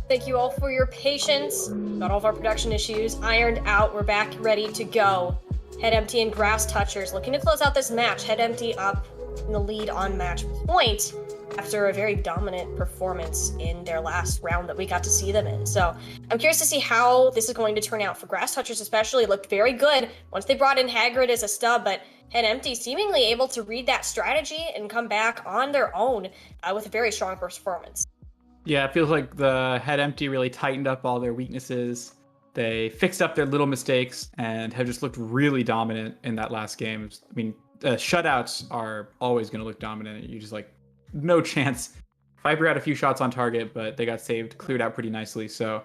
Thank you all for your patience. Got all of our production issues ironed out. We're back ready to go. Head Empty and Grass Touchers looking to close out this match. Head Empty up in the lead on match point after a very dominant performance in their last round that we got to see them in. So I'm curious to see how this is going to turn out for Grass Touchers especially. It looked very good once they brought in Hagrid as a stub, but Head Empty seemingly able to read that strategy and come back on their own with a very strong performance. Yeah, it feels like the Head Empty really tightened up all their weaknesses. They fixed up their little mistakes and have just looked really dominant in that last game. I mean, shutouts are always going to look dominant. You just no chance. Viper had a few shots on target, but they got saved, cleared out pretty nicely. So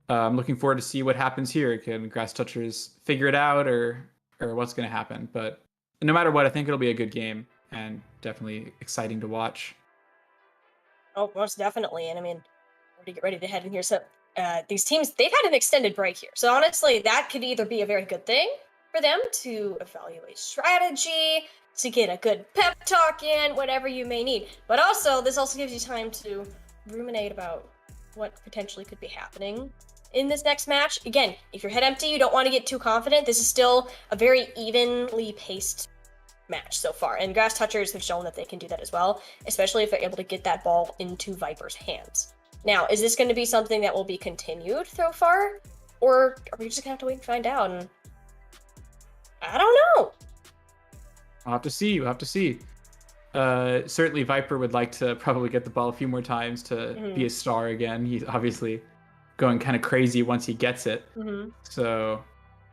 I'm looking forward to see what happens here. Can Grass Touchers figure it out or what's going to happen? But no matter what, I think it'll be a good game and definitely exciting to watch. Oh, most definitely. And I mean, to get ready to head in here. So these teams, they've had an extended break here. So honestly, that could either be a very good thing for them to evaluate strategy, to get a good pep talk in, whatever you may need. But also, this also gives you time to ruminate about what potentially could be happening in this next match. Again, if you're Head Empty, you don't want to get too confident. This is still a very evenly paced match so far, and Grass Touchers have shown that they can do that as well, especially if they're able to get that ball into Viper's hands. Now, is this going to be something that will be continued so far, or are we just gonna have to wait and find out? And I don't know. We'll have to see. We'll have to see. Certainly, Viper would like to probably get the ball a few more times to be a star again. He's obviously going kind of crazy once he gets it. So.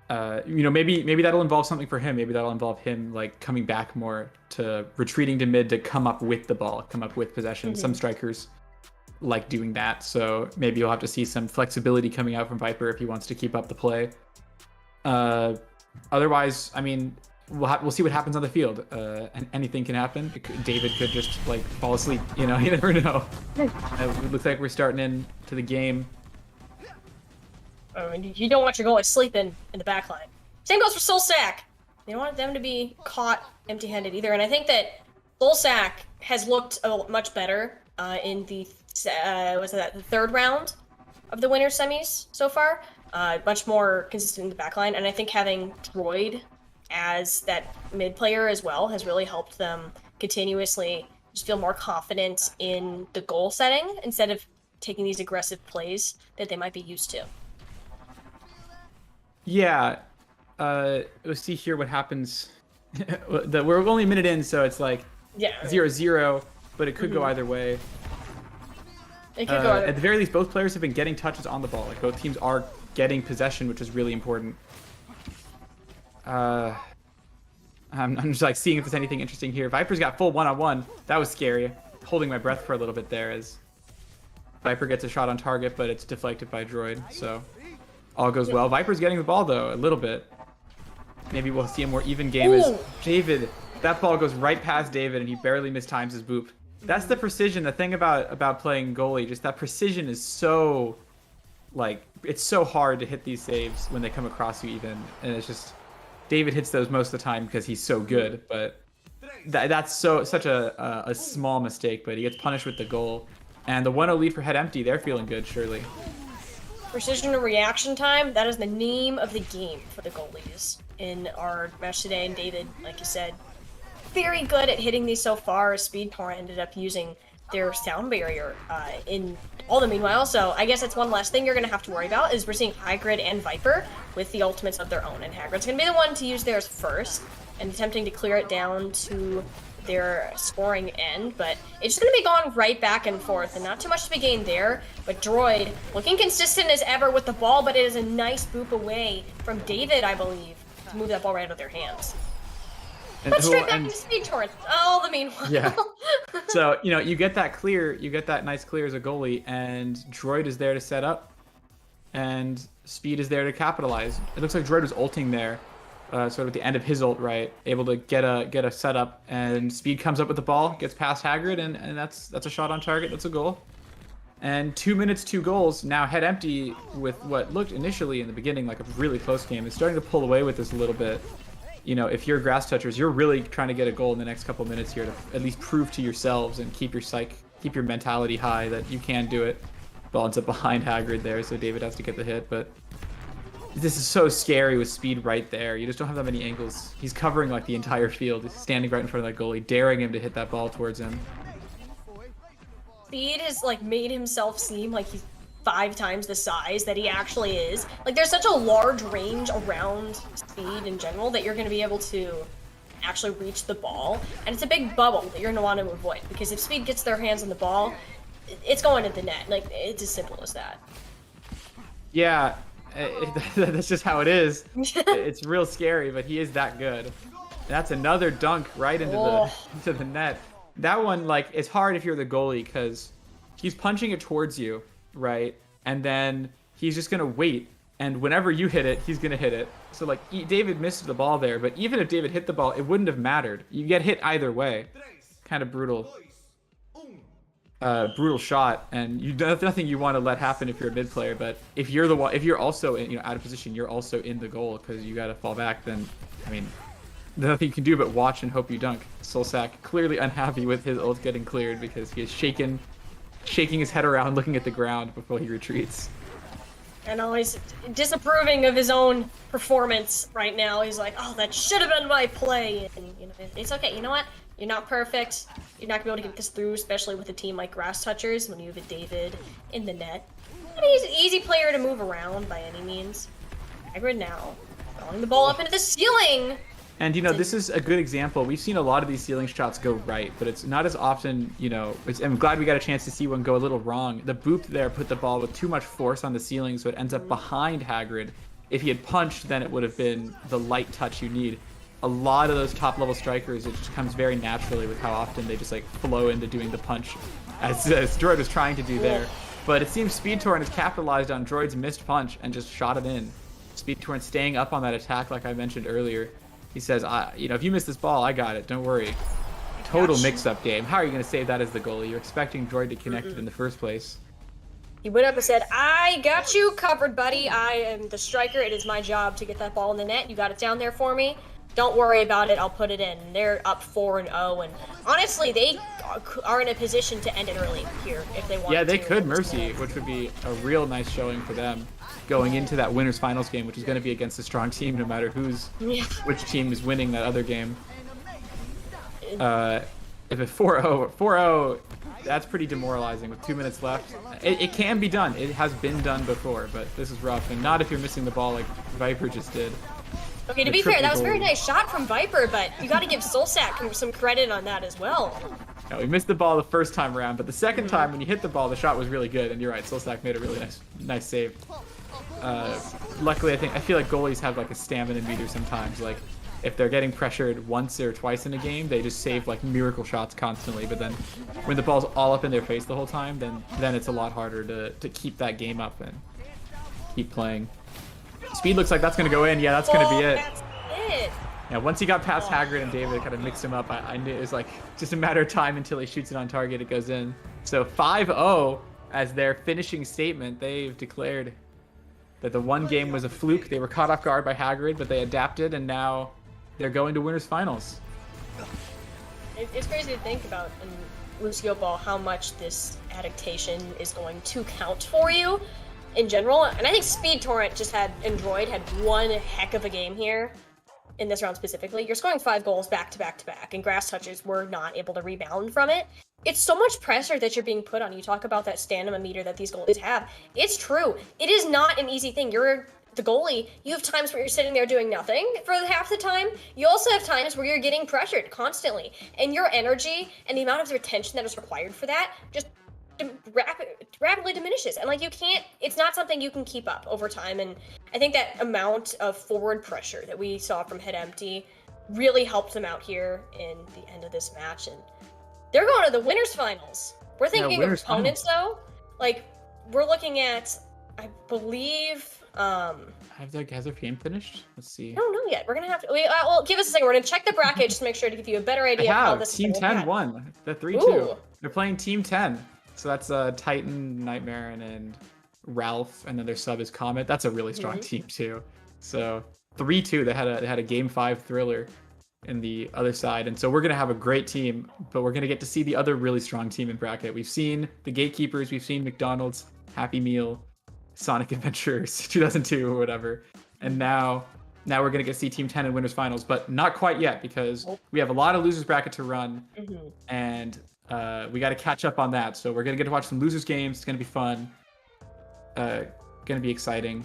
Maybe that'll involve something for him. Maybe that'll involve him coming back more to retreating to mid to come up with the ball, come up with possession. Some strikers like doing that, so maybe you'll have to see some flexibility coming out from Viper if he wants to keep up the play. Otherwise, I mean, we'll see what happens on the field. And anything can happen. David could just fall asleep. You never know. It looks like we're starting into the game. I mean, you don't want your goalie sleeping in the back line. Same goes for Solsack. You don't want them to be caught empty-handed either. And I think that Solsack has looked much better in the the third round of the winner semis so far. Much more consistent in the back line. And I think having Droid as that mid player as well has really helped them continuously just feel more confident in the goal setting instead of taking these aggressive plays that they might be used to. Yeah, we'll see here what happens. We're only a minute in, so it's 0-0, but it could go either way. It could go either way. At the very least, both players have been getting touches on the ball. Both teams are getting possession, which is really important. I'm just seeing if there's anything interesting here. Viper's got full one-on-one. That was scary. Holding my breath for a little bit there as Viper gets a shot on target, but it's deflected by Droid, so all goes well. Viper's getting the ball, though, a little bit. Maybe we'll see a more even game as David. That ball goes right past David, and he barely mistimes his boop. That's the precision. The thing about playing goalie, just that precision is so, it's so hard to hit these saves when they come across you even. And it's just, David hits those most of the time because he's so good. But that's such a small mistake, but he gets punished with the goal. And the 1-0 lead for Head Empty, they're feeling good, surely. Precision and reaction time, that is the name of the game for the goalies in our match today. And David, like you said, very good at hitting these so far. Speedpower ended up using their sound barrier in all the meanwhile. So I guess that's one last thing you're going to have to worry about is we're seeing Hagrid and Viper with the ultimates of their own. And Hagrid's going to be the one to use theirs first and attempting to clear it down to their scoring end, but it's just going to be going right back and forth and not too much to be gained there. But Droid looking consistent as ever with the ball, but it is a nice boop away from David, I believe, to move that ball right out of their hands. But straight back into speed towards all the meanwhile. Yeah. So, you get that clear, you get that nice clear as a goalie, and Droid is there to set up, and Speed is there to capitalize. It looks like Droid was ulting there. Sort of at the end of his ult, right? Able to get a setup, and Speed comes up with the ball, gets past Hagrid, and that's a shot on target. That's a goal. And 2 minutes, 2 goals. Now Head Empty with what looked initially in the beginning like a really close game is starting to pull away with this a little bit. If you're Grass Touchers, you're really trying to get a goal in the next couple minutes here to at least prove to yourselves and keep your mentality high that you can do it. Ball ends up behind Hagrid there, so David has to get the hit, but this is so scary with Speed right there. You just don't have that many angles. He's covering like the entire field. He's standing right in front of that goalie, daring him to hit that ball towards him. Speed has like made himself seem like he's 5 times the size that he actually is. Like there's such a large range around Speed in general that you're going to be able to actually reach the ball, and it's a big bubble that you're going to want to avoid, because if Speed gets their hands on the ball, it's going at the net. Like it's as simple as that. Yeah, that's just how it is. It's real scary, but he is that good. That's another dunk right into the net. That one, like, it's hard if you're the goalie because he's punching it towards you, right? And then he's just gonna wait, and whenever you hit it, he's gonna hit it. So like David missed the ball there, but even if David hit the ball, it wouldn't have mattered. You get hit either way. Kind of brutal. Brutal shot, and nothing you want to let happen if you're a mid player. But if you're the one, if you're also in, out of position, you're also in the goal because you got to fall back. Then, I mean, there's nothing you can do but watch and hope you dunk. Solsak clearly unhappy with his ult getting cleared because he is shaking his head around, looking at the ground before he retreats. And always disapproving of his own performance right now. He's like, "Oh, that should have been my play." And you know, it's okay. You know what? You're not perfect. You're not gonna be able to get this through, especially with a team like Grass Touchers when you have a David in the net. But he's an easy player to move around by any means. Hagrid now throwing the ball up into the ceiling. And you know, this is a good example. We've seen a lot of these ceiling shots go right, but it's not as often. You know, I'm glad we got a chance to see one go a little wrong. The boop there put the ball with too much force on the ceiling, so it ends up behind Hagrid. If he had punched, then it would have been the light touch you need. A lot of those top level strikers, it just comes very naturally with how often they just like flow into doing the punch, as Droid was trying to do there. But it seems Speed Torrent has capitalized on Droid's missed punch and just shot it in. Speed Torrent staying up on that attack, like I mentioned earlier. He says, you know, if you miss this ball, I got it. Don't worry. Total mix-up game. How are you going to save that as the goalie? You're expecting Droid to connect it in the first place. He went up and said, "I got you covered, buddy. I am the striker. It is my job to get that ball in the net. You got it down there for me. Don't worry about it. I'll put it in." And they're up 4-0, and honestly, they are in a position to end it early here if they want to. Yeah, they could Mercy, which would be a real nice showing for them going into that winners finals game, which is going to be against a strong team, no matter which team is winning that other game. If it's 4-0, that's pretty demoralizing with 2 minutes left. It can be done. It has been done before, but this is rough, and not if you're missing the ball like Viper just did. Okay, to be fair, that was a very nice shot from Viper, but you got to give Solsak some credit on that as well. No, we missed the ball the first time around, but the second time when you hit the ball, the shot was really good, and you're right, Solsak made a really nice save. Luckily, I feel like goalies have like a stamina meter sometimes. Like if they're getting pressured once or twice in a game, they just save like miracle shots constantly. But then when the ball's all up in their face the whole time, then it's a lot harder to keep that game up and keep playing. Speed looks like that's going to go in. Yeah, that's going to be it. That's it. Yeah, once he got past Hagrid and David, kind of mixed him up, I knew it was like just a matter of time until he shoots it on target, it goes in. So 5-0 as their finishing statement. They've declared that the one game was a fluke. They were caught off guard by Hagrid, but they adapted, and now they're going to winners finals. It's crazy to think about in Lucioball how much this adaptation is going to count for you in general. And I think Speed Torrent and Droid had one heck of a game here in this round specifically. You're scoring 5 goals back to back to back, and Grass Touchers were not able to rebound from it. It's so much pressure that you're being put on. You talk about that stamina meter that these goalies have. It's true. It is not an easy thing. You're the goalie. You have times where you're sitting there doing nothing for half the time. You also have times where you're getting pressured constantly, and your energy and the amount of retention that is required for that just rapidly diminishes. And like, you can't, it's not something you can keep up over time. And I think that amount of forward pressure that we saw from Head Empty really helped them out here in the end of this match. And they're going to the winners finals. We're thinking of opponents though. Like, we're looking at, I believe, has their game finished? Let's see. I don't know yet. We're gonna have to. Well, give us a second. We're gonna check the bracket just to make sure to give you a better idea of how this. Team 10 won the 3-2. They're playing Team 10. So that's Titan, Nightmare, and Ralph, and then their sub is Comet. That's a really strong team too. So 3-2. They had a game 5 thriller. in the other side. And so we're going to have a great team, but we're going to get to see the other really strong team in bracket. We've seen the Gatekeepers, we've seen McDonald's, Happy Meal, Sonic Adventures 2002 or whatever. And now we're going to get to see Team 10 in winners finals, but not quite yet because we have a lot of losers bracket to run. And we got to catch up on that. So we're going to get to watch some losers games. It's going to be fun. Going to be exciting.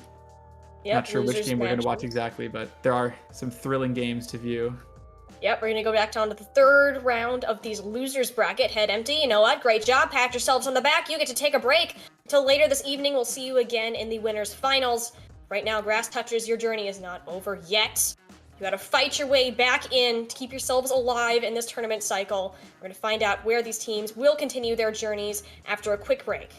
Yep, not sure which game we're going to watch matches. exactly, but there are some thrilling games to view. Yep, we're going to go back down to the third round of these losers bracket. Head empty. You know what? Great job. Pat yourselves on the back. You get to take a break. Until later this evening, we'll see you again in the winners finals. Right now, Grass Touchers, your journey is not over yet. You got to fight your way back in to keep yourselves alive in this tournament cycle. We're going to find out where these teams will continue their journeys after a quick break.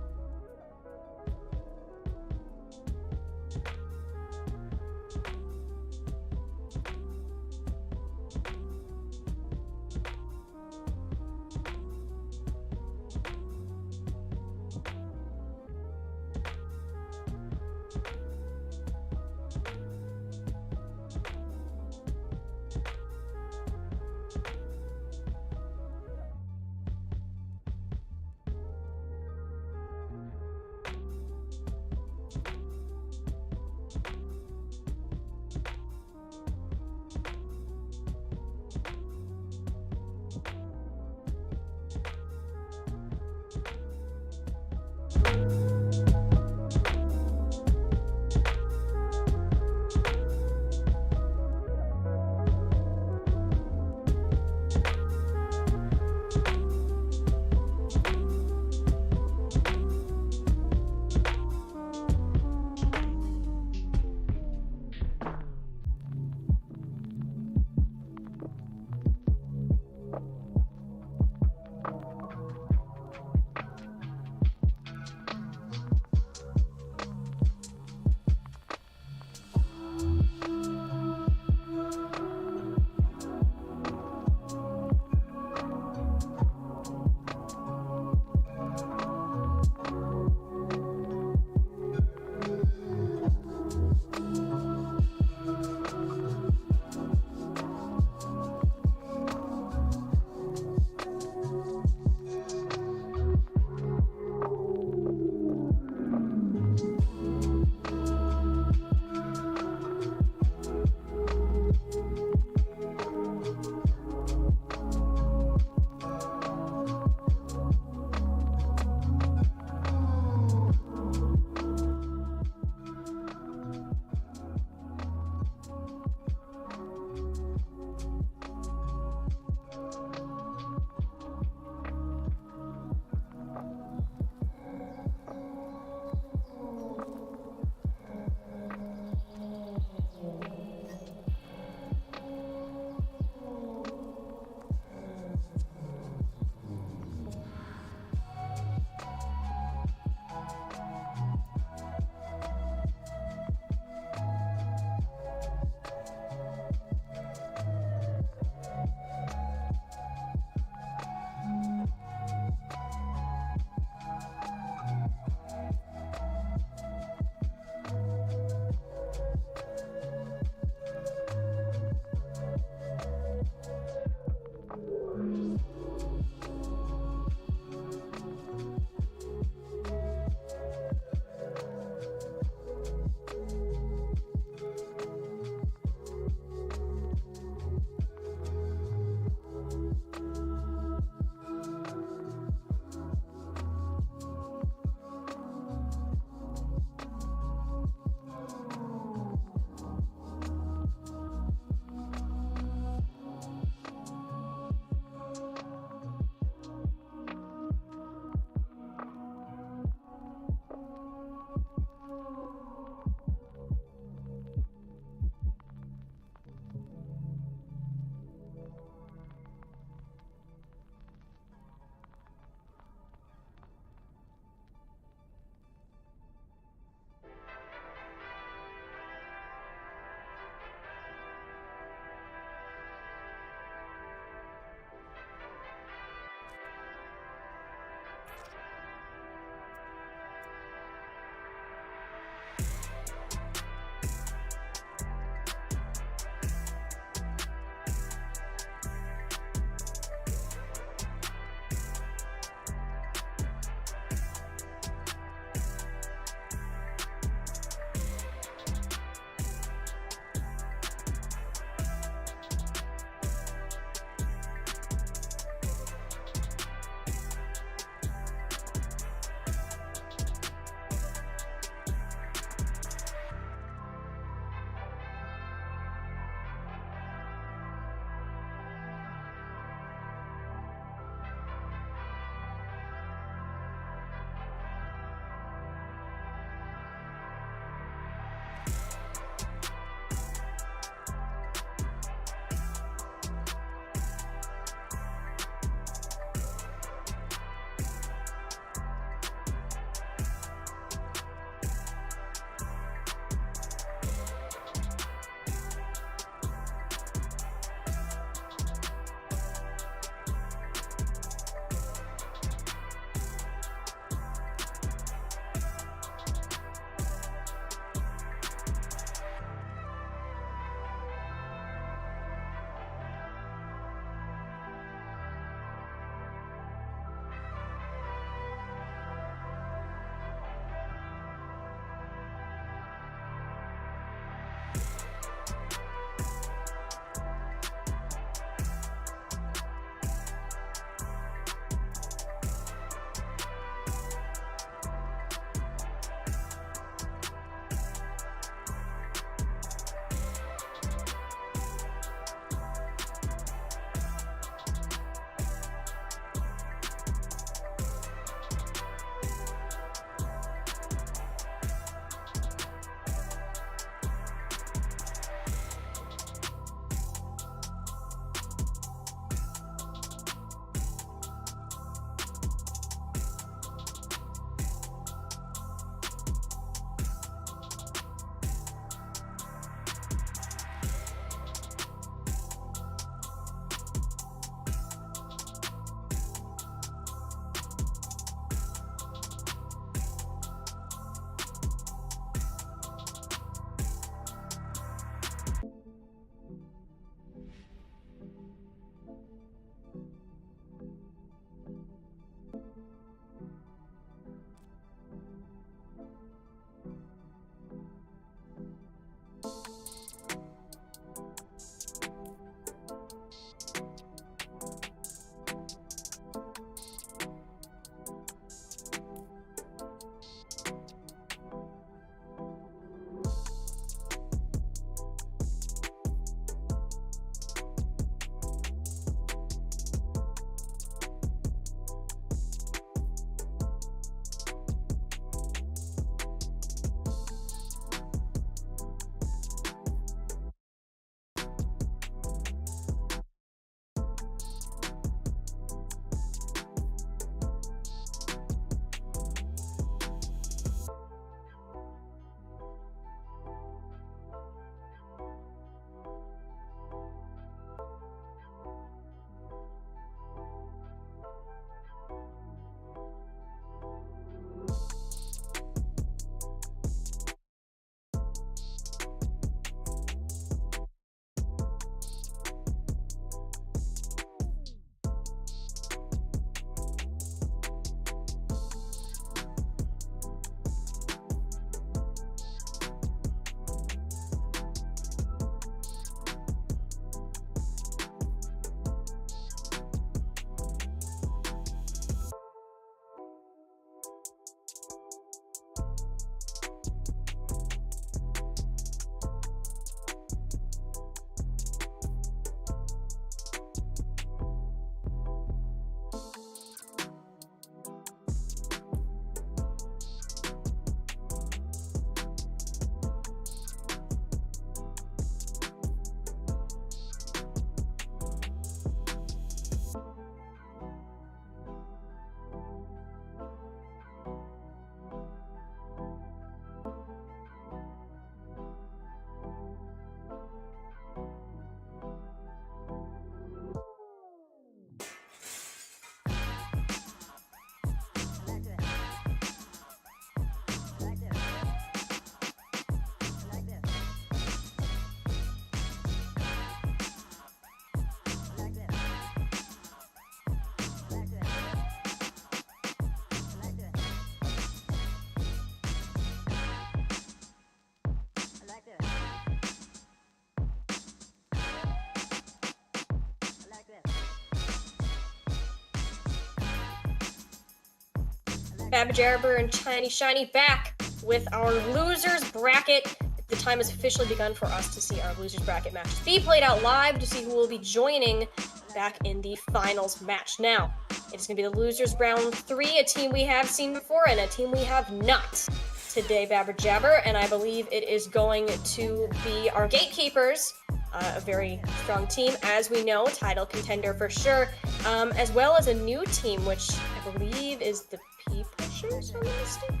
Babajaraber and Shiny back with our losers bracket. The time has officially begun for us to see our losers bracket matches be played out live to see who will be joining back in the finals match. Now, it's going to be the losers round 3, a team we have seen before and a team we have not today, Babajabber, and I believe it is going to be our Gatekeepers, a very strong team, as we know, title contender for sure, as well as a new team, which I believe is the P Pushers, if I'm not mistaken.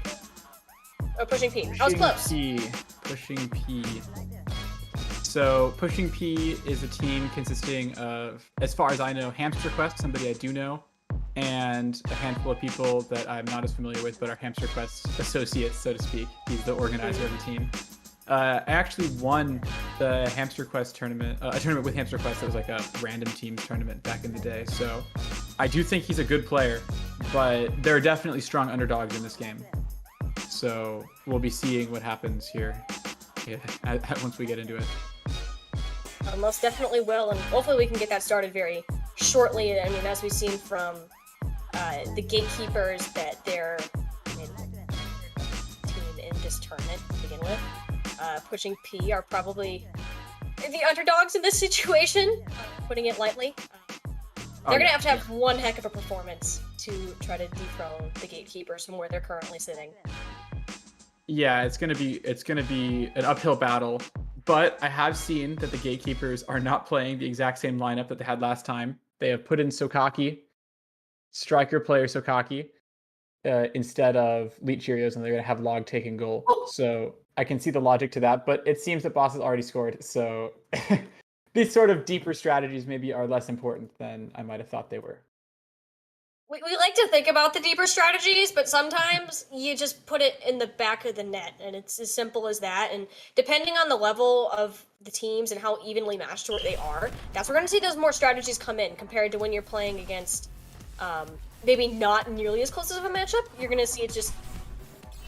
Oh, Pushing P. I was close. Pushing P. So, Pushing P is a team consisting of, as far as I know, Hamster Quest, somebody I do know, and a handful of people that I'm not as familiar with, but are Hamster Quest associates, so to speak. He's the organizer of the team. I actually won the Hamster Quest tournament, a tournament with Hamster Quest that was like a random teams tournament back in the day. So I do think he's a good player, but there are definitely strong underdogs in this game. So we'll be seeing what happens here once we get into it. Most definitely will, and hopefully we can get that started very shortly. I mean, as we've seen from the Gatekeepers, that they're team in this tournament to begin with. Pushing P are probably the underdogs in this situation, putting it lightly. They're going to have one heck of a performance to try to dethrone the Gatekeepers from where they're currently sitting. Yeah, it's gonna be an uphill battle, but I have seen that the Gatekeepers are not playing the exact same lineup that they had last time. They have put in Sokaki, striker player Sokaki, instead of Leet Cheerios, and they're gonna have Log taking goal. So I can see the logic to that, but it seems that Boss has already scored, so these sort of deeper strategies maybe are less important than I might have thought they were. We like to think about the deeper strategies, but sometimes you just put it in the back of the net, and it's as simple as that. And depending on the level of the teams and how evenly matched they are, that's where we're going to see those more strategies come in compared to when you're playing against maybe not nearly as close of a matchup. You're going to see it just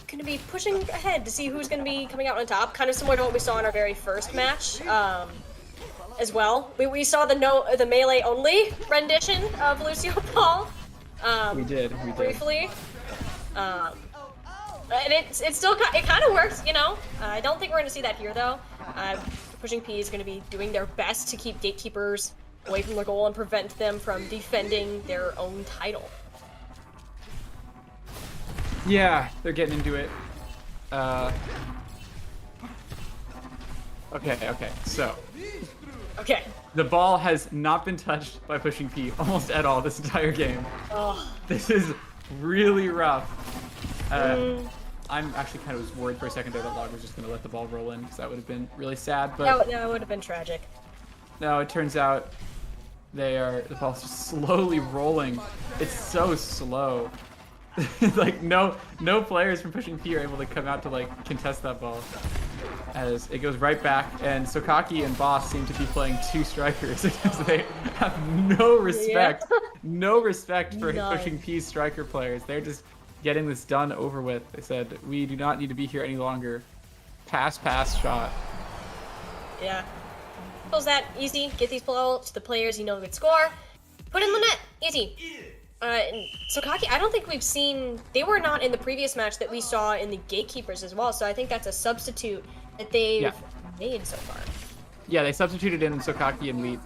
going to be pushing ahead to see who's going to be coming out on top, kind of similar to what we saw in our very first match as well. We saw the melee only rendition of Lucioball. We did briefly, and it still kind of works, you know. I don't think we're going to see that here though. Pushing P is going to be doing their best to keep Gatekeepers away from the goal and prevent them from defending their own title. Yeah, they're getting into it. Okay, so. Okay. The ball has not been touched by Pushing P almost at all this entire game. Oh. This is really rough. I'm actually kind of worried for a second there that Log was just going to let the ball roll in, because that would have been really sad. But that would have been tragic. No, it turns out the ball's just slowly rolling. It's so slow. Like no players from Pushing P are able to come out to like contest that ball, as it goes right back. And Sokaki and Boss seem to be playing two strikers because they have no respect, no respect for Pushing P's striker players. They're just getting this done over with. They said, we do not need to be here any longer. Pass, shot. Yeah. Pulls that easy. Get these balls to the players you know could score. Put in the net. Easy. And Sokaki, I don't think we've seen... They were not in the previous match that we saw in the Gatekeepers as well, so I think that's a substitute that they've made so far. Yeah, they substituted in Sokaki and Leet,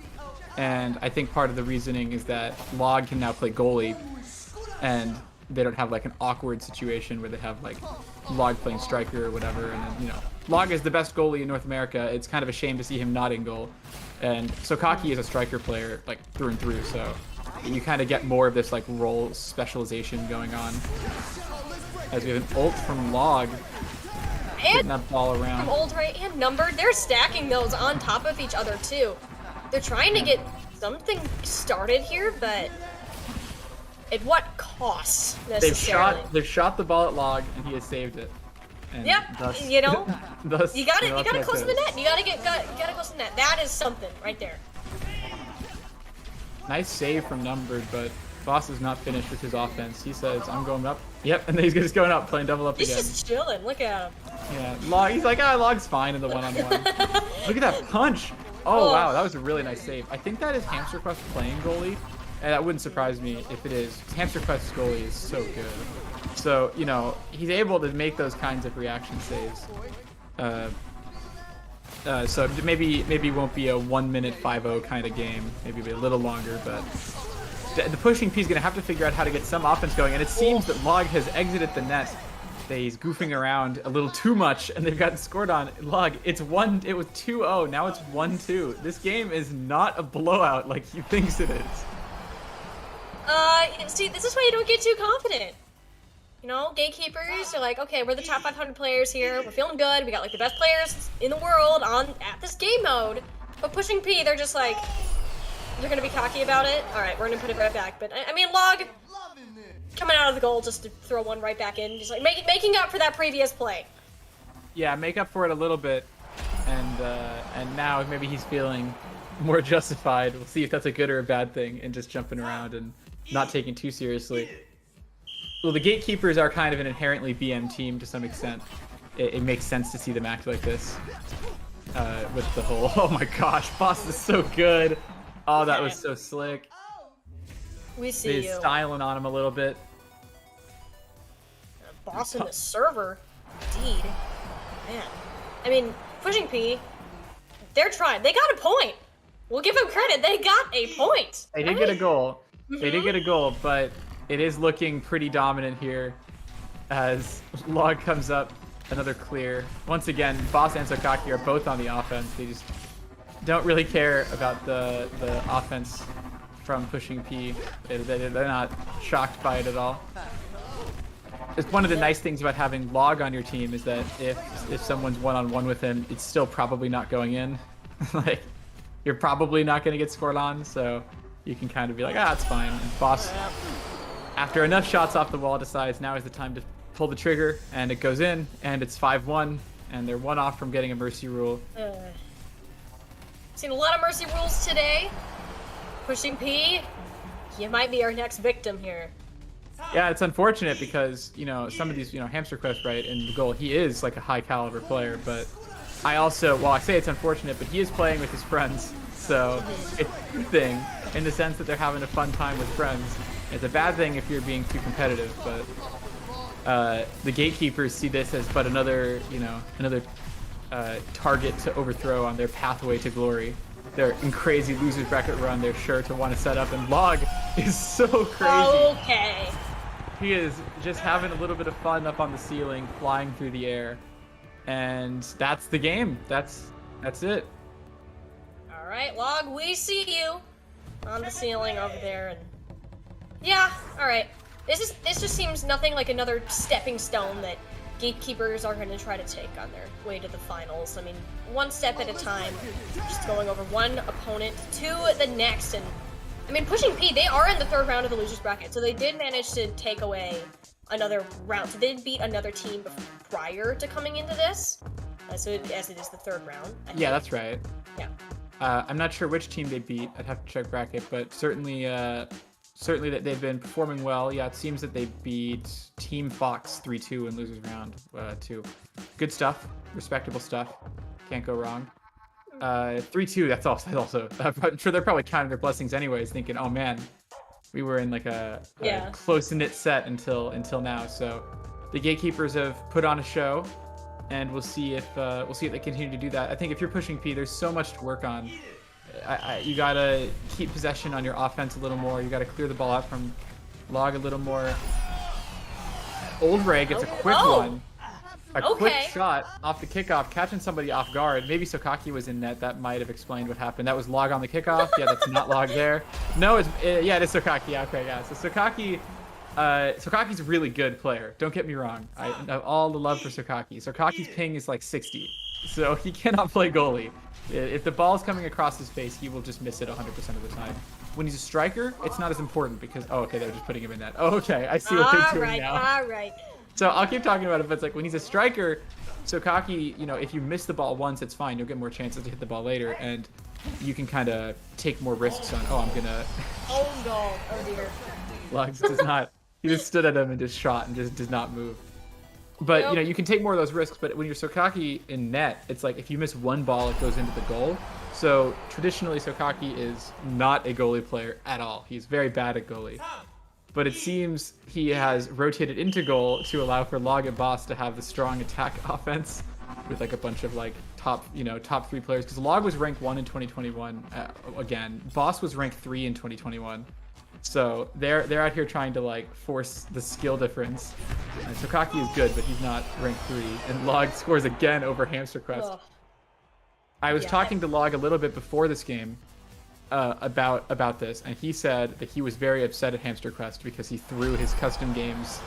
and I think part of the reasoning is that Log can now play goalie, and they don't have like an awkward situation where they have like Log playing striker or whatever, and then, you know, Log is the best goalie in North America. It's kind of a shame to see him not in goal, and Sokaki is a striker player like through and through, so you kind of get more of this like role specialization going on. As we have an ult from Log, getting that ball around. From ult right and numbered, they're stacking those on top of each other too. They're trying to get something started here, but at what cost necessarily? They've shot the ball at Log, and he has saved it. And thus, you know, thus, you gotta close the net. You gotta close the net. That is something right there. Nice save from Numbered, but Boss is not finished with his offense. He says, I'm going up. Yep, and then he's just going up, playing double up again. He's just chilling. Look at him. Yeah, Log, he's like, Log's fine in the one-on-one. Look at that punch. Oh, wow, that was a really nice save. I think that is Hamster Quest playing goalie, and that wouldn't surprise me if it is. Hamster Quest's goalie is so good. So, you know, he's able to make those kinds of reaction saves. So maybe won't be a 1 minute 5-0 kind of game. Maybe be a little longer, but the pushing P is going to have to figure out how to get some offense going. And it seems that Log has exited the net. He's goofing around a little too much, and they've gotten scored on. Log, it was 2-0. Now it's 1-2. This game is not a blowout like he thinks it is. See, this is why you don't get too confident. You know, Gatekeepers are like, okay, we're the top 500 players here. We're feeling good. We got like the best players in the world at this game mode. But pushing P, they're just like, they're gonna be cocky about it. All right, we're gonna put it right back. But I mean, Log coming out of the goal just to throw one right back in, just like making up for that previous play. Yeah, make up for it a little bit, and now maybe he's feeling more justified. We'll see if that's a good or a bad thing, and just jumping around and not taking too seriously. Well, the Gatekeepers are kind of an inherently BM team to some extent. It makes sense to see them act like this. With the whole, oh my gosh, Boss is so good. Oh, that was so slick. We see He's styling on him a little bit. Boss in the server, indeed. Man, I mean, pushing P, they're trying. They got a point. We'll give them credit. They got a point. They did get a goal. They did get a goal, but it is looking pretty dominant here as Log comes up, another clear. Once again, Boss and Sokaki are both on the offense. They just don't really care about the offense from pushing P. They're not shocked by it at all. It's one of the nice things about having Log on your team is that if someone's one-on-one with him, it's still probably not going in. Like, you're probably not going to get scored on, so you can kind of be like, it's fine. And Boss, after enough shots off the wall, decides now is the time to pull the trigger, and it goes in, and it's 5-1, and they're one off from getting a mercy rule. Seen a lot of mercy rules today. Pushing P, you might be our next victim here. Yeah, it's unfortunate because, you know, some of these, you know, Hamster Quest, right, in the goal, he is like a high caliber player, but I also, well, I say it's unfortunate, but he is playing with his friends, so it's a good thing in the sense that they're having a fun time with friends. It's a bad thing if you're being too competitive, but the Gatekeepers see this as but another, you know, target to overthrow on their pathway to glory. They're in crazy losers bracket run. They're sure to want to set up, and Log is so crazy. Okay. He is just having a little bit of fun up on the ceiling, flying through the air, and that's the game. That's it. All right, Log, we see you on the ceiling over there, and yeah, all right. This just seems nothing like another stepping stone that Gatekeepers are going to try to take on their way to the finals. I mean, one step at a time, just going over one opponent to the next. And I mean, pushing P, they are in the third round of the losers bracket, so they did manage to take away another round. So they did beat another team prior to coming into this. As it is the third round. Yeah, that's right. Yeah. I'm not sure which team they beat. I'd have to check bracket, but certainly that they've been performing well. Yeah, it seems that they beat Team Fox 3-2 in losers round 2. Good stuff, respectable stuff. Can't go wrong. 3-2. That's also. I'm sure they're probably counting their blessings anyways, thinking, "Oh man, we were in like a close knit set until now." So the Gatekeepers have put on a show, and we'll see if they continue to do that. I think if you're pushing P, there's so much to work on. You gotta keep possession on your offense a little more. You gotta clear the ball out from Log a little more. Old Ray gets a quick one. Quick shot off the kickoff, catching somebody off guard. Maybe Sokaki was in net. That might have explained what happened. That was Log on the kickoff. Yeah, that's not Log there. No, it is Sokaki. Yeah, okay, yeah. So Sokaki's a really good player. Don't get me wrong. I have all the love for Sokaki. Sokaki's ping is like 60, so he cannot play goalie. If the ball's coming across his face, he will just miss it 100% of the time. When he's a striker, it's not as important because, they're just putting him in net. Oh, okay, I see what they're doing now. All right. So I'll keep talking about it, but it's like when he's a striker, Sokaki, you know, if you miss the ball once, it's fine. You'll get more chances to hit the ball later, and you can kind of take more risks on, I'm going to... Oh, no. Oh, dear. Lugs does not... He just stood at him and just shot and just does not move. But, you know, you can take more of those risks, but when you're Sokaki in net, it's like if you miss one ball, it goes into the goal. So traditionally, Sokaki is not a goalie player at all. He's very bad at goalie. but it seems he has rotated into goal to allow for Log and Boss to have the strong attack offense with like a bunch of like top 3 players. Because Log was ranked 1 in 2021 again. Boss was ranked 3 in 2021. So they're out here trying to like force the skill difference. And Sokaki is good, but he's not ranked 3. And Log scores again over Hamster Quest. Ugh. I was talking to Log a little bit before this game about this, and he said that he was very upset at Hamster Quest because he threw his custom games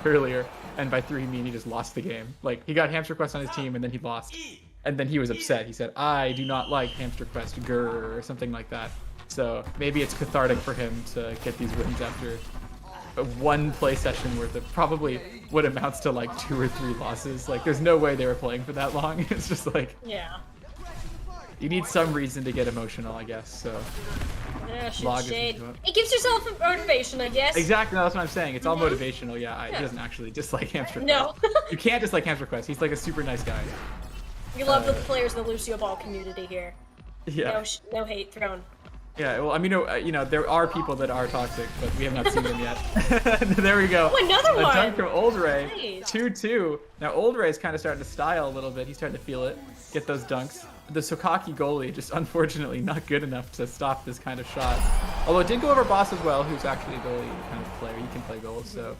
earlier, and by threw he mean he just lost the game. Like, he got Hamster Quest on his team and then he lost, and then he was upset. He said, "I do not like Hamster Quest, grr," or something like that. So maybe it's cathartic for him to get these wins after a 1 play session worth of probably what amounts to like 2 or 3 losses. Like, there's no way they were playing for that long. It's just like, yeah. You need some reason to get emotional, I guess. So Yeah, Log shade. is It gives yourself a motivation, I guess. exactly. That's what I'm saying. It's all motivational. Yeah, he doesn't actually dislike Hamster Quest. No. You can't dislike Hamster Quest. He's like a super nice guy. We love the players in the Lucioball community here. Yeah. No hate thrown. Yeah. Well, I mean, there are people that are toxic, but we have not seen them yet. There we go. Oh, another A one. dunk from Old Ray. Nice. 2-2. Now Old Ray is kind of starting to style a little bit. He's starting to feel it. Get those dunks. The Sokaki goalie just unfortunately not good enough to stop this kind of shot. Although it did go over Boss as well, who's actually a goalie kind of player. He can play goals, so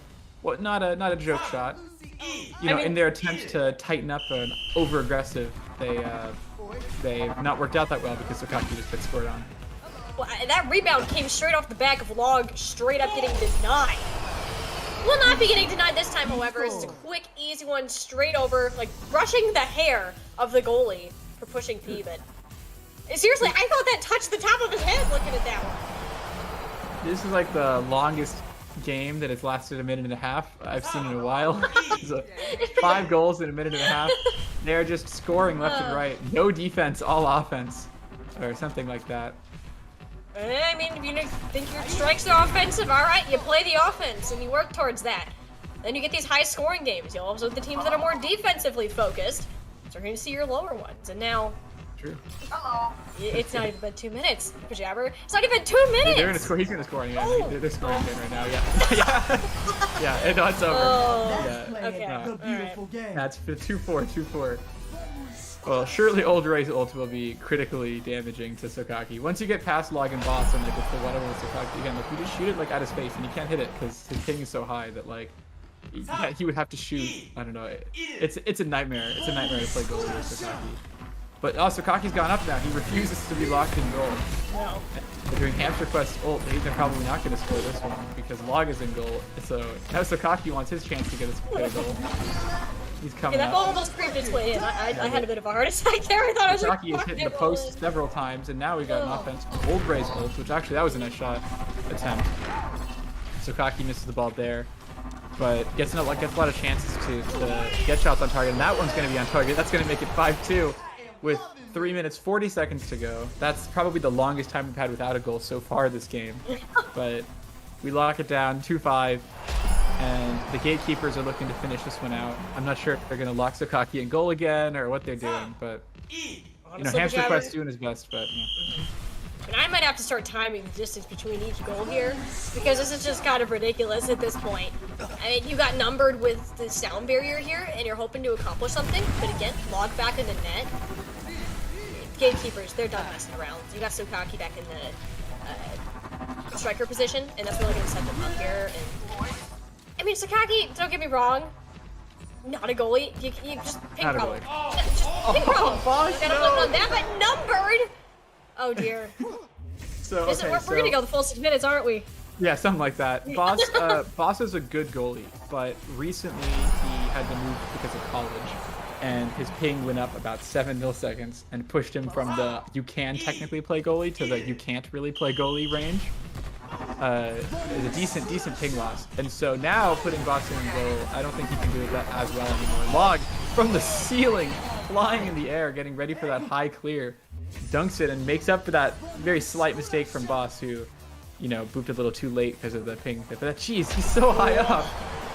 not a joke shot. In their attempt to tighten up an over-aggressive, they've not worked out that well because Sokaki just gets scored on. Well, that rebound came straight off the back of Log, straight up getting denied. Will not be getting denied this time, however. It's a quick, easy one, straight over, like brushing the hair of the goalie for pushing P, but seriously, I thought that touched the top of his head looking at that one. This is like the longest game that has lasted a minute and a half I've seen in a while. So 5 goals in a minute and a half. They're just scoring left and right. No defense, all offense, or something like that. I mean, if you think your strikes are offensive, all right, you play the offense and you work towards that. Then you get these high-scoring games. You'll also have the teams that are more defensively focused. So you're going to see your lower ones. And now, True. it's not even been 2 minutes, Jabber. It's not even 2 minutes. They're gonna score. He's gonna score. Yeah, Oh. they're scoring again right now. Yeah, yeah. No, it's over. Oh. Yeah. Okay. No. All right. That's 2-4. Well, surely Old Ray's ult will be critically damaging to Sokaki. Once you get past Log and Boss and like with the whatever with Sokaki again, like you just shoot it like out of space and you can't hit it because his ping is so high that like he would have to shoot. I don't know. It's a nightmare. It's a nightmare to play goalie with Sokaki. But Sokaki's gone up now. He refuses to be locked in goal. No. They're doing Hamster Quest ult. They're probably not going to score this one because Log is in goal. So now Sokaki wants his chance to get a goal. He's coming Yeah, that ball up. almost creeped its way in. I had a bit of a heart attack there. I thought I was like, Sokaki is hitting the post several times, and now we got an offense from Old Ray's ult, which actually that was a nice shot attempt. Sokaki misses the ball there, but gets a lot of chances to get shots on target, and that one's going to be on target. That's going to make it 5-2 with 3 minutes 40 seconds to go. That's probably the longest time we've had without a goal so far this game, but we lock it down 2-5. And the Gatekeepers are looking to finish this one out. I'm not sure if they're going to lock Sokaki in goal again or what they're doing, but Hamster Quest's doing his best. But and I might have to start timing the distance between each goal here because this is just kind of ridiculous at this point. I mean, you got numbered with the sound barrier here, and you're hoping to accomplish something, but again, Log back in the net. Gatekeepers, they're done messing around. You got Sokaki back in the striker position, and that's really going to set them up here. And I mean, Sokaki, don't get me wrong, not a goalie. You just ping Not a problem. goalie. Just ping problem. Boss, Gotta no. flip on that, but numbered. Oh dear. so We're gonna go the full 6 minutes, aren't we? yeah, something like that. Boss is a good goalie, but recently he had to move because of college, and his ping went up about 7 milliseconds and pushed him from the you can technically play goalie to the you can't really play goalie range. Is a decent ping loss, and so now putting Boss in goal, I don't think he can do that as well anymore. Log from the ceiling, flying in the air, getting ready for that high clear, dunks it and makes up for that very slight mistake from Boss, who, booped a little too late because of the ping. But jeez, he's so high up.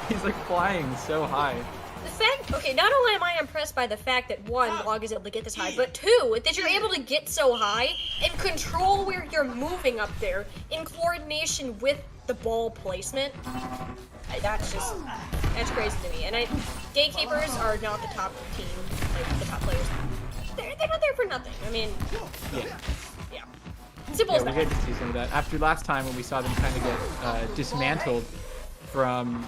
He's like flying so high. The fact, okay, not only am I impressed by the fact that one, Log is able to get this high, but two, that you're able to get so high and control where you're moving up there in coordination with the ball placement. That's crazy to me. And Gatekeepers are not the top team, like the top players. They're not there for nothing. I mean, yeah. Simple as we that. get to see some of that. After last time when we saw them kind of get dismantled from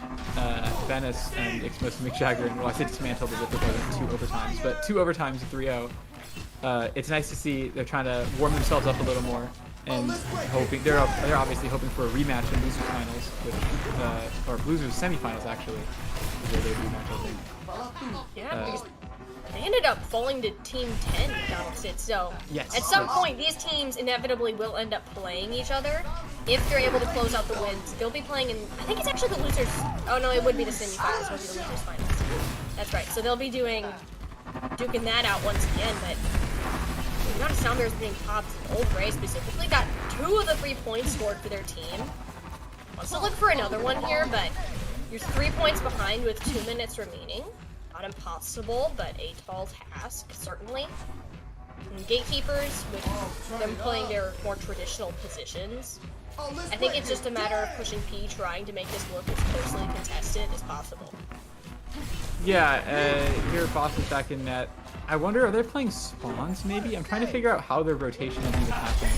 Venice and Xmas and McJagger, and well, I say dismantled as if it wasn't 2 overtimes, but 2 overtimes 3-0. It's nice to see they're trying to warm themselves up a little more and hoping they're obviously hoping for a rematch in losers finals with or losers semifinals actually. Where they rematch, I think. Yeah, because they ended up falling to Team 10 Donald said. So yes, at some point, these teams inevitably will end up playing each other. If they're able to close out the wins, they'll be playing in, I think it's actually the losers. Oh no, it would be the semifinals, it would be the losers finals. That's right. So they'll be duking that out once again, but the amount of Sounders being popped, Old Ray specifically got 2 of the 3 points scored for their team. Wants to look for another one here, but you're 3 points behind with 2 minutes remaining. Not impossible, but a tall task, certainly. And Gatekeepers, with them playing their more traditional positions, I think it's just a matter of pushing P, trying to make this look as closely contested as possible. Yeah, here Boss is back in net. I wonder, are they playing spawns maybe? I'm trying to figure out how their rotation is even happening.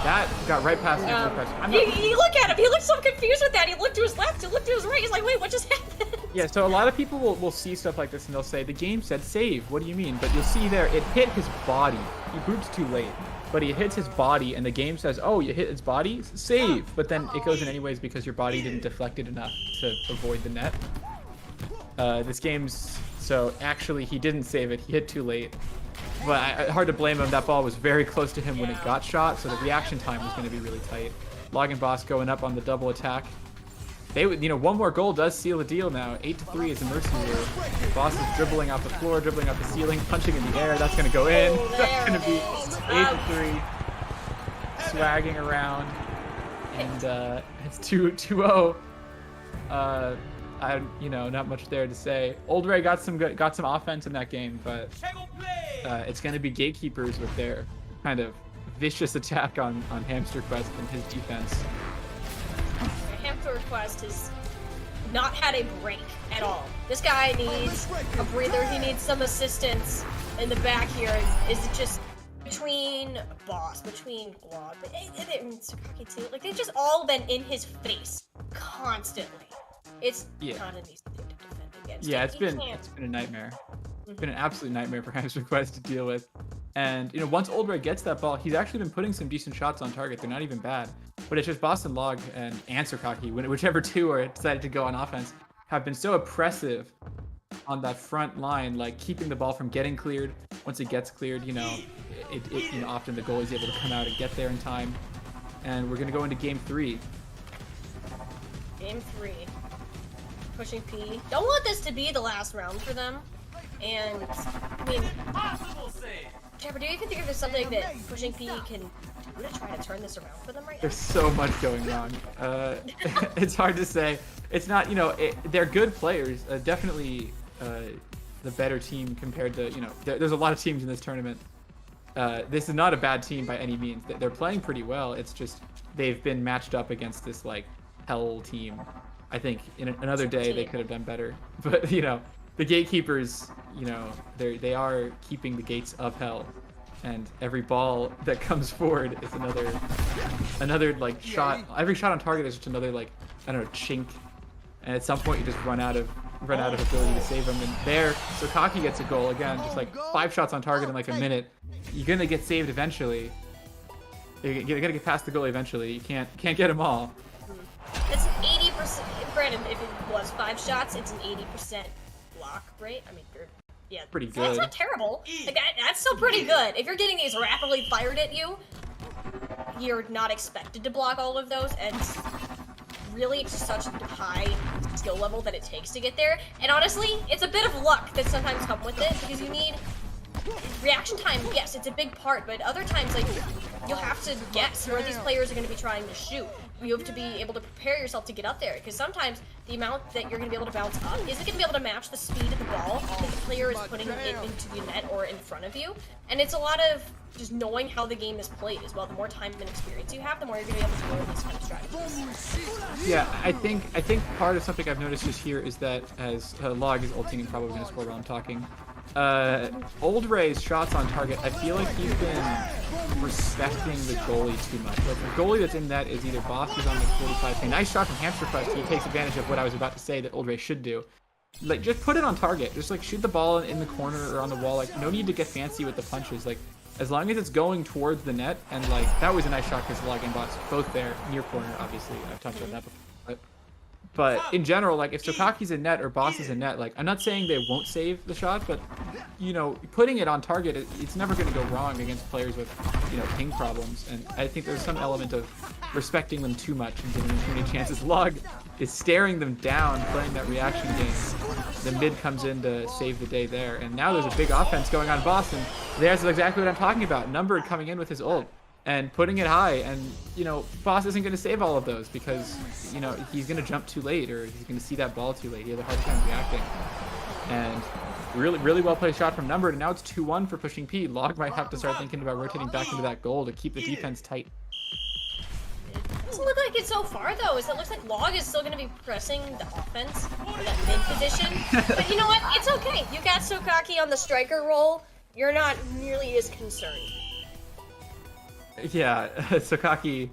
That got right past him. You look at him, he looks so confused with that. He looked to his left, he looked to his right, he's like, wait, what just happened? Yeah, so a lot of people will see stuff like this and they'll say, the game said save, what do you mean? But you'll see there, it hit his body. He booped too late, but he hits his body and the game says, oh, you hit his body? Save! But then it goes in anyways because your body didn't deflect it enough to avoid the net. This game's, so actually he didn't save it, he hit too late. But hard to blame him, that ball was very close to him when it got shot, so the reaction time was going to be really tight. Log and Boss going up on the double attack. They would, one more goal does seal the deal now. 8-3 is a mercy rule. Boss is dribbling off the floor, dribbling off the ceiling, punching in the air. That's going to go in. That's going to be 8-3. Swagging around. And it's 2-0. Not much there to say. Old Ray got some offense in that game, but it's going to be Gatekeepers with their kind of vicious attack on Hamster Quest and his defense. Hamster Quest has not had a break at all. This guy needs a breather. He needs some assistance in the back here. Is it just between Boss, between Log, and Sakaki too? Like, they've just all been in his face constantly. It's not an easy thing to defend against. Yeah, it's been a nightmare. It's been an absolute nightmare for Hamster Quest to deal with. And once Old Ray gets that ball, he's actually been putting some decent shots on target. They're not even bad. But it's just Boston Log and Sakaki, whichever two are decided to go on offense, have been so oppressive on that front line, like keeping the ball from getting cleared. Once it gets cleared, often the goalie's able to come out and get there in time. And we're gonna go into game 3. Game 3. Pushing P. Don't want this to be the last round for them. And I mean, Trevor, do you even think there's something that Pushing P can do to try to turn this around for them right now? There's so much going wrong. It's hard to say. It's not, they're good players. Definitely the better team compared to, there's a lot of teams in this tournament. This is not a bad team by any means. They're playing pretty well. It's just they've been matched up against this like hell team. I think in another day they could have done better. But the Gatekeepers, they are keeping the gates of hell, and every ball that comes forward is another like shot. Every shot on target is just another like, I don't know, chink, and at some point you just run out of ability to save them. And there, Sakaki gets a goal again, just like 5 shots on target in like a minute. You're gonna get saved eventually. You're gonna get past the goalie eventually. You can't get them all. That's 80%. Granted, if it was 5 shots, it's an 80% block rate. I mean, yeah, pretty good. That's not terrible. Like, that's still pretty good. If you're getting these rapidly fired at you, you're not expected to block all of those, and really it's just such a high skill level that it takes to get there. And honestly, it's a bit of luck that sometimes comes with it, because you need reaction time. Yes, it's a big part, but other times, like, you have to guess where these players are going to be trying to shoot. You have to be able to prepare yourself to get up there, because sometimes the amount that you're going to be able to bounce up isn't going to be able to match the speed of the ball that the player is putting into the net or in front of you. And it's a lot of just knowing how the game is played as well. The more time and experience you have, the more you're going to be able to learn these kind of strategies. Yeah, I think part of something I've noticed just here is that as Log is ulting and probably going to score while I'm talking, Old Ray's shots on target, I feel like he's been respecting the goalie too much. Like, the goalie that's in net is either Boss, who's on the 45 pin. Nice shot from Hamster Quest. He takes advantage of what I was about to say that Old Ray should do. Like, just put it on target. Just, like, shoot the ball in the corner or on the wall. Like, no need to get fancy with the punches. Like, as long as it's going towards the net, and, like, that was a nice shot because Log and Boss both there, near corner, obviously. I've touched on that before. But in general, like, if Sokaki's in net or Boss is in net, like, I'm not saying they won't save the shot, but, you know, putting it on target, it's never going to go wrong against players with, you know, ping problems. And I think there's some element of respecting them too much and giving them too many chances. Log is staring them down, playing that reaction game. The mid comes in to save the day there. And now there's a big offense going on Boss, and there's exactly what I'm talking about. Numbered coming in with his ult and putting it high, and, you know, Boss isn't going to save all of those because, you know, he's going to jump too late, or he's going to see that ball too late. He has a hard time reacting. And really well played shot from Numbered, and now it's 2-1 for pushing P. Log might have to start thinking about rotating back into that goal to keep the defense tight. It doesn't look like it so far, though. It looks like Log is still going to be pressing the offense for that mid position. But you know what? It's okay. You got Sokaki on the striker role. You're not nearly as concerned. Yeah, Sokaki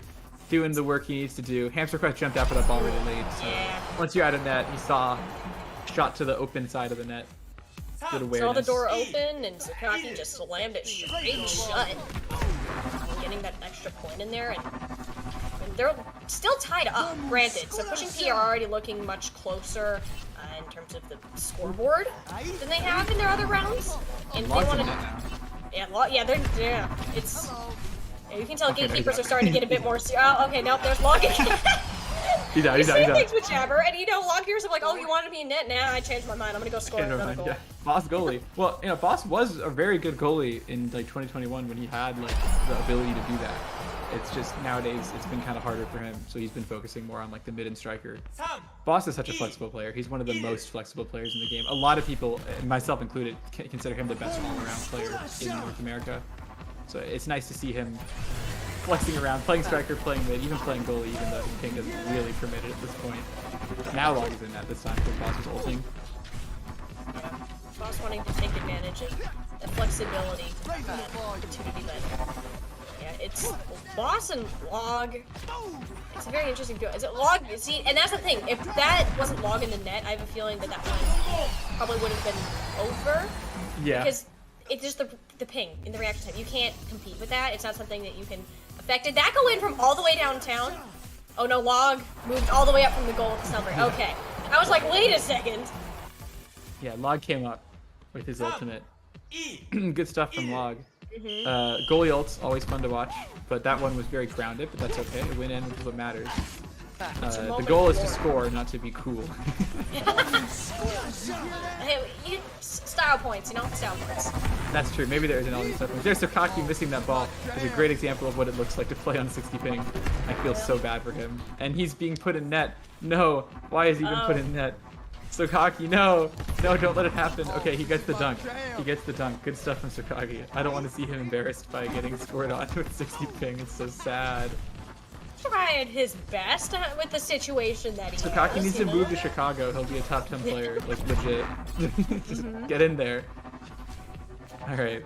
doing the work he needs to do. Hamster Quest jumped out for that ball really late. So yeah. Once you're out of net, you saw shot to the open side of the net. Good awareness. Saw the door open, and Sokaki just slammed it straight shut. Getting that extra point in there, and they're still tied up, granted. So pushing P are already looking much closer in terms of the scoreboard than they have in their other rounds. And they want to. Yeah, it's. Yeah, you can tell Gatekeepers are starting to get a bit more. Oh, okay, nope, there's Log again. He's out. Things with Jabber, and you know, Log here's like, oh, you wanted to be in net? Nah, I changed my mind. I'm gonna go score another goal. Yeah. Boss goalie. Well, you know, Boss was a very good goalie in like 2021 when he had like the ability to do that. It's just nowadays it's been kind of harder for him, so he's been focusing more on like the mid and striker. Boss is such a flexible player. He's one of the most flexible players in the game. A lot of people, myself included, consider him the best all-around player in North America. So it's nice to see him flexing around, playing striker, playing mid, even playing goalie, even though his ping doesn't really permit it at this point. Now Log is in that this time because Boss was ulting. Boss wanting to take advantage of the flexibility opportunity that. Yeah, it's Boss and Log. It's a very interesting duo. Is it Log? See, and that's the thing. If that wasn't Log in the net, I have a feeling that one probably would have been over. Yeah. Because it's just the ping in the reaction time. You can't compete with that. It's not something that you can affect. Did that go in from all the way downtown? Oh no, Log moved all the way up from the goal with the number. Okay. I was like, wait a second. Yeah, Log came up with his ultimate. Good stuff from Log. Goalie ults, always fun to watch, but that one was very grounded, but that's okay. A win in, which is what matters. The goal is to score, not to be cool. Hey, style points, you know? Style points. That's true. Maybe there is an element of style points. There's Sokaki missing that ball. It's a great example of what it looks like to play on 60 ping. I feel so bad for him. And he's being put in net. No. Why is he being put in net? Sokaki, no. No, don't let it happen. Okay, he gets the dunk. He gets the dunk. Good stuff from Sokaki. I don't want to see him embarrassed by getting scored on with 60 ping. It's so sad. Tried his best with the situation that he Sokaki has, needs to move to Chicago. He'll be a top 10 player, like legit. Just get in there. All right.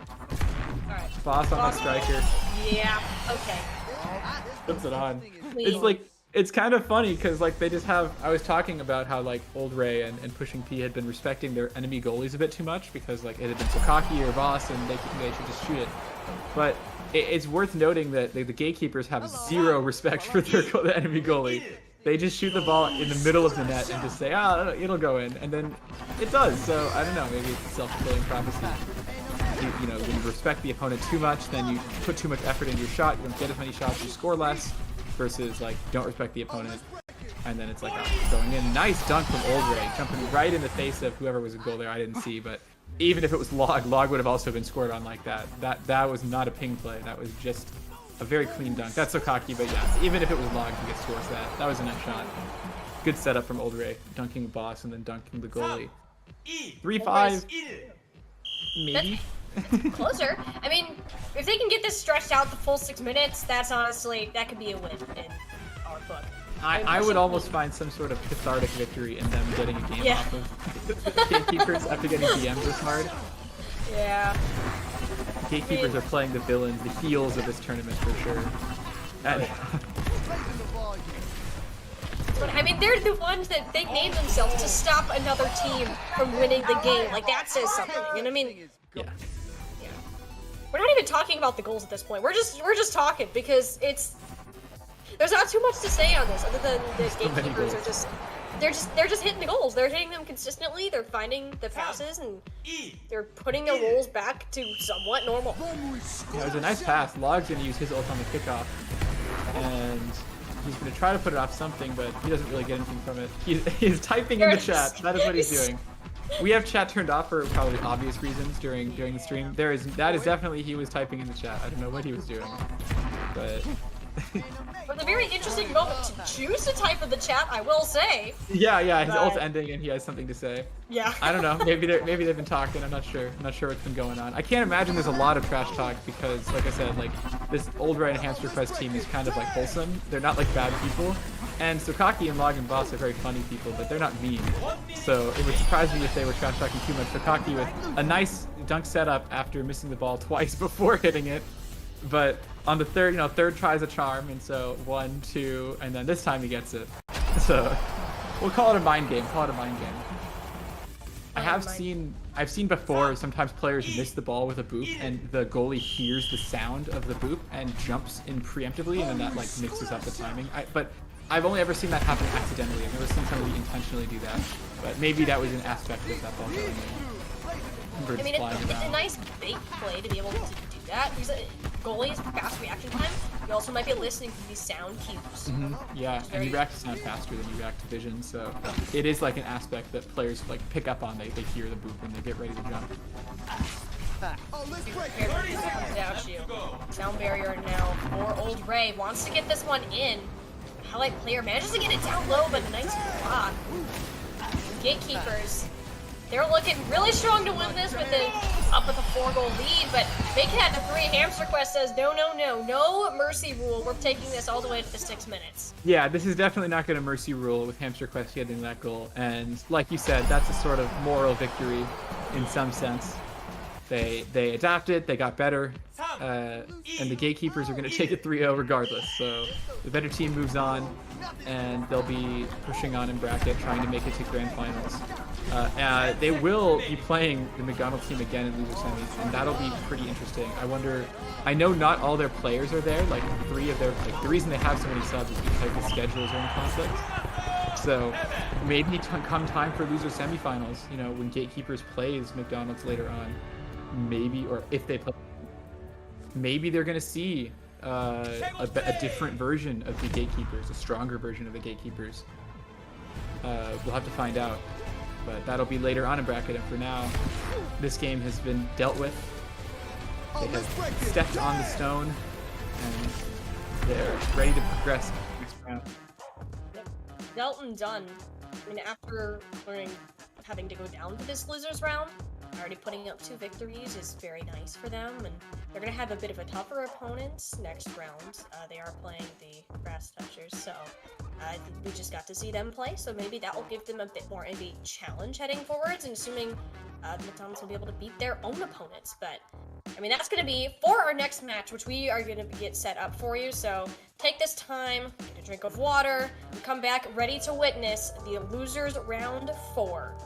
Boss on the striker. Yeah. Okay. Puts it on. It's like it's kind of funny because like they just have. I was talking about how like Old Ray and Pushing P had been respecting their enemy goalies a bit too much because like it had been Sokaki or Boss and they should just shoot it. But it's worth noting that the Gatekeepers have zero respect for the enemy goalie. They just shoot the ball in the middle of the net and just say, it'll go in, and then it does. So I don't know, maybe it's a self-fulfilling prophecy. You know, when you respect the opponent too much, then you put too much effort into your shot. You don't get as many shots, you score less. Versus like don't respect the opponent, and then it's like going in. Nice dunk from Old Ray, jumping right in the face of whoever was a goal there. I didn't see, but even if it was Log would have also been scored on like that. That was not a ping play. That was just A very clean dunk. That's so cocky, but yeah, even if it was logged, he gets towards that. That was a nice shot. Good setup from Old Ray, dunking the boss and then dunking the goalie. 3-5, maybe. That's closer. I mean, if they can get this stretched out the full 6 minutes, that could be a win in our book. I would almost find some sort of cathartic victory in them getting a game off of Gatekeepers after getting DM'd this hard. Yeah. Gatekeepers are playing the villains, the heels of this tournament for sure. And I mean, they're the ones that they named themselves to stop another team from winning the game. Like, that says something. And I mean, yeah. We're not even talking about the goals at this point. We're just talking because there's not too much to say on this other than the Gatekeepers are they're just hitting the goals. They're hitting them consistently. They're finding the passes and they're putting their roles back to somewhat normal. Yeah, it was a nice pass. Log's gonna use his ult on the kickoff, and he's gonna try to put it off something, but he doesn't really get anything from it. He's typing in the chat. That is what he's doing. We have chat turned off for probably obvious reasons during the stream. That is definitely he was typing in the chat. I don't know what he was doing, but. But a very interesting moment to choose to type in the chat, I will say. Yeah, his ult's ending and he has something to say. Yeah. I don't know. Maybe they've been talking. I'm not sure. I'm not sure what's been going on. I can't imagine there's a lot of trash talk because, like I said, like this Old Ray and Hamster Quest team is kind of like wholesome. They're not like bad people. And Sokaki and Log and Boss are very funny people, but they're not mean. So it would surprise me if they were trash talking too much. Sokaki with a nice dunk setup after missing the ball twice before hitting it. But on the third tries a charm, and so 1, 2, and then this time he gets it. So we'll call it a mind game. I've seen before sometimes players miss the ball with a boop, and the goalie hears the sound of the boop and jumps in preemptively, and then that like mixes up the timing. But I've only ever seen that happen accidentally. I've never seen somebody intentionally do that. But maybe that was an aspect of that ball going in. I mean, it's a nice bait play to be able to do that. Because goalies fast reaction time. You also might be listening to these sound cues. Yeah, and you react to sound faster than you react to vision, so it is like an aspect that players like pick up on. They hear the boop when they get ready to jump. Sound barrier now for Old Ray. Wants to get this one in. Highlight player manages to get it down low, but nice block. Gatekeepers. They're looking really strong to win this with up with a 4-goal lead, but making that to 3. Hamster Quest says no mercy rule. We're taking this all the way to the 6 minutes. Yeah, this is definitely not going to mercy rule with Hamster Quest getting that goal. And like you said, that's a sort of moral victory in some sense. They adapted, they got better, and the Gatekeepers are going to take it 3-0 regardless. So the better team moves on, and they'll be pushing on in bracket, trying to make it to grand finals. They will be playing the McDonald's team again in loser semis, and that'll be pretty interesting. I know not all their players are there. Like 3 of their, the reason they have so many subs is because the schedules are in conflict. So maybe come time for loser semifinals, when Gatekeepers plays McDonald's later on. Maybe, or if they play, maybe they're going to see a different version of the Gatekeepers, a stronger version of the Gatekeepers. We'll have to find out, but that'll be later on in bracket. And for now, this game has been dealt with. They have stepped on the stone, and they're ready to progress next round. Dealt and done. I mean, after having to go down to this losers round, already putting up 2 victories is very nice for them, and they're going to have a bit of a tougher opponent next round. They are playing the Grass Touchers, so we just got to see them play, so maybe that will give them a bit more of a challenge heading forwards, and assuming the McDonald's will be able to beat their own opponents. But I mean, that's going to be for our next match, which we are going to get set up for you. So take this time, get a drink of water, and come back ready to witness the losers round 4.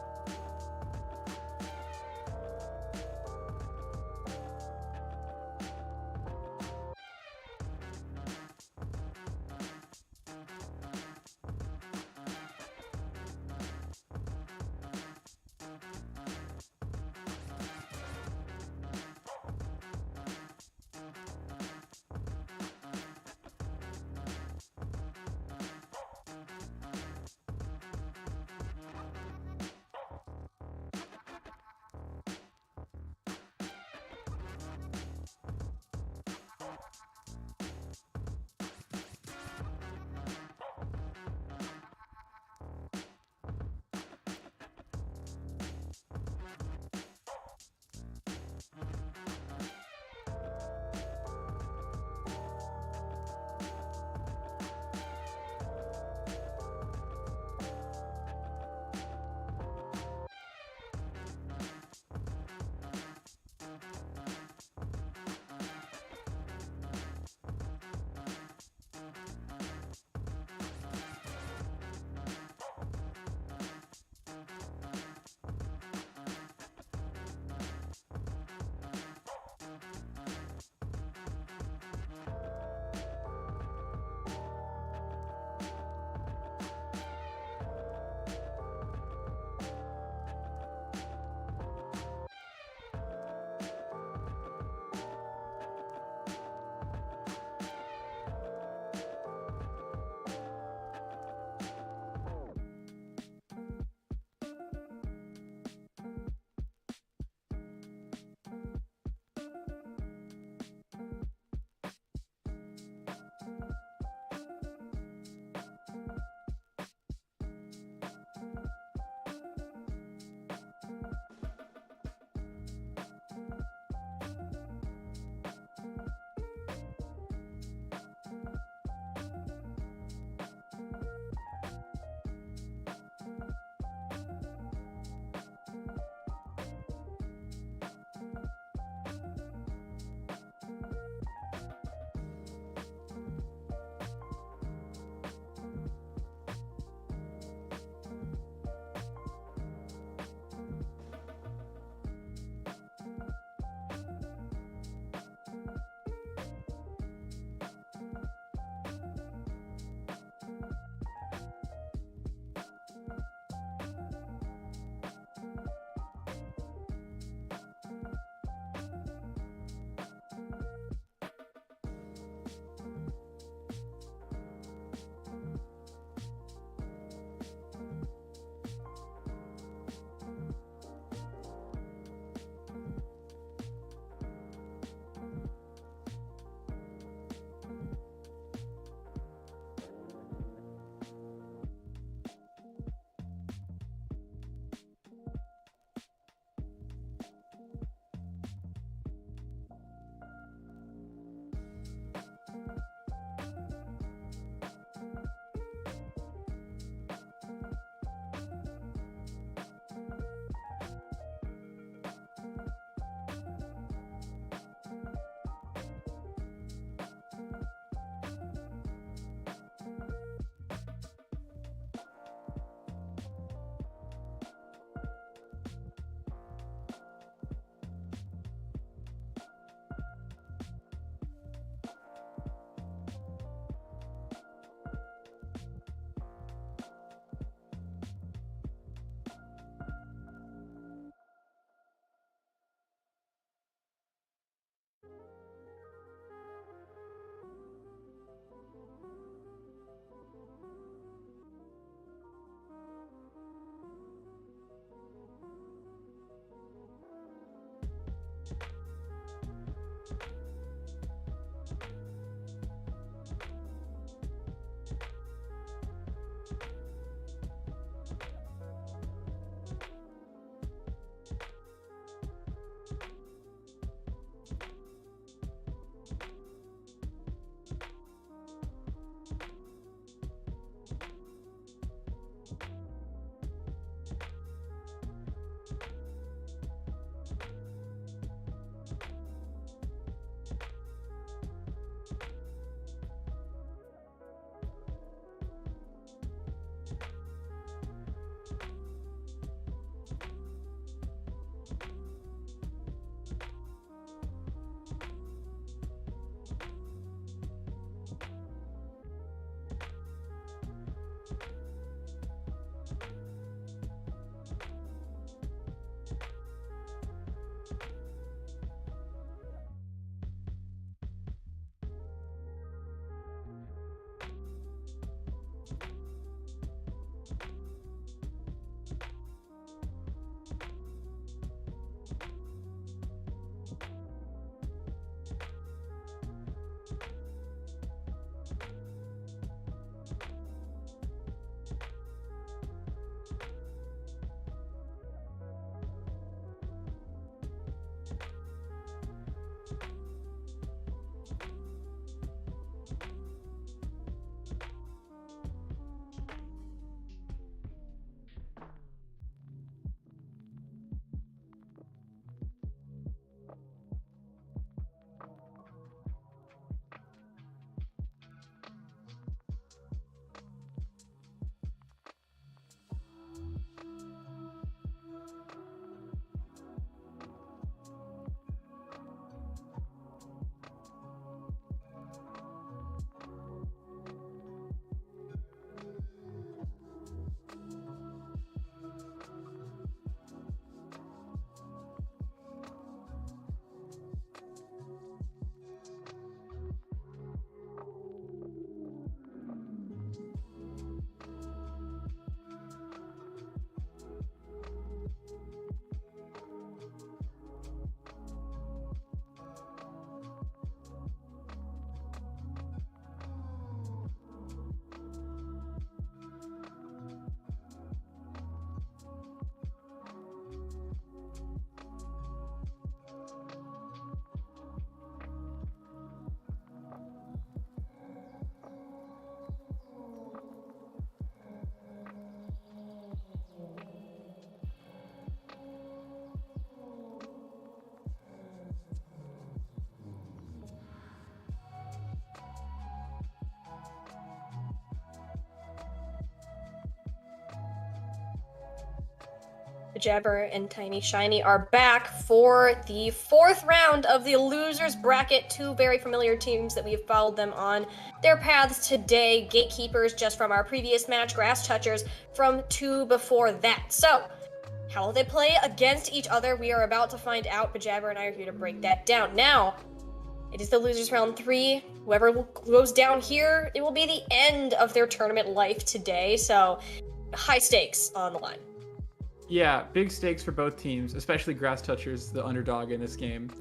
Jabber and Tiny Shiny are back for the 4th round of the losers bracket. 2 very familiar teams that we have followed them on their paths today. Gatekeepers just from our previous match, Grass Touchers from 2 before that. So, how will they play against each other? We are about to find out, but Jabber and I are here to break that down. Now, it is the losers round 3. Whoever goes down here, it will be the end of their tournament life today. So, high stakes on the line. Yeah, big stakes for both teams, especially Grass Touchers, the underdog in this game.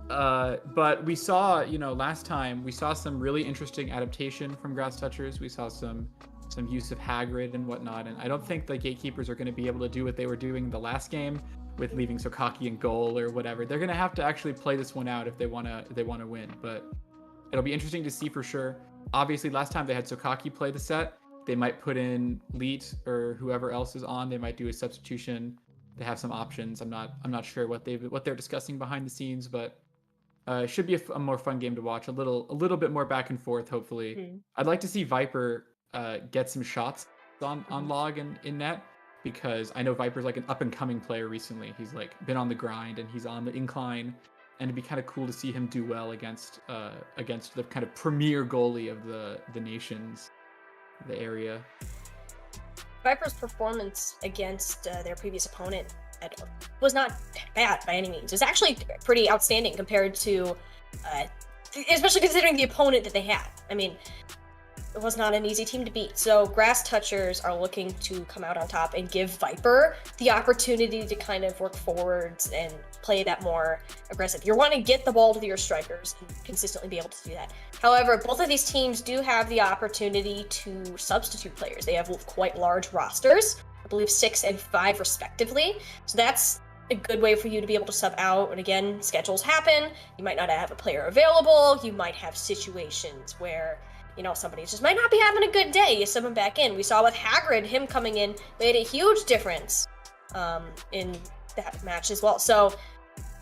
But we saw, last time, we saw some really interesting adaptation from Grass Touchers. We saw some use of Hagrid and whatnot, and I don't think the Gatekeepers are going to be able to do what they were doing the last game with leaving Sokaki in goal or whatever. They're going to have to actually play this one out if they want to win, but it'll be interesting to see for sure. Obviously, last time they had Sokaki play the set. They might put in Leet or whoever else is on. They might do a substitution. They have some options. I'm not sure what they're discussing behind the scenes, but it should be a more fun game to watch. A little bit more back and forth, hopefully. Mm-hmm. I'd like to see Viper get some shots on Log and in net, because I know Viper's like an up and coming player recently. He's like been on the grind and he's on the incline, and it'd be kind of cool to see him do well against the kind of premier goalie of the nations. The area. Viper's performance against their previous opponent was not bad by any means. It was actually pretty outstanding compared to, especially considering the opponent that they had. I mean, it was not an easy team to beat. So Grass Touchers are looking to come out on top and give Viper the opportunity to kind of work forwards and play that more aggressive. You're wanting to get the ball to your strikers and consistently be able to do that. However, both of these teams do have the opportunity to substitute players. They have quite large rosters, I believe 6 and 5 respectively. So that's a good way for you to be able to sub out. And again, schedules happen. You might not have a player available. You might have situations where somebody just might not be having a good day. You sub him back in. We saw with Hagrid, him coming in made a huge difference in that match as well. So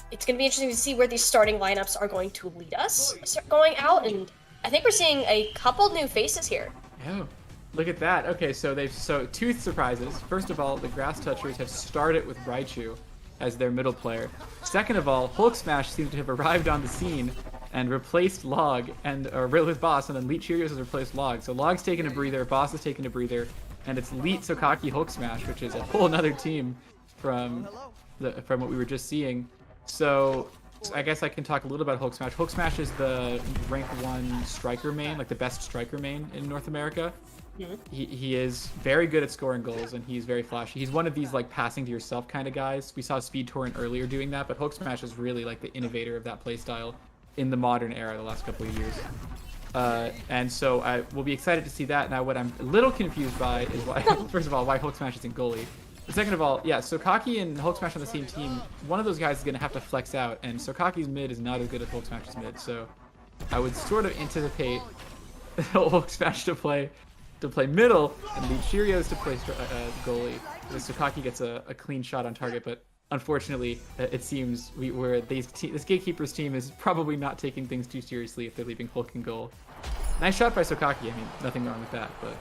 it's going to be interesting to see where these starting lineups are going to lead us going out. And I think we're seeing a couple new faces here. Oh, look at that. Okay, so 2 surprises. First of all, the Grass Touchers have started with Raichu as their middle player. Second of all, Hulk Smash seems to have arrived on the scene and replaced Log or with Boss, and then Leet Cheerios has replaced Log. So Log's taking a breather, Boss is taking a breather, and it's Leet, Sokaki, Hulk Smash, which is a whole another team from what we were just seeing. So I guess I can talk a little about Hulk Smash. Hulk Smash is the rank 1 striker main, like the best striker main in North America. Mm-hmm. He is very good at scoring goals, and he's very flashy. He's one of these like passing to yourself kind of guys. We saw Speed Torrent earlier doing that, but Hulk Smash is really like the innovator of that playstyle in the modern era the last couple of years. And so I will be excited to see that. Now what I'm a little confused by is why, first of all, why Hulk Smash isn't goalie. But second of all, yeah, Sokaki and Hulk Smash on the same team, one of those guys is going to have to flex out, and Sokaki's mid is not as good as Hulk Smash's mid, so I would sort of anticipate Hulk Smash to play middle and Leet Cheerios to play goalie, because Sokaki gets a clean shot on target, but unfortunately, it seems this Gatekeepers team is probably not taking things too seriously if they're leaving Hulk in goal. Nice shot by Sokaki. I mean, nothing wrong with that, but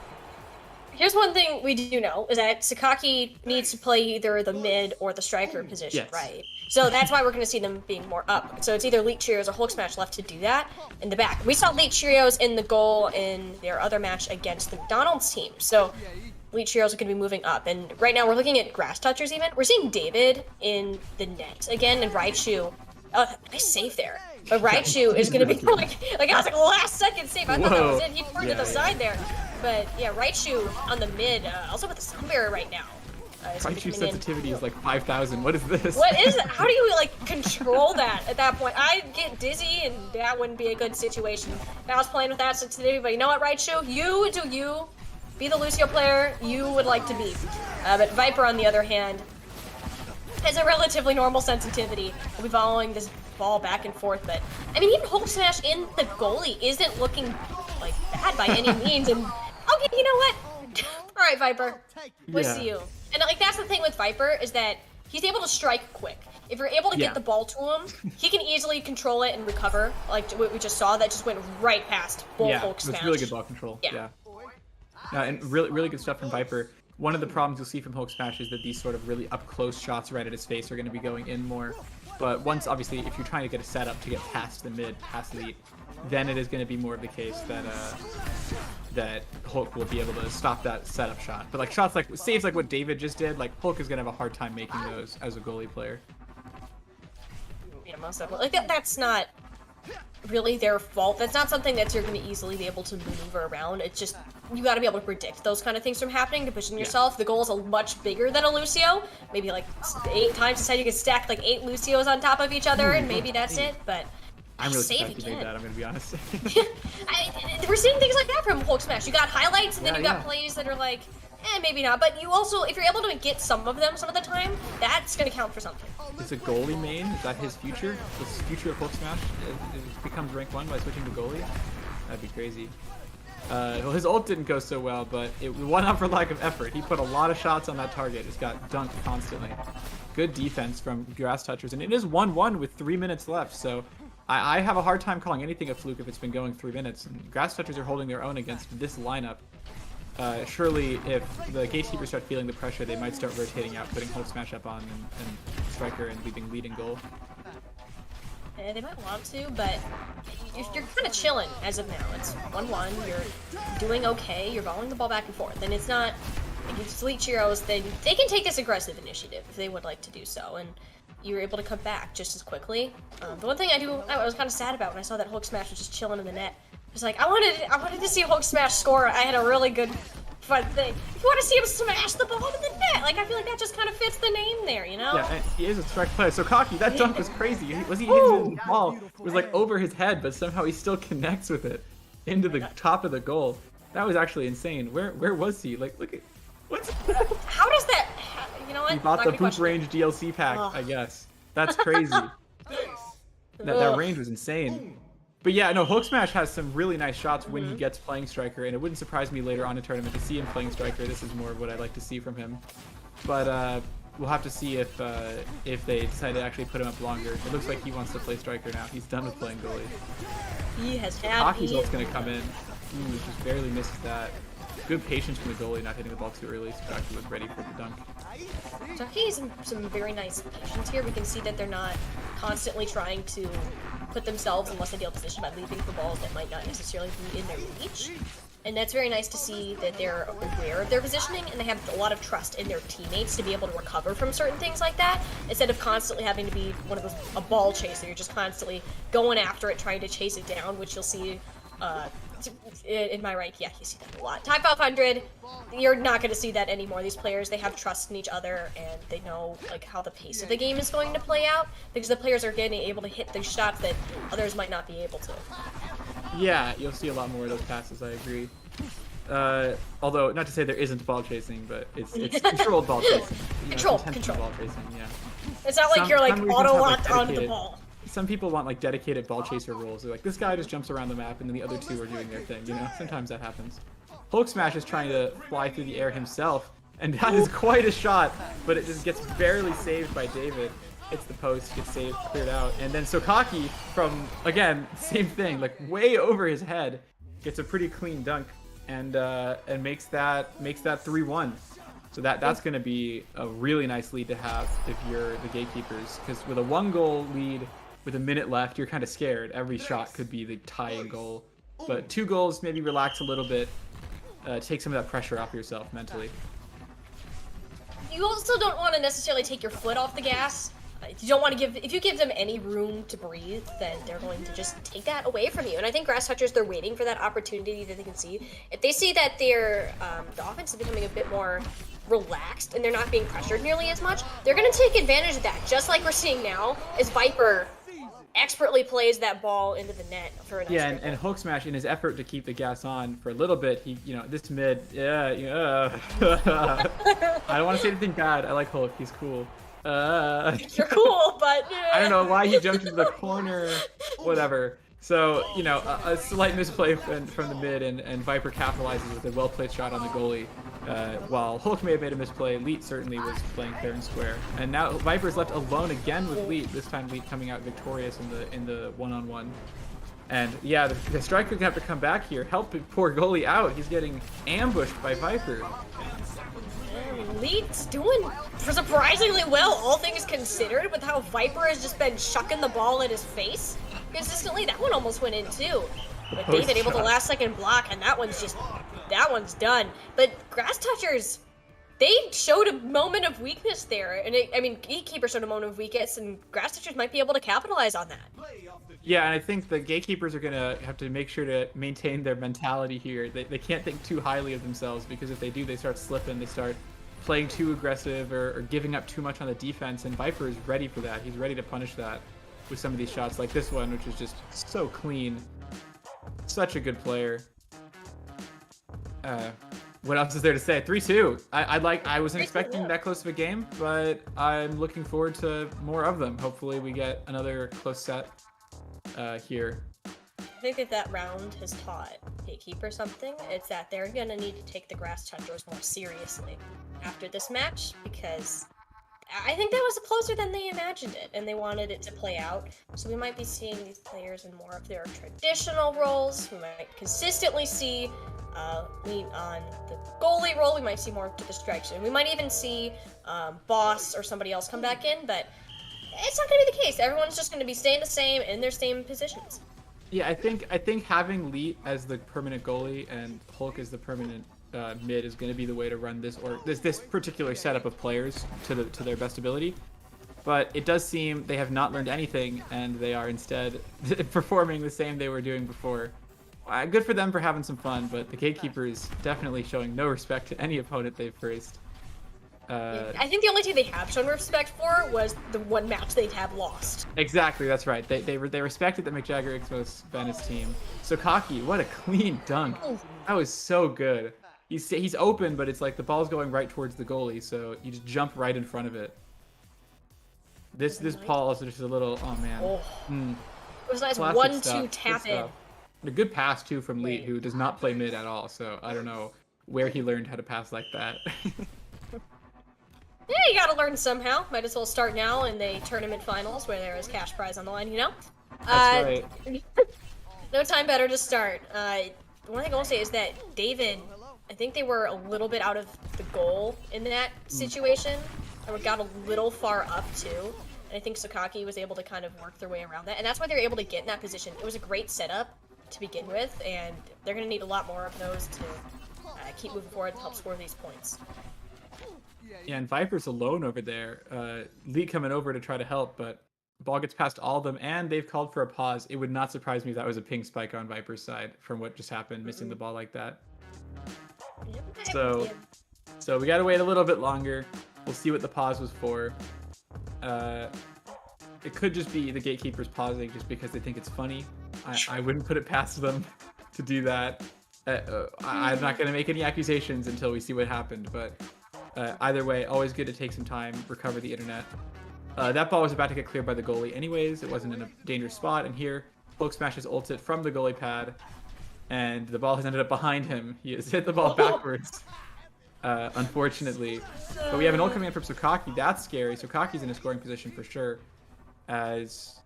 here's one thing we do know is that Sokaki needs to play either the mid or the striker position, yes. Right? So that's why we're going to see them being more up. So it's either Leet Cheerios or Hulk Smash left to do that in the back. We saw Leet Cheerios in the goal in their other match against the McDonald's team. So Leet Cheerios are going to be moving up. And right now we're looking at Grass Touchers even. We're seeing David in the net again, and Raichu. Oh, nice save there. But Raichu is going to be like I was like last second save. I thought that was it. He turned to the side there. But yeah, Raichu on the mid, also with the sun barrier right now. Raichu sensitivity is like 5,000. What is this? What is it? How do you like control that at that point? I'd get dizzy, and that wouldn't be a good situation. If I was playing with that sensitivity, but you know what, Raichu? You do you. Be the Lucio player you would like to be. But Viper, on the other hand, has a relatively normal sensitivity. We'll be following this ball back and forth, but I mean, even Hulk Smash in the goalie isn't looking like bad by any means. And okay, you know what? All right, Viper, we'll see you. And like that's the thing with Viper is that he's able to strike quick. If you're able to get the ball to him, he can easily control it and recover. Like what we just saw, that just went right past both Hulk Smash. It's really good ball control. Yeah. And really good stuff from Viper. one of the problems you'll see from Hulk Smash is that these sort of really up-close shots right at his face are going to be going in more. But once, obviously, if you're trying to get a setup to get past the mid, past lead, then it is going to be more of the case that that Hulk will be able to stop that setup shot. But like shots like saves like what David just did, like Hulk is going to have a hard time making those as a goalie player. Yeah, most definitely. Like that's not really their fault. That's not something that you're going to easily be able to maneuver around. It's just you got to be able to predict those kind of things from happening to position yourself. The goal is a much bigger than a Lucio. Maybe like 8 times instead you can stack like 8 Lucios on top of each other, and maybe that's it. But I'm really surprised you made that, I'm going to be honest. We're seeing things like that from Hulk Smash. You got highlights, and then you got plays that are like, maybe not. But you also, if you're able to get some of them some of the time, that's going to count for something. Is a goalie main, is that his future? The future of Hulk Smash? It becomes rank 1 by switching to goalie? That'd be crazy. Well, his ult didn't go so well, but it won out for lack of effort. He put a lot of shots on that target. Just got dunked constantly. Good defense from Grass Touchers, and it is 1-1 with 3 minutes left, so I have a hard time calling anything a fluke if it's been going 3 minutes. And Grass Touchers are holding their own against this lineup. Surely, if the Gatekeepers start feeling the pressure, they might start rotating out, putting Hulk Smash up on and Striker and leaving lead and goal. They might want to, but you're kind of chilling as of now. It's 1-1. You're doing okay. You're volleying the ball back and forth, and it's not against Elite Heroes. They can take this aggressive initiative if they would like to do so, and you're able to come back just as quickly. The one thing I was kind of sad about when I saw that Hulk Smash was just chilling in the net. I was like, I wanted to see Hulk Smash score. I had a really good fun thing. You want to see him smash the ball in the net. Like, I feel like that just kind of fits the name there, you know? Yeah, and he is a strike player. So Cocky, that dunk was crazy. Was he hitting the ball? It was like over his head, but somehow he still connects with it into the top of the goal. That was actually insane. Where was he? Like, look at what's how does that? You know what? He bought the Boop Range DLC pack, I guess. That's crazy. that range was insane. But yeah, no, Hulk Smash has some really nice shots when he gets playing Striker, and it wouldn't surprise me later on in tournament to see him playing Striker. This is more of what I'd like to see from him. But we'll have to see if they decide to actually put him up longer. It looks like he wants to play Striker now. He's done with playing goalie. He has had Hockey's ult's going to come in. Ooh, just barely misses that. Good patience from the goalie, not hitting the ball too early, so Jockey was ready for the dunk. Jockey has some very nice patience here. We can see that they're not constantly trying to put themselves in less ideal position by leaping for balls that might not necessarily be in their reach. And that's very nice to see that they're aware of their positioning and they have a lot of trust in their teammates to be able to recover from certain things like that, instead of constantly having to be one of those, a ball chaser. You're just constantly going after it, trying to chase it down, which you'll see in my rank. Yeah, you see that a lot. Type 500, you're not going to see that anymore. These players, they have trust in each other and they know like how the pace of the game is going to play out, because the players are getting able to hit the shots that others might not be able to. Yeah, you'll see a lot more of those passes, I agree. Although, not to say there isn't ball chasing, but it's controlled ball chasing. Controlled ball chasing, yeah. It's not like you're like auto-locked onto the ball. Some people want like dedicated ball chaser rules. They're like, this guy just jumps around the map and then the other two are doing their thing, you know? Sometimes that happens. Hulk Smash is trying to fly through the air himself, and that is quite a shot, but it just gets barely saved by David. Hits the post, gets saved, cleared out, and then Sokaki from, again, same thing, like way over his head, gets a pretty clean dunk and makes that 3-1. So that's going to be a really nice lead to have if you're the Gatekeepers, because with a 1-goal lead with a minute left, you're kind of scared. Every shot could be the tying goal, but 2 goals, maybe relax a little bit, take some of that pressure off yourself mentally. You also don't want to necessarily take your foot off the gas. You don't want to if you give them any room to breathe, then they're going to just take that away from you. And I think Grass Touchers, they're waiting for that opportunity that they can see. If they see that their the offense is becoming a bit more relaxed and they're not being pressured nearly as much, they're going to take advantage of that, just like we're seeing now as Viper expertly plays that ball into the net for a nice and Hulk Smash, in his effort to keep the gas on for a little bit, he, this mid, I don't want to say anything bad. I like Hulk, he's cool. You're cool, but I don't know why he jumped into the corner, whatever. So, a slight misplay from the mid, and Viper capitalizes with a well-placed shot on the goalie. While Hulk may have made a misplay, Leet certainly was playing fair and square. And now Viper's left alone again with Leet, this time Leet coming out victorious in the one-on-one. And yeah, the striker can have to come back here, help the poor goalie out. He's getting ambushed by Viper. Lead's doing surprisingly well, all things considered, with how Viper has just been chucking the ball in his face consistently. That one almost went in too. But David able to last second block, and that one's done. But Grass Touchers, they showed a moment of weakness there. And I mean, Gatekeepers showed a moment of weakness, and Grass Touchers might be able to capitalize on that. Yeah, and I think the Gatekeepers are going to have to make sure to maintain their mentality here. They can't think too highly of themselves, because if they do, they start slipping. They start playing too aggressive or giving up too much on the defense, and Viper is ready for that. He's ready to punish that with some of these shots, like this one, which is just so clean. Such a good player. What else is there to say? 3-2. I wasn't expecting that close of a game, but I'm looking forward to more of them. Hopefully we get another close set here. I think that round has taught Gatekeeper something. It's that they're gonna need to take the Grass Touchers more seriously after this match, because I think that was closer than they imagined it, and they wanted it to play out. So we might be seeing these players in more of their traditional roles. We might consistently see lean on the goalie role. We might see more to the strike zone. We might even see Boss or somebody else come back in, but it's not going to be the case. Everyone's just going to be staying the same in their same positions. Yeah, I think having Leet as the permanent goalie and Hulk as the permanent mid is going to be the way to run this particular setup of players to their best ability. But it does seem they have not learned anything, and they are instead performing the same they were doing before. Good for them for having some fun, but the Gatekeepers definitely showing no respect to any opponent they've faced. I think the only team they have shown respect for was the one match they have lost. Exactly, that's right. They respected the McJagger Xmos Venice team. So Kaki, what a clean dunk. That was so good. He's open, but it's like the ball's going right towards the goalie, so you just jump right in front of it. This ball is just a little, oh man. It was a nice 1-2 tap in. A good pass too from Leet, who does not play mid at all, so I don't know where he learned how to pass like that. Yeah, you gotta learn somehow. Might as well start now in the tournament finals where there is cash prize on the line, you know? That's right. No time better to start. One thing I will say is that David, I think they were a little bit out of the goal in that situation. And got a little far up too. And I think Sakaki was able to kind of work their way around that. And that's why they were able to get in that position. It was a great setup to begin with, and they're going to need a lot more of those to keep moving forward and help score these points. Yeah, and Viper's alone over there. Lee coming over to try to help, but the ball gets past all of them, and they've called for a pause. It would not surprise me if that was a ping spike on Viper's side from what just happened, missing the ball like that. So we got to wait a little bit longer. We'll see what the pause was for. It could just be the Gatekeepers pausing just because they think it's funny. I wouldn't put it past them to do that. I'm not going to make any accusations until we see what happened, but either way, always good to take some time, recover the internet. That ball was about to get cleared by the goalie anyways. It wasn't in a dangerous spot, and here, Hulk smashes ult it from the goalie pad, and the ball has ended up behind him. He has hit the ball backwards, unfortunately. But we have an ult coming in from Sukaki. That's scary. Sukaki's in a scoring position for sure. As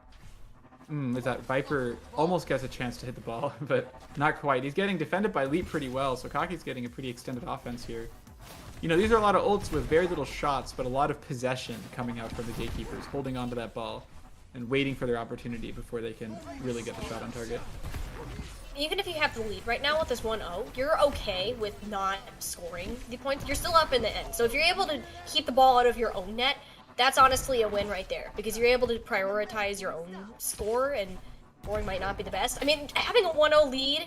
that Viper almost gets a chance to hit the ball, but not quite. He's getting defended by Leap pretty well, so Kaki's getting a pretty extended offense here. You know, these are a lot of ults with very little shots, but a lot of possession coming out from the Gatekeepers, holding onto that ball and waiting for their opportunity before they can really get the shot on target. Even if you have the lead right now with this 1-0, you're okay with not scoring the points. You're still up in the end. So if you're able to keep the ball out of your own net, that's honestly a win right there, because you're able to prioritize your own score, and scoring might not be the best. I mean, having a 1-0 lead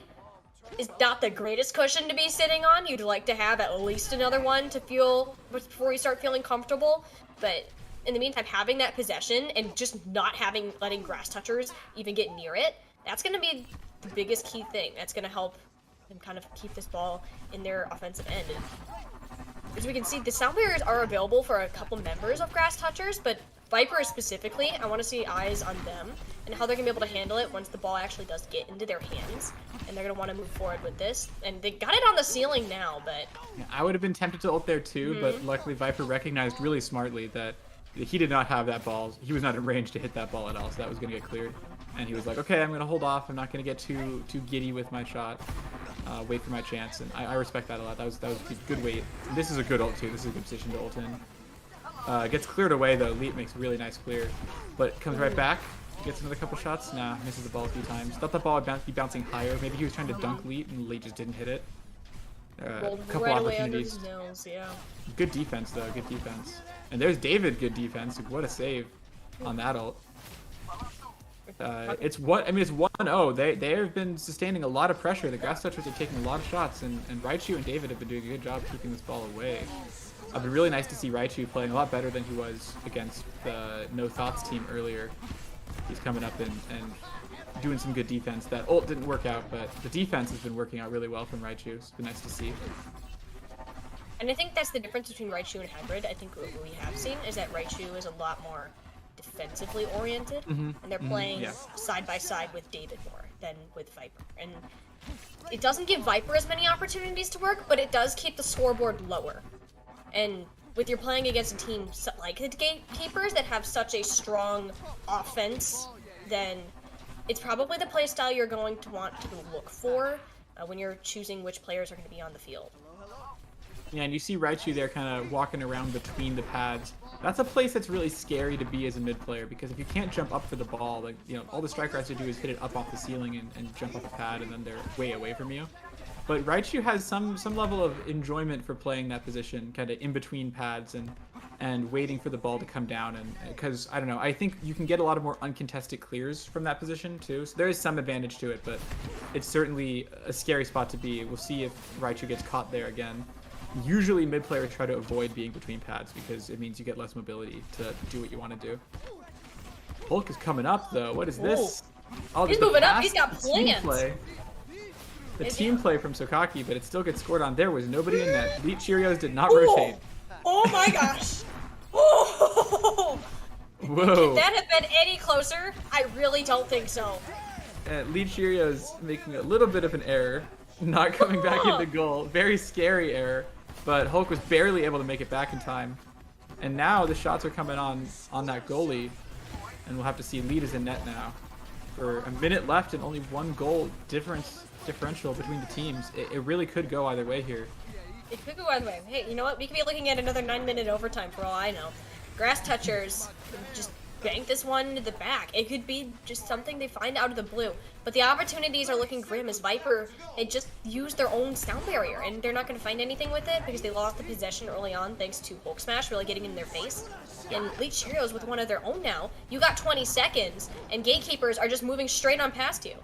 is not the greatest cushion to be sitting on. You'd like to have at least another one to feel before you start feeling comfortable, but in the meantime, having that possession and just not letting Grass Touchers even get near it, that's going to be the biggest key thing. That's going to help them kind of keep this ball in their offensive end. And as we can see, the sound barriers are available for a couple members of Grass Touchers, but Viper specifically, I want to see eyes on them and how they're going to be able to handle it once the ball actually does get into their hands. And they're going to want to move forward with this. And they got it on the ceiling now, but... Yeah, I would have been tempted to ult there too, but luckily Viper recognized really smartly that he did not have that ball. He was not in range to hit that ball at all, so that was going to get cleared. And he was like, okay, I'm going to hold off. I'm not going to get too giddy with my shot. wait for my chance, and I respect that a lot. That was good wait. And this is a good ult too. This is a good position to ult in. Gets cleared away though. Elite makes a really nice clear, but comes right back. Gets another couple shots. Nah, misses the ball a few times. Thought the ball would be bouncing higher. Maybe he was trying to dunk Elite, and Elite just didn't hit it. A couple right opportunities. away under his nails, yeah. Good defense though. Good defense. And there's David. Good defense. What a save on that ult. It's 1-0. They have been sustaining a lot of pressure. The Grass Touchers are taking a lot of shots, and Raichu and David have been doing a good job keeping this ball away. It's been really nice to see Raichu playing a lot better than he was against the No Thoughts team earlier. He's coming up and doing some good defense. That ult didn't work out, but the defense has been working out really well from Raichu. It's been nice to see. And I think that's the difference between Raichu and Hybrid. I think what we have seen is that Raichu is a lot more defensively oriented, and they're playing side by side with David more than with Viper. And it doesn't give Viper as many opportunities to work, but it does keep the scoreboard lower. And with you're playing against a team like the Gatekeepers that have such a strong offense, then it's probably the playstyle you're going to want to look for when you're choosing which players are going to be on the field. Yeah, and you see Raichu there kind of walking around between the pads. That's a place that's really scary to be as a mid player, because if you can't jump up for the ball, like, you know, all the striker has to do is hit it up off the ceiling and jump off the pad, and then they're way away from you. But Raichu has some level of enjoyment for playing that position, kind of in between pads and waiting for the ball to come down. And because I don't know, I think you can get a lot of more uncontested clears from that position too. So there is some advantage to it, but it's certainly a scary spot to be. We'll see if Raichu gets caught there again. Usually mid players try to avoid being between pads because it means you get less mobility to do what you want to do. Hulk is coming up though. What is this? Oh, he's moving up. He's got plans. The team play from Sokaki, but it still gets scored on. There was nobody in net. Elite Cheerios did not rotate. Oh my gosh. Oh. Whoa. Could that have been any closer? I really don't think so. Elite Cheerios making a little bit of an error, not coming back into goal. Very scary error, but Hulk was barely able to make it back in time. And now the shots are coming on that goalie, and we'll have to see Elite is in net now. For a minute left and only one goal differential between the teams. It really could go either way here. It could go either way. Hey, you know what? We could be looking at another 9-minute overtime for all I know. Grass Touchers just bank this one into the back. It could be just something they find out of the blue. But the opportunities are looking grim as Viper had just used their own sound barrier, and they're not going to find anything with it because they lost the possession early on thanks to Hulk Smash really getting in their face. And Elite Cheerios with one of their own now. You got 20 seconds, and Gatekeepers are just moving straight on past you.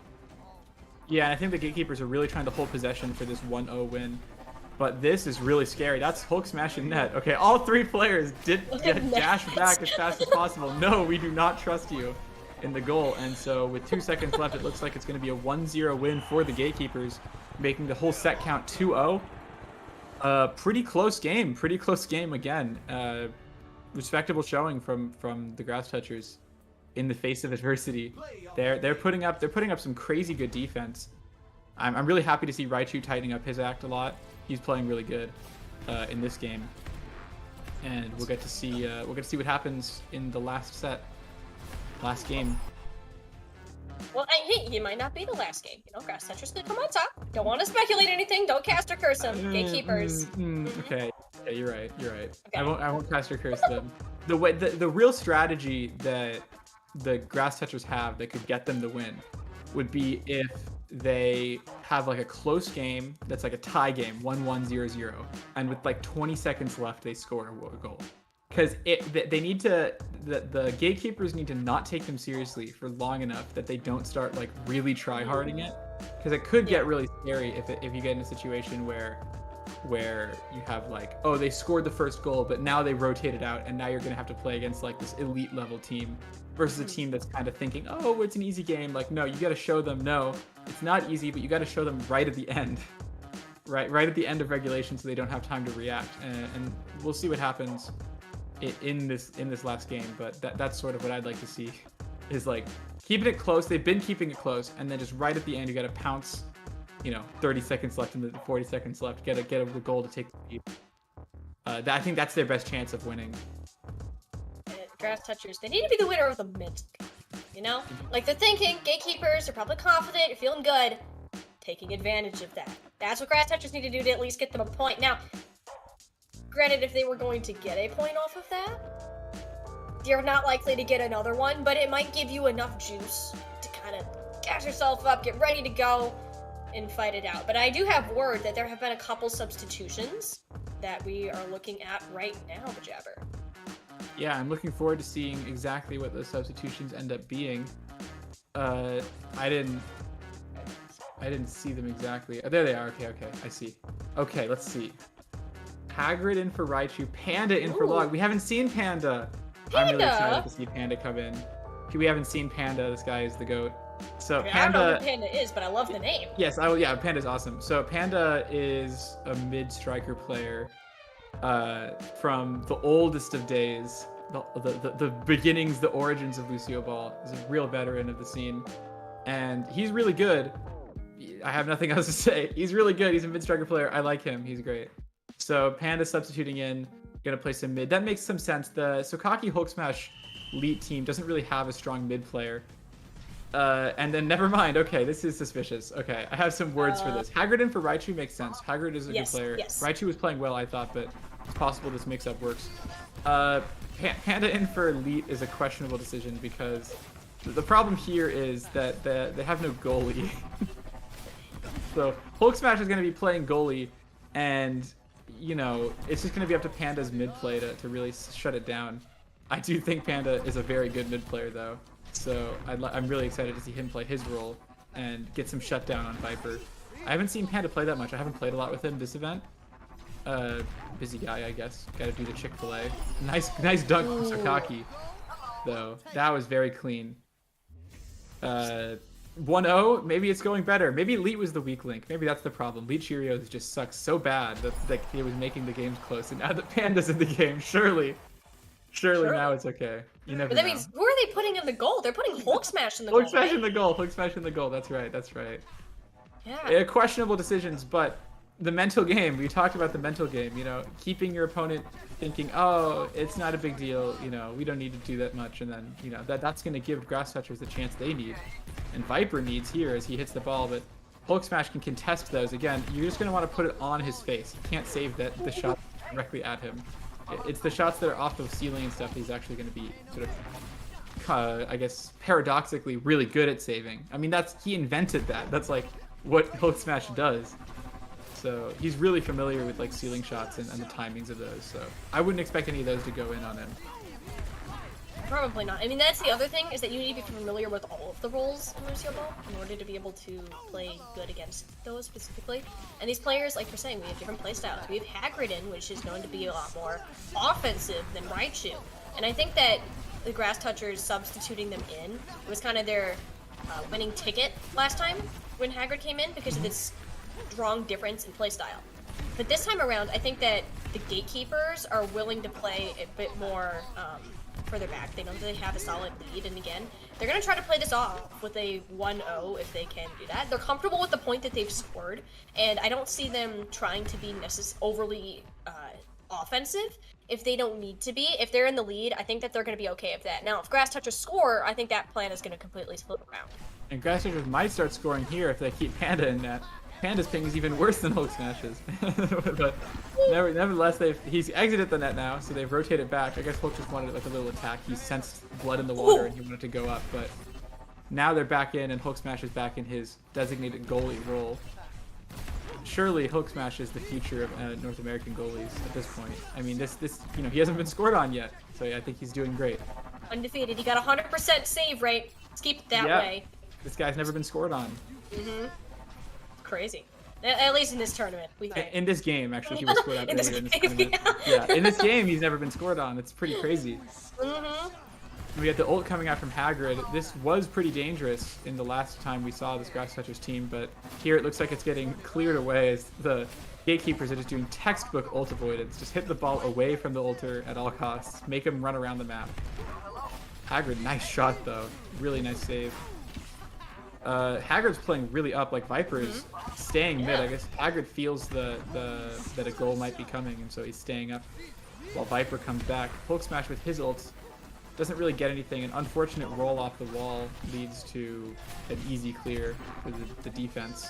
Yeah, and I think the Gatekeepers are really trying to hold possession for this 1-0 win. But this is really scary. That's Hulk Smash in net. Okay, all three players did dash back as fast as possible. No, we do not trust you in the goal. And so with 2 seconds left, it looks like it's going to be a 1-0 win for the Gatekeepers, making the whole set count 2-0. Pretty close game again. Respectable showing from the Grass Touchers in the face of adversity. They're putting up some crazy good defense. I'm really happy to see Raichu tightening up his act a lot. He's playing really good in this game, and we'll get to see what happens in the last game. Well, hey, it might not be the last game. You know, Grass Touchers could come on top. Don't want to speculate anything. Don't cast or curse them. Gatekeepers. Okay. Yeah, you're right. Okay. I won't cast or curse them. The real strategy that the Grass Touchers have that could get them the win would be if they have like a close game that's like a tie game, 1-1, 0-0, and with like 20 seconds left they score a goal. Because they need to, the Gatekeepers need to not take them seriously for long enough that they don't start like really try-harding it. Because it could get really scary if you get in a situation where you have like, oh, they scored the first goal, but now they rotated out, and now you're gonna have to play against like this elite level team versus a team that's kind of thinking, oh, it's an easy game. Like, no, you got to show them, no, it's not easy, but you got to show them right at the end, right at the end of regulation, so they don't have time to react. And we'll see what happens in this last game. But that's sort of what I'd like to see, is like keeping it close. They've been keeping it close, and then just right at the end, you got to pounce. 30 seconds left and 40 seconds left. Get a goal to take the lead. I think that's their best chance of winning. Grass Touchers, they need to be the winner of the Minsk. Like they're thinking, Gatekeepers are probably confident, you're feeling good, taking advantage of that. That's what grass touchers need to do to at least get them a point. Now, granted, if they were going to get a point off of that, you're not likely to get another one, but it might give you enough juice to kind of gas yourself up, get ready to go, and fight it out. But I do have word that there have been a couple substitutions that we are looking at right now, the Jabber. Yeah, I'm looking forward to seeing exactly what those substitutions end up being. I didn't see them exactly. Oh, there they are. Okay, I see. Okay, let's see. Hagrid in for Raichu, Panda in for Log. We haven't seen Panda. I'm really excited to see Panda come in. We haven't seen Panda. This guy is the GOAT. So I mean, Panda. I don't know who Panda is, but I love the name. Yes, yeah, Panda's awesome. So Panda is a mid-striker player from the oldest of days, the beginnings, the origins of Lucioball. He's a real veteran of the scene, and he's really good. I have nothing else to say. He's really good. He's a mid-striker player. I like him. He's great. So Panda substituting in, gonna play some mid. That makes some sense. The Sokaki Hulk Smash Elite team doesn't really have a strong mid player. And then never mind. Okay, this is suspicious. Okay, I have some words for this. Hagrid in for Raichu makes sense. Hagrid is a good player. Yes. Raichu was playing well, I thought, but it's possible this mix-up works. Panda in for Elite is a questionable decision because the problem here is that they have no goalie. So Hulk Smash is going to be playing goalie, and you know it's just going to be up to Panda's mid play to really shut it down. I do think Panda is a very good mid player though, so I'm really excited to see him play his role and get some shutdown on Viper. I haven't seen Panda play that much. I haven't played a lot with him this event. Busy guy, I guess. Got to do the Chick-fil-A. Nice dunk from Sokaki, though. That was very clean. 1-0, maybe it's going better. Maybe Elite was the weak link. Maybe that's the problem. Elite Cheerios just sucks so bad that he was making the games close. And now that Panda's in the game, surely now it's okay. You never But that know. means, who are they putting in the goal? They're putting Hulk Smash in the goal. Hulk Smash in the goal. Hulk Smash in the goal. That's right. Yeah. Questionable decisions, but the mental game. We talked about the mental game. You know, keeping your opponent thinking, oh, it's not a big deal. You know, we don't need to do that much, and then that's going to give grass touchers the chance they need, and Viper needs here as he hits the ball. But Hulk Smash can contest those. Again, you're just going to want to put it on his face. You can't save the shot directly at him. It's the shots that are off the ceiling and stuff that he's actually going to be sort of, I guess, paradoxically really good at saving. I mean, he invented that. That's like what Hulk Smash does. So he's really familiar with like ceiling shots and the timings of those. So I wouldn't expect any of those to go in on him. Probably not. I mean, that's the other thing, is that you need to be familiar with all of the roles in Lucioball in order to be able to play good against those specifically. And these players, like you're saying, we have different playstyles. We have Hagrid in, which is going to be a lot more offensive than Raichu. And I think that the grass touchers substituting them in was kind of their winning ticket last time when Hagrid came in, because of this strong difference in playstyle. But this time around, I think that the Gatekeepers are willing to play a bit more further back. They know that they have a solid lead, and again, they're going to try to play this off with a 1-0 if they can do that. They're comfortable with the point that they've scored, and I don't see them trying to be overly offensive if they don't need to be. If they're in the lead, I think that they're going to be okay with that. Now, if grass touchers score, I think that plan is going to completely flip around. And grass touchers might start scoring here if they keep Panda in net. Panda's ping is even worse than Hulk Smash's. But nevertheless, he's exited the net now, so they've rotated back. I guess Hulk just wanted like a little attack. He sensed blood in the water and he wanted to go up, but now they're back in and Hulk Smash is back in his designated goalie role. Surely Hulk Smash is the future of North American goalies at this point. I mean, this he hasn't been scored on yet, so yeah, I think he's doing great. Undefeated. He got 100% save rate. Let's keep it that way. This guy's never been scored on. Mm-hmm. Crazy. At least in this tournament, we think. In this game, actually, he was scored on in earlier in this game, tournament. Yeah, in this game, he's never been scored on. It's pretty crazy. Mm-hmm. We got the ult coming out from Hagrid. This was pretty dangerous in the last time we saw this Grass Touchers team, but here it looks like it's getting cleared away as the Gatekeepers are just doing textbook ult avoidance. Just hit the ball away from the ulter at all costs. Make him run around the map. Hagrid, nice shot though. Really nice save. Hagrid's playing really up, like Viper is staying mid. I guess Hagrid feels that a goal might be coming, and so he's staying up while Viper comes back. Hulk Smash with his ult doesn't really get anything. An unfortunate roll off the wall leads to an easy clear for the defense.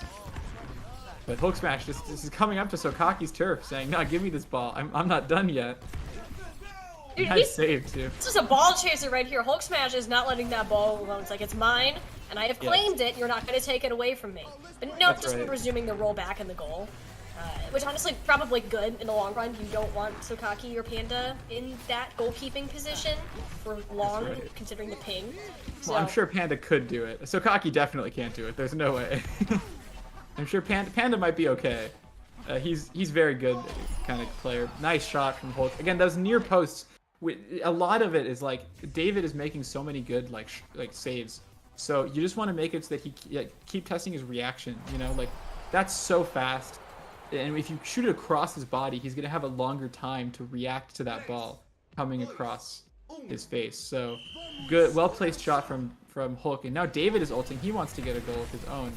But Hulk Smash just is coming up to Sokaki's turf, saying, "No, give me this ball. I'm not done yet." Dude, Nice save too. This is a ball chaser right here. Hulk Smash is not letting that ball alone. It's like, it's mine, and I have claimed it. You're not going to take it away from me. But no, just resuming the roll back in the goal. Which honestly, probably good in the long run. You don't want Sokaki or Panda in that goalkeeping position for long, considering the ping. So, well, I'm sure Panda could do it. Sokaki definitely can't do it. There's no way. I'm sure Panda might be okay. He's very good kind of player. Nice shot from Hulk. Again, those near posts. A lot of it is like David is making so many good like saves. So you just want to make it so that he keep testing his reaction. You know, like that's so fast. And if you shoot it across his body, he's going to have a longer time to react to that ball coming across his face. So good, well-placed shot from Hulk. And now David is ulting. He wants to get a goal of his own.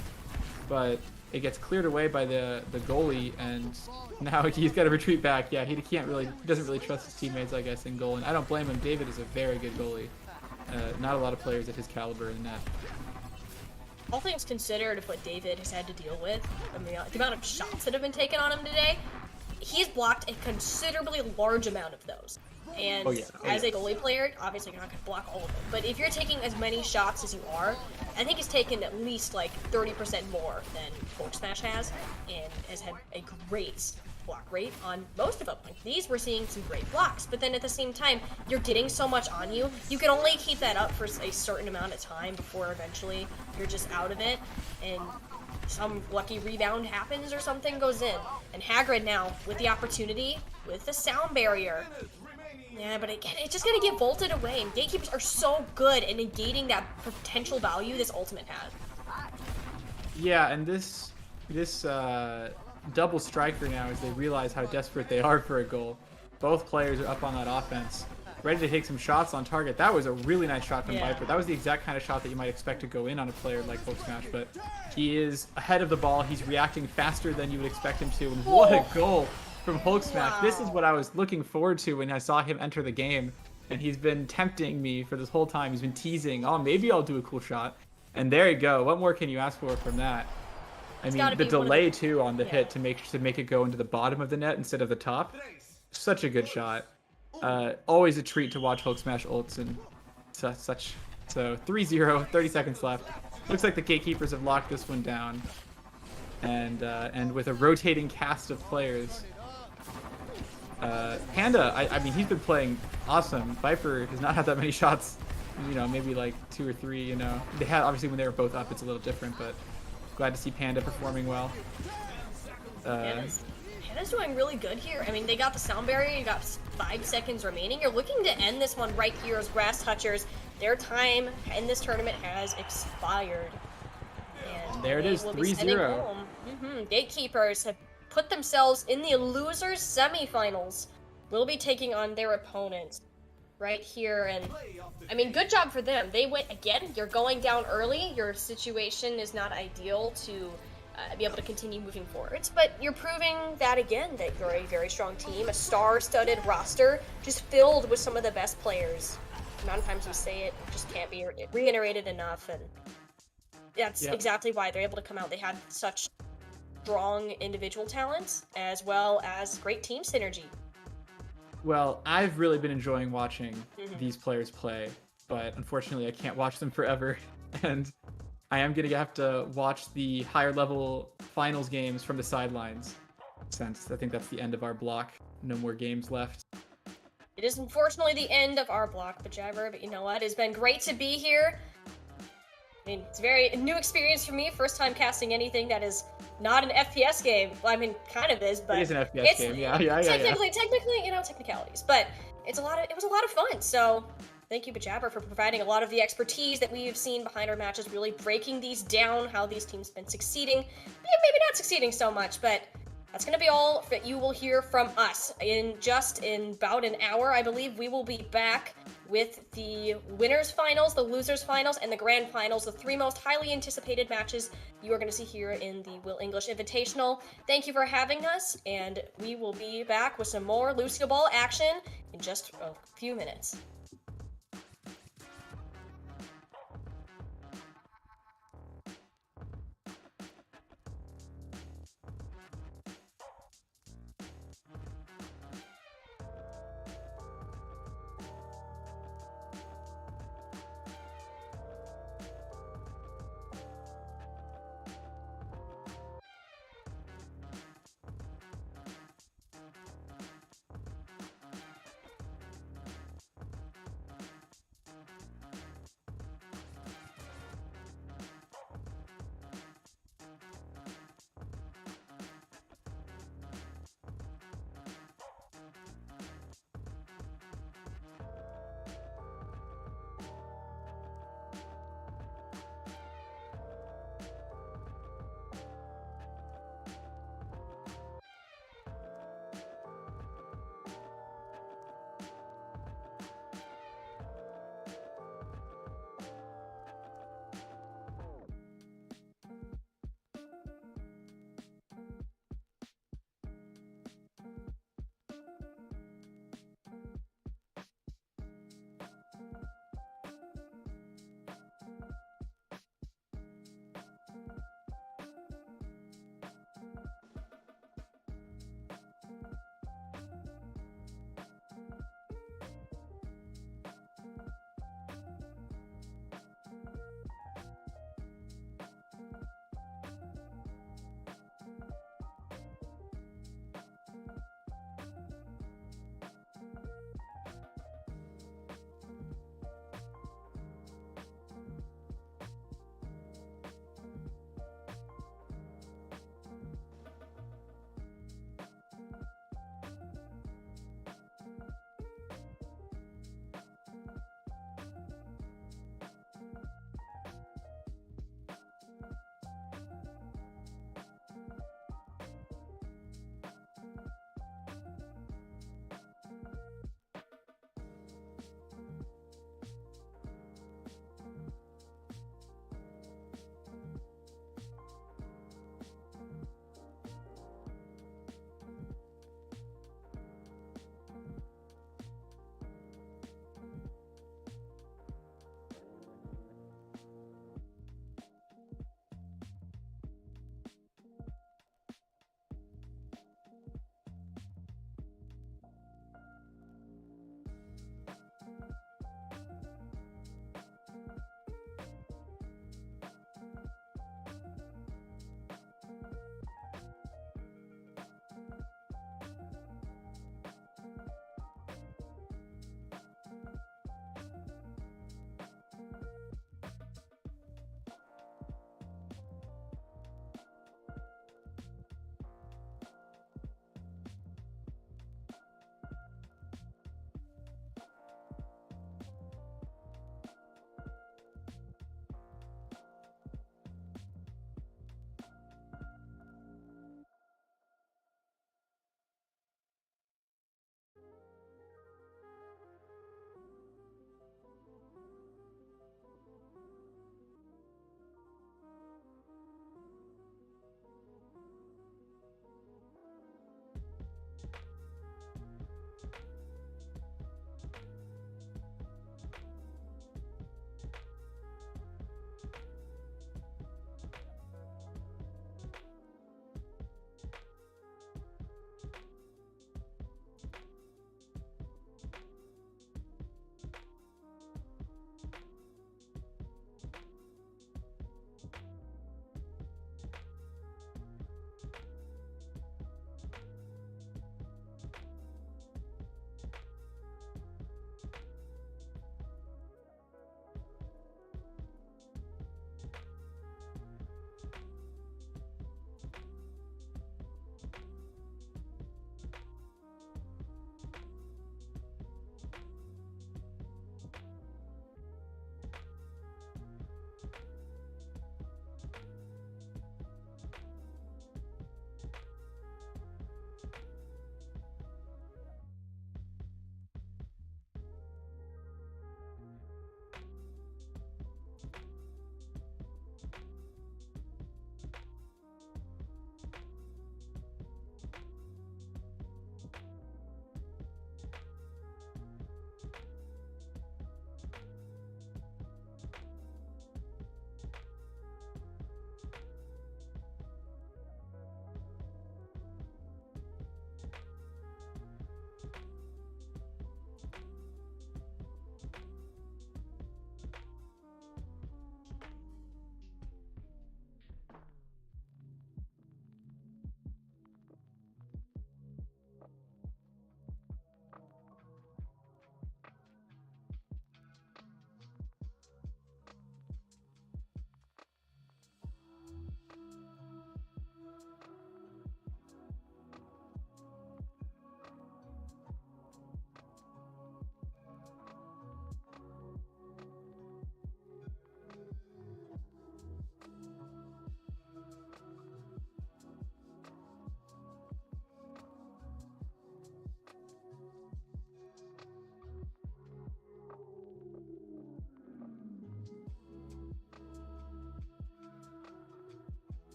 But it gets cleared away by the goalie, and now he's got to retreat back. Yeah, he doesn't really trust his teammates, I guess, in goal. And I don't blame him. David is a very good goalie. Not a lot of players at his caliber in that. All things considered of what David has had to deal with, I mean, the amount of shots that have been taken on him today, he's blocked a considerably large amount of those. And as a goalie player, obviously you're not going to block all of them. But if you're taking as many shots as you are, I think he's taken at least like 30% more than Hulk Smash has, and has had a great block rate on most of them. Like these, we're seeing some great blocks, but then at the same time, you're getting so much on you. You can only keep that up for a certain amount of time before eventually you're just out of it, and some lucky rebound happens or something goes in. And Hagrid now, with the opportunity, with the sound barrier. Yeah, but again, it's just gonna get vaulted away, and Gatekeepers are so good at negating that potential value this ultimate has. Yeah, and this double striker now, as they realize how desperate they are for a goal. Both players are up on that offense, ready to take some shots on target. That was a really nice shot from Viper. That was the exact kind of shot that you might expect to go in on a player like Hulk Smash, but he is ahead of the ball. He's reacting faster than you would expect him to, and what a goal from Hulk Smash. Wow. This is what I was looking forward to when I saw him enter the game, and he's been tempting me for this whole time. He's been teasing, oh, maybe I'll do a cool shot, and there you go. What more can you ask for from that? I mean, the delay too on the hit to make it go into the bottom of the net instead of the top. Such a good shot. Always a treat to watch Hulk Smash ults and such. So 3-0, 30 seconds left. Looks like the Gatekeepers have locked this one down. And with a rotating cast of players, Panda, I mean, he's been playing awesome. Viper has not had that many shots, you know, maybe like 2 or 3, you know. They had, obviously when they were both up, it's a little different, but glad to see Panda performing well. Panda's doing really good here. I mean, they got the sound barrier, you got 5 seconds remaining. You're looking to end this one right here as Grass Touchers. Their time in this tournament has expired. And there it is, 3-0. Gatekeepers have put themselves in the losers semifinals. Will be taking on their opponents right here, and I mean, good job for them. They went again. You're going down early. Your situation is not ideal to be able to continue moving forwards, but you're proving that again, that you're a very strong team, a star-studded roster, just filled with some of the best players. The amount of times we say it just can't be reiterated enough, and that's exactly why they're able to come out. They had such strong individual talent as well as great team synergy. Well, I've really been enjoying watching these players play, but unfortunately I can't watch them forever, and I am going to have to watch the higher level finals games from the sidelines, since I think that's the end of our block. No more games left. It is unfortunately the end of our block, Bajabber, but you know what? It's been great to be here. I mean, it's a very new experience for me. First time casting anything that is not an FPS game. Well, I mean, kind of is, but it is an FPS game. Yeah. Technically, you know, technicalities. But it was a lot of fun. So thank you, Bajabber, for providing a lot of the expertise that we've seen behind our matches, really breaking these down, how these teams have been succeeding. Maybe not succeeding so much, but that's going to be all that you will hear from us. In about an hour, I believe, we will be back with the winners finals, the losers finals, and the grand finals, the 3 most highly anticipated matches you are going to see here in the Will English Invitational. Thank you for having us, and we will be back with some more Lucioball action in just a few minutes.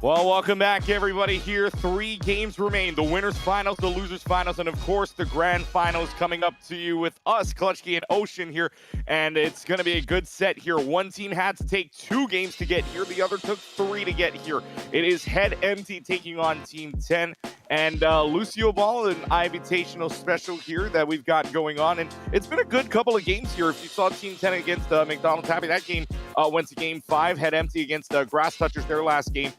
Well, welcome back, everybody. Here, 3 games remain. The winners' finals, the losers' finals, and, of course, the grand finals coming up to you with us, Clutchkey and Ocean here. And it's going to be a good set here. One team had to take 2 games to get here. The other took 3 to get here. It is Head Empty taking on Team 10. And Lucioball, an IVitational special here that we've got going on. And it's been a good couple of games here. If you saw Team 10 against McDonald's Happy, that game went to Game 5. Head Empty against Grass Touchers, their last game,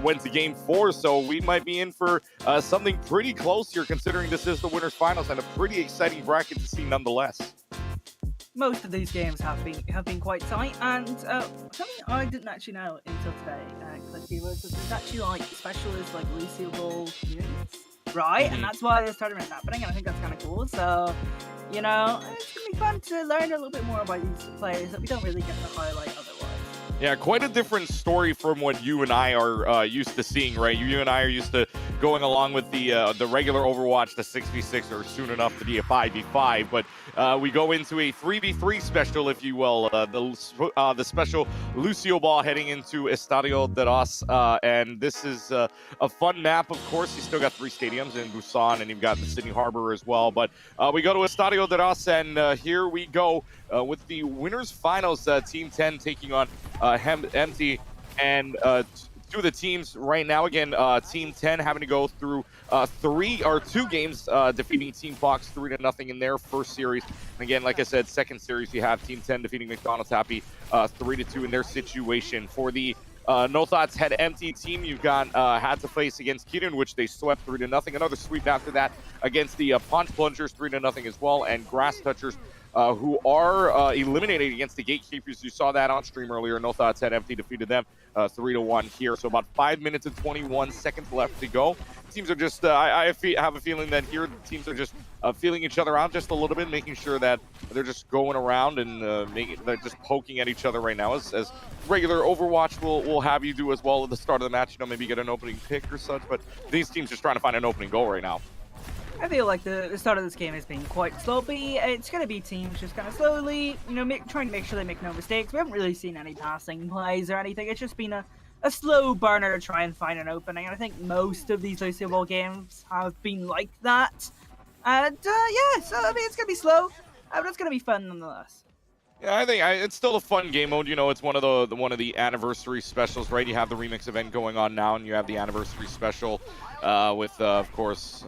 went to Game 4. So we might be in for something pretty close here, considering this is the winners' finals and a pretty exciting bracket to see nonetheless. Most of these games have been quite tight, and something I didn't actually know until today, Gatekeepers, was there's actually like specialists like Lucioball units, right? And that's why this tournament's happening, and I think that's kind of cool. So, you know, it's gonna be fun to learn a little bit more about these players that we don't really get to highlight otherwise. Yeah, quite a different story from what you and I are used to seeing, right? You and I are used to going along with the regular Overwatch, the 6v6, or soon enough to be a 5v5. But we go into a 3v3 special, if you will. The special Lucioball heading into Estadio de Ros. And this is a fun map, of course. You still got 3 stadiums in Busan, and you've got the Sydney Harbor as well. But we go to Estadio de Ros, and here we go with the winners' finals. Team 10 taking on Empty, and 2 of the teams right now. Again, Team 10 having to go through 2 games, defeating Team Fox 3-0 in their first series. And again, like I said, second series you have Team 10 defeating McDonald's Happy 3-2 in their situation. For the No Thoughts Head Empty team, you've got had to face against Kirin, which they swept 3-0. Another sweep after that against the Punch Plungers 3-0 as well, and Grass Touchers, who are eliminated against the Gatekeepers. You saw that on stream earlier. No Thoughts Head Empty defeated them 3-1 here. So about 5 minutes and 21 seconds left to go. Teams are just, I have a feeling that here the teams are just feeling each other out just a little bit, making sure that they're just going around and they're just poking at each other right now, as regular Overwatch will have you do as well at the start of the match. You know, maybe get an opening pick or such, but these teams just trying to find an opening goal right now. I feel like the start of this game has been quite sloppy. It's going to be teams just kind of slowly, you know, trying to make sure they make no mistakes. We haven't really seen any passing plays or anything. It's just been a slow burner to try and find an opening. And I think most of these Lucioball games have been like that. And yeah, so I mean, it's going to be slow, but it's going to be fun nonetheless. Yeah, I think it's still a fun game mode. You know, it's one of the anniversary specials, right? You have the remix event going on now, and you have the anniversary special with, of course,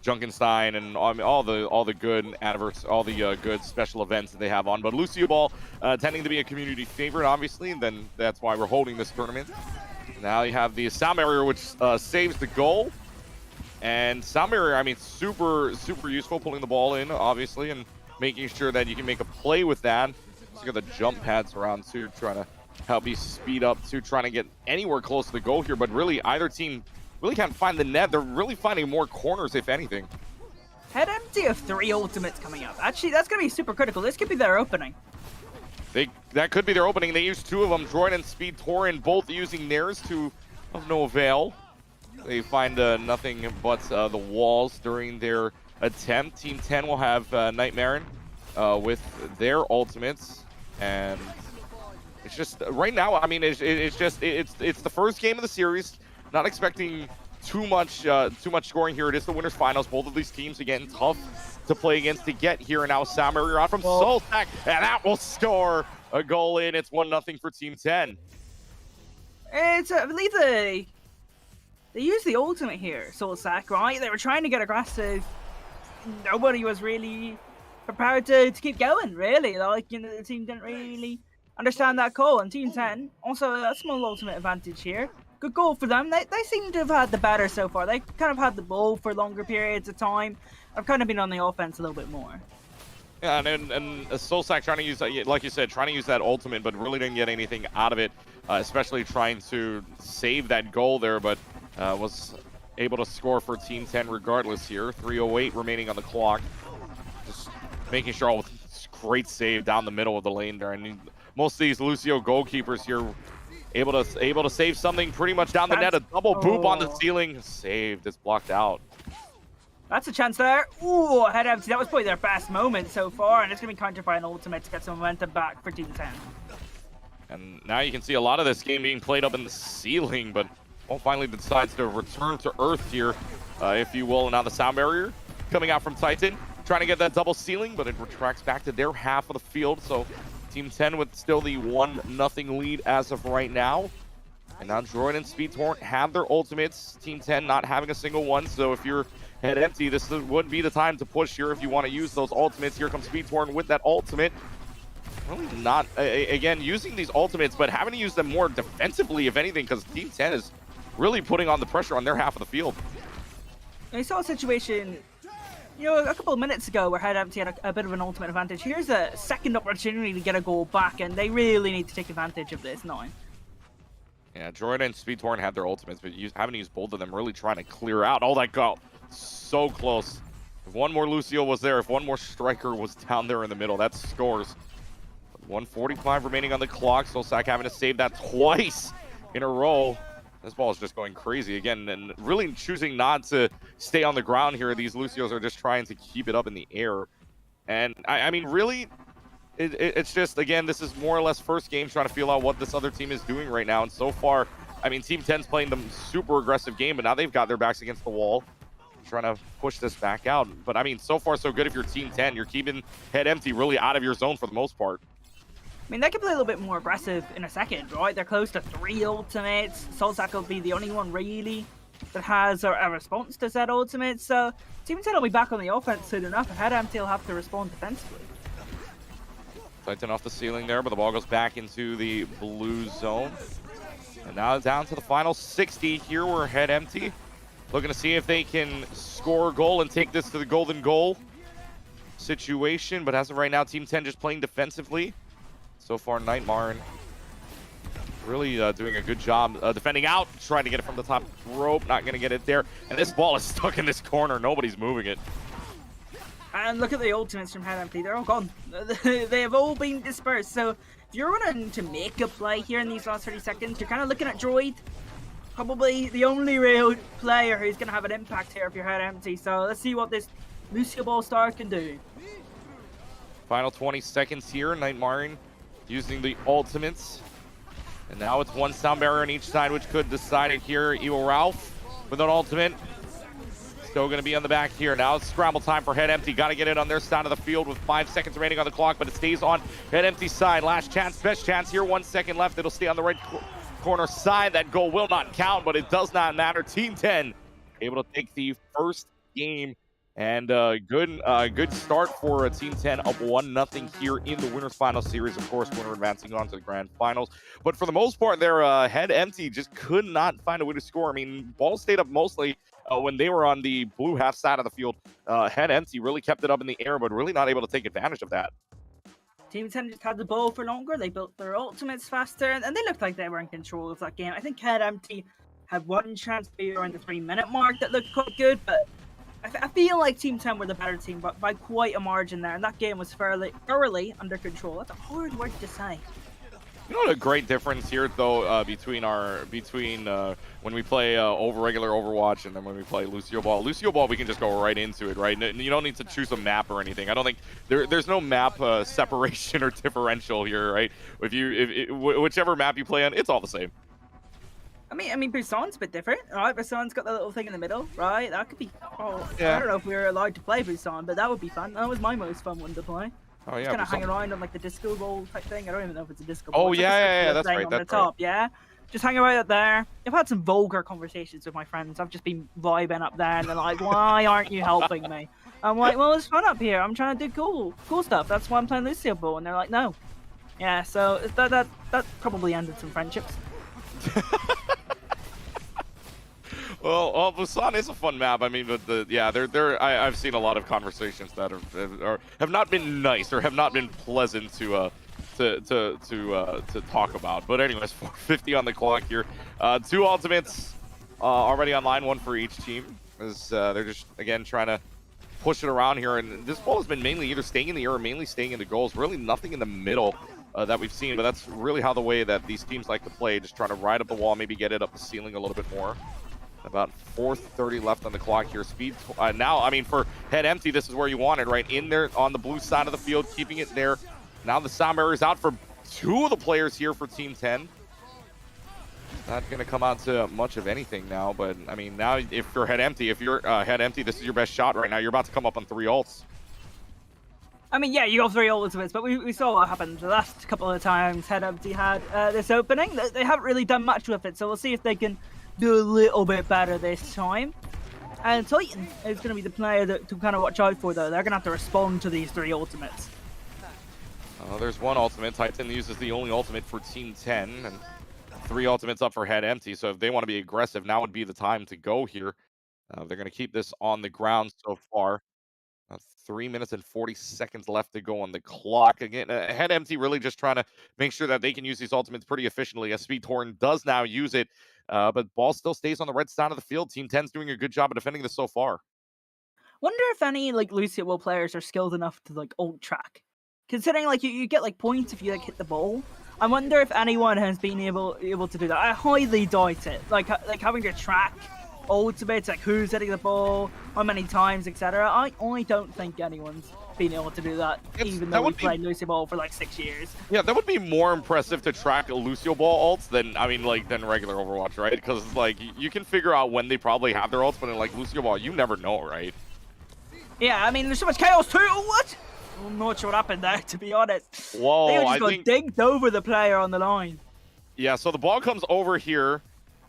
Junkenstein and all the good special events that they have on. But Lucioball tending to be a community favorite, obviously, and then that's why we're holding this tournament. Now you have the sound barrier, which saves the goal. And sound barrier, I mean, super useful, pulling the ball in, obviously, and making sure that you can make a play with that. So you got the jump pads around too, trying to help you speed up too, trying to get anywhere close to the goal here. But really, either team really can't find the net. They're really finding more corners, if anything. Head Empty have 3 ultimates coming up. Actually, that's going to be super critical. This could be their opening. That could be their opening. They used 2 of them, Droid and Speed Torin, both using theirs to of no avail. They find nothing but the walls during their attempt. Team 10 will have Nightmare with their ultimates, and it's just right now. I mean, it's the first game of the series. Not expecting too much scoring here. It is the winners' finals. Both of these teams are getting tough to play against to get here. And now Sam Barrier out from Solstack, and that will score a goal in. It's 1-0 for Team 10. It's I believe they used the ultimate here, Solstack, right? They were trying to get aggressive. Nobody was really prepared to keep going, really. Like, you know, the team didn't really understand that call. And Team 10 also a small ultimate advantage here. Good goal for them. They seem to have had the better so far. They kind of had the ball for longer periods of time. I've kind of been on the offense a little bit more. Yeah, and Solstack trying to use, like you said, trying to use that ultimate, but really didn't get anything out of it, especially trying to save that goal there, but was able to score for Team 10 regardless here. 3:08 remaining on the clock. Just making sure all with great save down the middle of the lane there. I mean, most of these Lucio goalkeepers here able to save something pretty much down the net. A double boop on the ceiling. Saved. It's blocked out. That's a chance there. Ooh, Head Empty. That was probably their best moment so far, and it's going to be countered by an ultimate to get some momentum back for Team 10. And now you can see a lot of this game being played up in the ceiling, but Well, finally decides to return to Earth here, if you will. And now the sound barrier coming out from Titan, trying to get that double ceiling, but it retracts back to their half of the field. So Team 10 with still the 1-0 lead as of right now. And now Droid and Speed Torrent have their ultimates. Team 10 not having a single one. So if you're head empty, this would be the time to push here if you want to use those ultimates. Here comes Speed Torrent with that ultimate. Really not, again, using these ultimates, but having to use them more defensively, if anything, because Team 10 is really putting on the pressure on their half of the field. I saw a situation, you know, a couple of minutes ago where Head Empty had a bit of an ultimate advantage. Here's a second opportunity to get a goal back, and they really need to take advantage of this now. Yeah, Droid and Speed Torrent had their ultimates, but having to use both of them, really trying to clear out. Oh, that goal. So close. If one more Lucio was there, if one more striker was down there in the middle, that scores. 1:45 remaining on the clock. Solsak having to save that twice in a row. This ball is just going crazy again, and really choosing not to stay on the ground here. These Lucios are just trying to keep it up in the air. And I mean, really, it's just, again, this is more or less first game trying to feel out what this other team is doing right now. And so far, I mean, Team 10's playing them super aggressive game, but now they've got their backs against the wall, trying to push this back out. But I mean, so far so good if you're Team 10. You're keeping Head Empty really out of your zone for the most part. I mean, they can play a little bit more aggressive in a second, right? They're close to 3 ultimates. Solsak will be the only one really that has a response to said ultimate. So Team 10 will be back on the offense soon enough. Head Empty will have to respond defensively. Titan off the ceiling there, but the ball goes back into the blue zone. And now down to the final 60 here. We're Head Empty, looking to see if they can score a goal and take this to the golden goal situation. But as of right now, Team 10 just playing defensively. So far, Nightmare really doing a good job defending out, trying to get it from the top rope, not going to get it there. And this ball is stuck in this corner. Nobody's moving it. And look at the ultimates from Head Empty. They're all gone. They have all been dispersed. So if you're running to make a play here in these last 30 seconds, you're kind of looking at Droid. Probably the only real player who's going to have an impact here if you're Head Empty. So let's see what this Lucioball star can do. Final 20 seconds here. Nightmare using the ultimates. And now it's one sound barrier on each side, which could decide it here. Evil Ralph with an ultimate. Still going to be on the back here. Now it's scramble time for Head Empty. Got to get it on their side of the field with 5 seconds remaining on the clock, but it stays on Head Empty's side. Last chance, best chance here. 1 second left. It'll stay on the right corner side. That goal will not count, but it does not matter. Team 10 able to take the first game. And good start for Team 10, up 1-0 here in the Winners Final Series. Of course, winner advancing on to the Grand Finals. But for the most part, their Head Empty just could not find a way to score. I mean, ball stayed up mostly when they were on the blue half side of the field. Head Empty really kept it up in the air, but really not able to take advantage of that. Team 10 just had the ball for longer. They built their ultimates faster, and they looked like they were in control of that game. I think Head Empty had one chance to be around the 3-minute mark that looked quite good, but I feel like Team 10 were the better team, but by quite a margin there, and that game was thoroughly under control. That's a hard word to say. You know what a great difference here, though, between when we play over regular Overwatch and then when we play Lucioball. Lucioball, we can just go right into it, right? You don't need to choose a map or anything. I don't think there's no map separation or differential here, right? Whichever map you play on, it's all the same. I mean, Busan's a bit different, right? Busan's got the little thing in the middle, right? That could be. Oh, yeah. I don't know if we were allowed to play Busan, but that would be fun. That was my most fun one to play. Oh yeah. Just kind of Busan. hang around on like the disco ball type thing. I don't even know if it's a disco ball. Oh It's yeah, like a that's right. on That's the top, yeah. Just hang around up there. I've had some vulgar conversations with my friends. I've just been vibing up there, and they're like, "Why aren't you helping me?" I'm like, "Well, it's fun up here. I'm trying to do cool stuff. That's why I'm playing Lucioball." And they're like, "No." Yeah, so that probably ended some friendships. Well, Busan is a fun map. I mean, but I've seen a lot of conversations that have not been nice or have not been pleasant to talk about. But anyways, 4:50 on the clock here. 2 ultimates already online, 1 for each team. As they're just again trying to push it around here, and this ball has been mainly either staying in the air or mainly staying in the goals. Really nothing in the middle that we've seen, but that's really how the way that these teams like to play. Just trying to ride up the wall, maybe get it up the ceiling a little bit more. About 4:30 left on the clock here. Speed now, I mean, for Head Empty, this is where you want it, right? In there on the blue side of the field, keeping it there. Now the sound barrier is out for 2 of the players here for Team 10. Not going to come out to much of anything now, but I mean, now if you're head empty, this is your best shot right now. You're about to come up on 3 ults. I mean, yeah, you got 3 ultimates, but we saw what happened the last couple of times Head Empty had this opening. They haven't really done much with it, so we'll see if they can do a little bit better this time. And Titan is going to be the player to kind of watch out for, though. They're going to have to respond to these 3 ultimates. There's 1 ultimate. Titan uses the only ultimate for Team 10, and 3 ultimates up for Head Empty. So if they want to be aggressive, now would be the time to go here. They're going to keep this on the ground so far. 3 minutes and 40 seconds left to go on the clock. Again, Head Empty really just trying to make sure that they can use these ultimates pretty efficiently. As Speedtorn does now use it, but ball still stays on the red side of the field. Team 10's doing a good job of defending this so far. Wonder if any like Lucioball players are skilled enough to like ult track. Considering like you get like points if you like hit the ball. I wonder if anyone has been able to do that. I highly doubt it. Like having to track ultimates, like who's hitting the ball, how many times, etc. I don't think anyone's been able to do that, even though we played Lucioball for like 6 years. Yeah, that would be more impressive to track Lucioball ults than than regular Overwatch, right? Because like you can figure out when they probably have their ults, but in like Lucioball, you never know, right? Yeah, I mean there's so much chaos too. Oh, what? I'm not sure what happened there, to be honest. Whoa, they just got digged over the player on the line. Yeah, so the ball comes over here.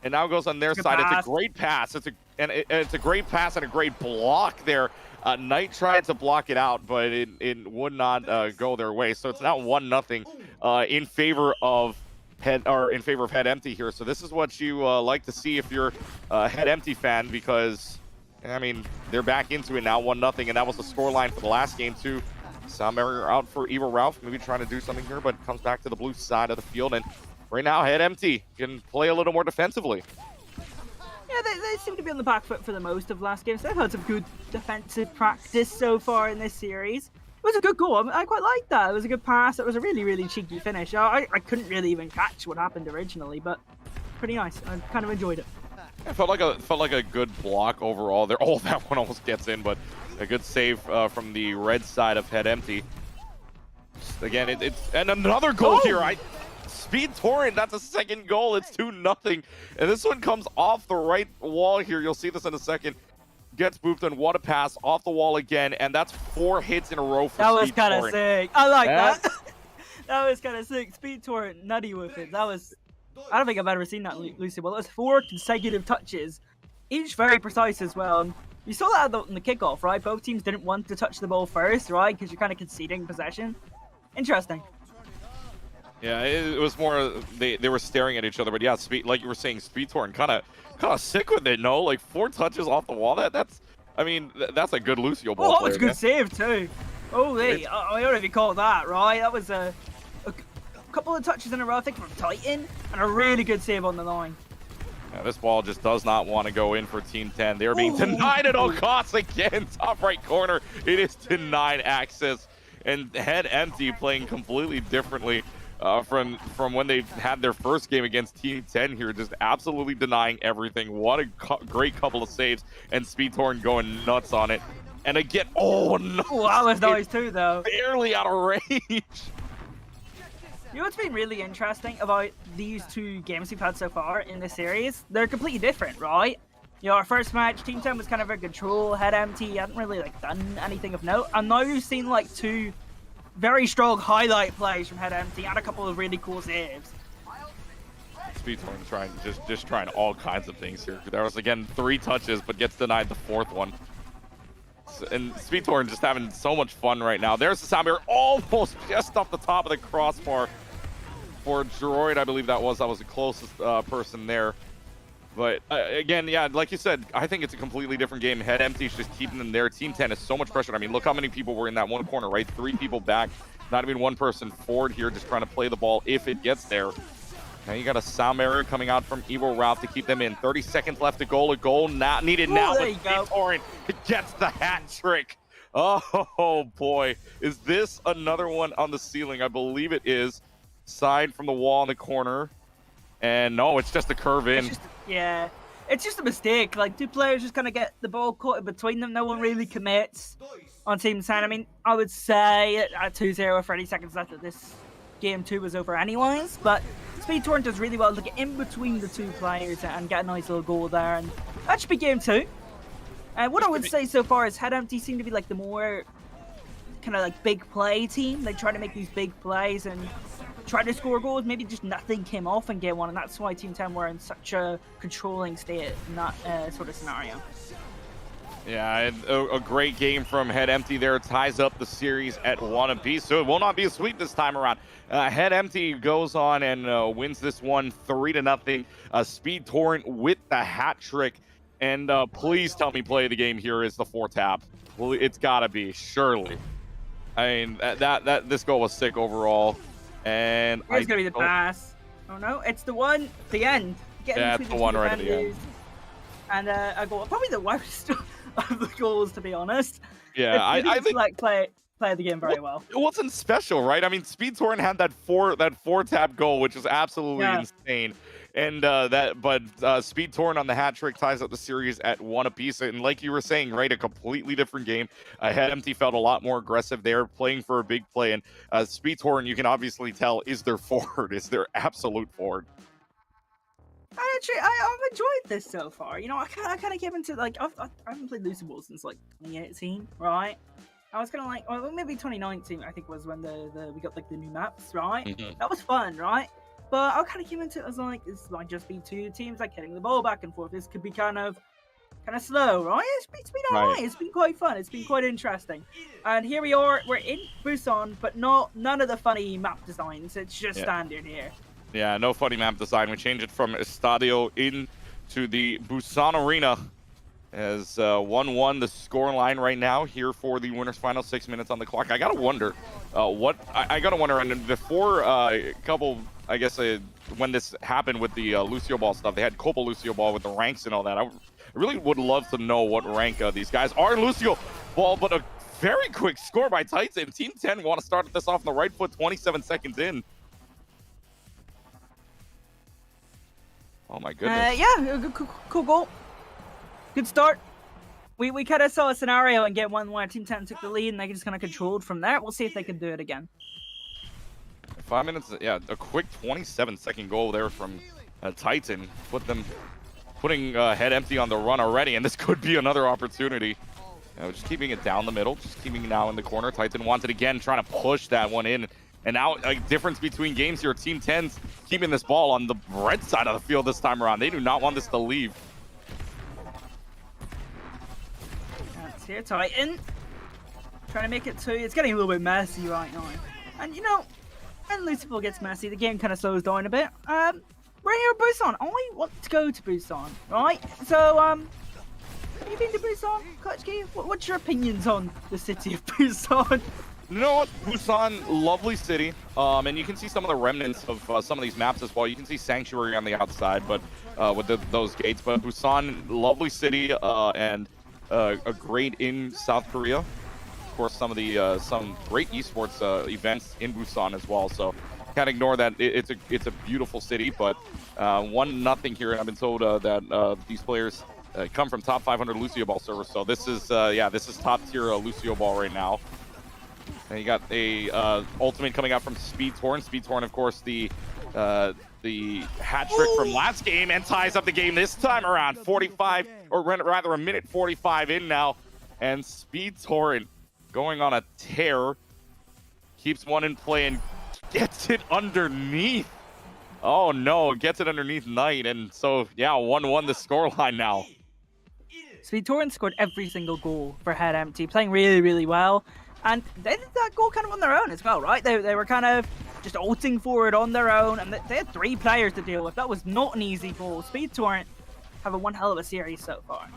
And now goes on their side. It's a great pass. It's a great pass and a great block there. Knight tried to block it out, but it would not go their way. So it's now 1-0 in favor of Head Empty here. So this is what you like to see if you're a Head Empty fan, because I mean they're back into it now, 1-0, and that was the scoreline for the last game too. Sound barrier out for Evil Ralph, maybe trying to do something here, but comes back to the blue side of the field. And right now, Head Empty can play a little more defensively. Yeah, they seem to be on the back foot for the most of last game. So they've had some good defensive practice so far in this series. It was a good goal. I quite liked that. It was a good pass. It was a really, really cheeky finish. I couldn't really even catch what happened originally, but pretty nice. I kind of enjoyed it. It felt like a good block overall. There, that one almost gets in, but a good save from the red side of Head Empty. Again, it's and another goal here. Speedtorn, that's a second goal. It's 2-0. And this one comes off the right wall here. You'll see this in a second. Gets booped, and what a pass off the wall again. And that's 4 hits in a row for Speedtorn. That was kind of sick. I like that. That was kind of sick. Speedtorn nutty with it. That was... I don't think I've ever seen that, Lucy. Well, it was 4 consecutive touches, each very precise as well. And you saw that in the kickoff, right? Both teams didn't want to touch the ball first, right? Because you're kind of conceding possession. Interesting. Yeah, it was more they were staring at each other, but yeah, like you were saying, Speedtorn kind of sick with it. No, like 4 touches off the wall. That's a good Lucioball. Oh, that was a good save too. Holy, I don't know if you call that right. That was a couple of touches in a row, I think, from Titan, and a really good save on the line. Yeah, this ball just does not want to go in for Team 10. They're being denied at all costs again. Top right corner, it is denied access, and Head Empty playing completely differently. From when they had their first game against Team 10 here, just absolutely denying everything. What a great couple of saves, and Speedtorn going nuts on it. And again, oh no! Oh, that was nice too, though. Barely out of range. You know what's been really interesting about these 2 games we've had so far in this series? They're completely different, right? You know, our first match, Team 10 was kind of in control, Head Empty, hadn't really like done anything of note. And now you've seen like 2 very strong highlight plays from Head Empty and a couple of really cool saves. Speedtorn trying all kinds of things here. There was again 3 touches, but gets denied the 4th one. And Speedtorn just having so much fun right now. There's the sound barrier almost just off the top of the crossbar for Droid, I believe that was the closest person there. But again, yeah, like you said, I think it's a completely different game. Head Empty is just keeping them there. Team 10 is so much pressure. I mean, look how many people were in that one corner, right? 3 people back, not even 1 person forward here, just trying to play the ball if it gets there. Now you got a sound barrier coming out from Evil Ralph to keep them in. 30 seconds left to goal. A goal not needed now. There you go. Speedtorn gets the hat trick. Oh boy, is this another one on the ceiling? I believe it is. Side from the wall in the corner. And no, it's just a curve in. Yeah, it's just a mistake. Like, 2 players just kind of get the ball caught in between them. No one really commits on Team 10. I mean, I would say at 2-0, 30 seconds left that this game 2 was over anyways. But Speed Torrent does really well to get in between the two players and get a nice little goal there, and that should be game 2. And what I would say so far is Head Empty seem to be like the more kind of like big play team. They try to make these big plays and try to score goals. Maybe just nothing came off in game 1, and that's why Team 10 were in such a controlling state in that sort of scenario. Yeah, a great game from Head Empty there. Ties up the series at 1 apiece, so it will not be a sweep this time around. Head Empty goes on and wins this one 3-0. Speed Torrent with the hat trick. And please tell me play of the game here is the 4-tap. Well, it's got to be, surely. I mean, this goal was sick overall. And it's going to be the pass. Oh, no, it's the one, the end. Yeah, it's the one right at the end. And a goal, probably the worst of the goals, to be honest. Yeah, I think like play the game very well. It wasn't special, right? I mean, Speed Torrent had that 4-tap goal, which is absolutely insane. And Speed Torrent on the hat trick ties up the series at 1 apiece. And like you were saying, right, a completely different game. Head Empty felt a lot more aggressive there, playing for a big play. And Speed Torrent, you can obviously tell, is their forward, is their absolute forward. I've enjoyed this so far. You know, I kind of came into, like, I haven't played Lucioball since, like, 2018, right? I was kind of like, well, maybe 2019, I think, was when we got, like, the new maps, right? Mm-hmm. That was fun, right? But I kind of came into it as, like, this might just be two teams, like, hitting the ball back and forth. This could be kind of slow, right? It's been alright. It's been quite fun. It's been quite interesting. And here we are. We're in Busan, but none of the funny map designs. It's just standard here. Yeah, no funny map design. We changed it from Estadio into the Busan Arena as 1-1 the score line right now here for the winners final. 6 minutes on the clock. I gotta wonder and before a couple, I guess when this happened with the Lucioball stuff, they had Copa Lucioball with the ranks and all that. I really would love to know what rank these guys are. Lucioball, but a very quick score by Titan. Team 10 want to start this off on the right foot, 27 seconds in. Oh my goodness. Yeah, cool goal. Good start. We kind of saw a scenario in game 1 where Team 10 took the lead and they just kind of controlled from there. We'll see if they can do it again. 5 minutes, yeah, a quick 27-second goal there from Titan. Putting Head Empty on the run already, and this could be another opportunity. Just keeping it down the middle, just keeping it now in the corner. Titan wanted again, trying to push that one in. And now a difference between games here. Team 10's keeping this ball on the red side of the field this time around. They do not want this to leave. That's here, Titan. Trying to make it 2. It's getting a little bit messy right now. And you know, when Lucioball gets messy, the game kind of slows down a bit. We're here at Busan. I want to go to Busan, right? So, have you been to Busan, Clutchkey? What's your opinions on the city of Busan? You know what? Busan, lovely city. And you can see some of the remnants of some of these maps as well. You can see Sanctuary on the outside, but with those gates. But Busan, lovely city, and a great in South Korea. Of course, some great esports events in Busan as well. So can't ignore that. It's a beautiful city, but 1-0 here. And I've been told that these players come from top 500 Lucioball servers. So this is top tier Lucioball right now. And you got a ultimate coming out from Speed Torrent. Speed Torrent, of course, the hat trick from last game, and ties up the game this time around. 45, or rather a minute 45 in now. And Speed Torrent going on a tear. Keeps one in play and gets it underneath. Oh no, gets it underneath Knight. And so, yeah, 1-1 the scoreline now. Speed Torrent scored every single goal for Head Empty, playing really, really well. And they did that goal kind of on their own as well, right? They were kind of just ulting forward on their own, and they had 3 players to deal with. That was not an easy goal. Speed Torrent have one hell of a series so far.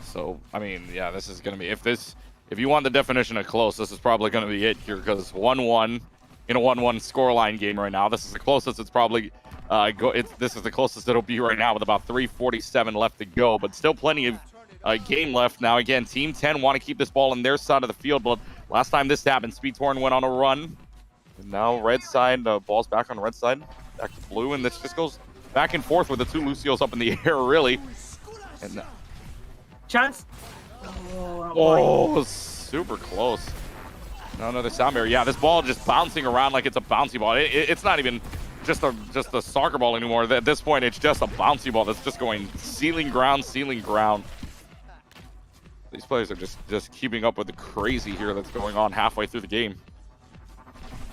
So, I mean, yeah, this is going to be, if you want the definition of close, this is probably going to be it here, because 1-1 in a 1-1 scoreline game right now. This is the closest it's probably, this is the closest it'll be right now with about 3:47 left to go, but still plenty of game left. Now again, Team 10 want to keep this ball on their side of the field, but last time this happened, Speed Torrent went on a run. And now red side, ball's back on red side, back to blue, and this just goes back and forth with the 2 Lucios up in the air, really. And chance. Oh, super close. No, another sound barrier. Yeah, this ball just bouncing around like it's a bouncy ball. It's not even just a soccer ball anymore. At this point, it's just a bouncy ball that's just going ceiling ground. These players are just keeping up with the crazy here that's going on halfway through the game.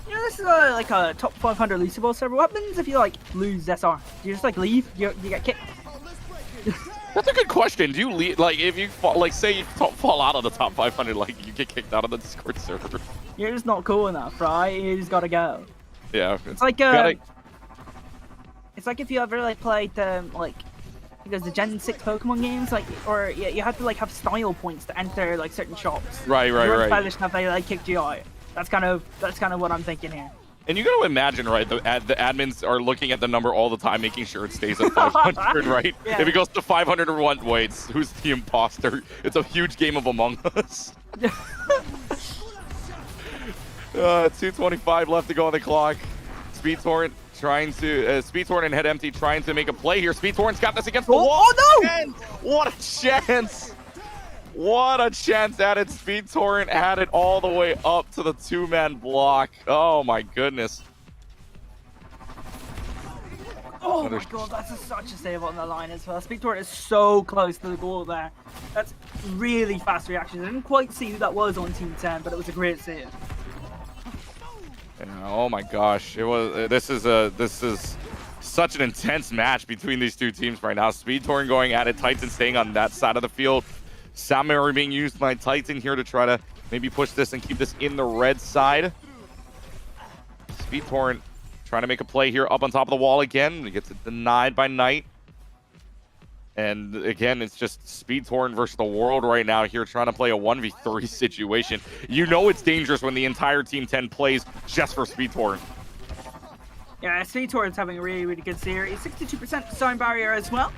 You know, this is like a top 500 Lucioball server. What happens if you like lose SR? Do you just like leave? You get kicked? That's a good question. Do you leave, like, if you fall, like, say you fall out of the top 500, like, you get kicked out of the Discord server? You're just not cool enough, right? You just gotta go. Yeah. It's like it's like if you ever like played like because the Gen 6 Pokemon games, like, or yeah, you have to like have style points to enter like certain shops. Right. You weren't stylish enough, they like kicked you out. That's kind of what I'm thinking here. And you got to imagine, right, the admins are looking at the number all the time, making sure it stays at 500, right? Yeah. If it goes to 501, wait, who's the imposter? It's a huge game of Among Us. 2:25 left to go on the clock. Speed Torrent trying to, Speed Torrent and Head Empty trying to make a play here. Speed Torrent's got this against the wall. Oh no! And what a chance! What a chance at it. Speed Torrent had it all the way up to the 2-man block. Oh my goodness. Oh my god, that's such a save on the line as well. Speed Torrent is so close to the goal there. That's really fast reaction. I didn't quite see who that was on Team 10, but it was a great save. Yeah, oh my gosh, it was. This is such an intense match between these two teams right now. Speed Torrent going at it, Titan staying on that side of the field. Soundberry being used by Titan here to try to maybe push this and keep this in the red side. Speed Torrent trying to make a play here up on top of the wall again. He gets it denied by Knight. And again, it's just Speed Torrent versus the world right now here, trying to play a 1v3 situation. You know it's dangerous when the entire Team 10 plays just for Speed Torrent. Yeah, Speed Torrent's having a really, really good series. 62% sound barrier as well.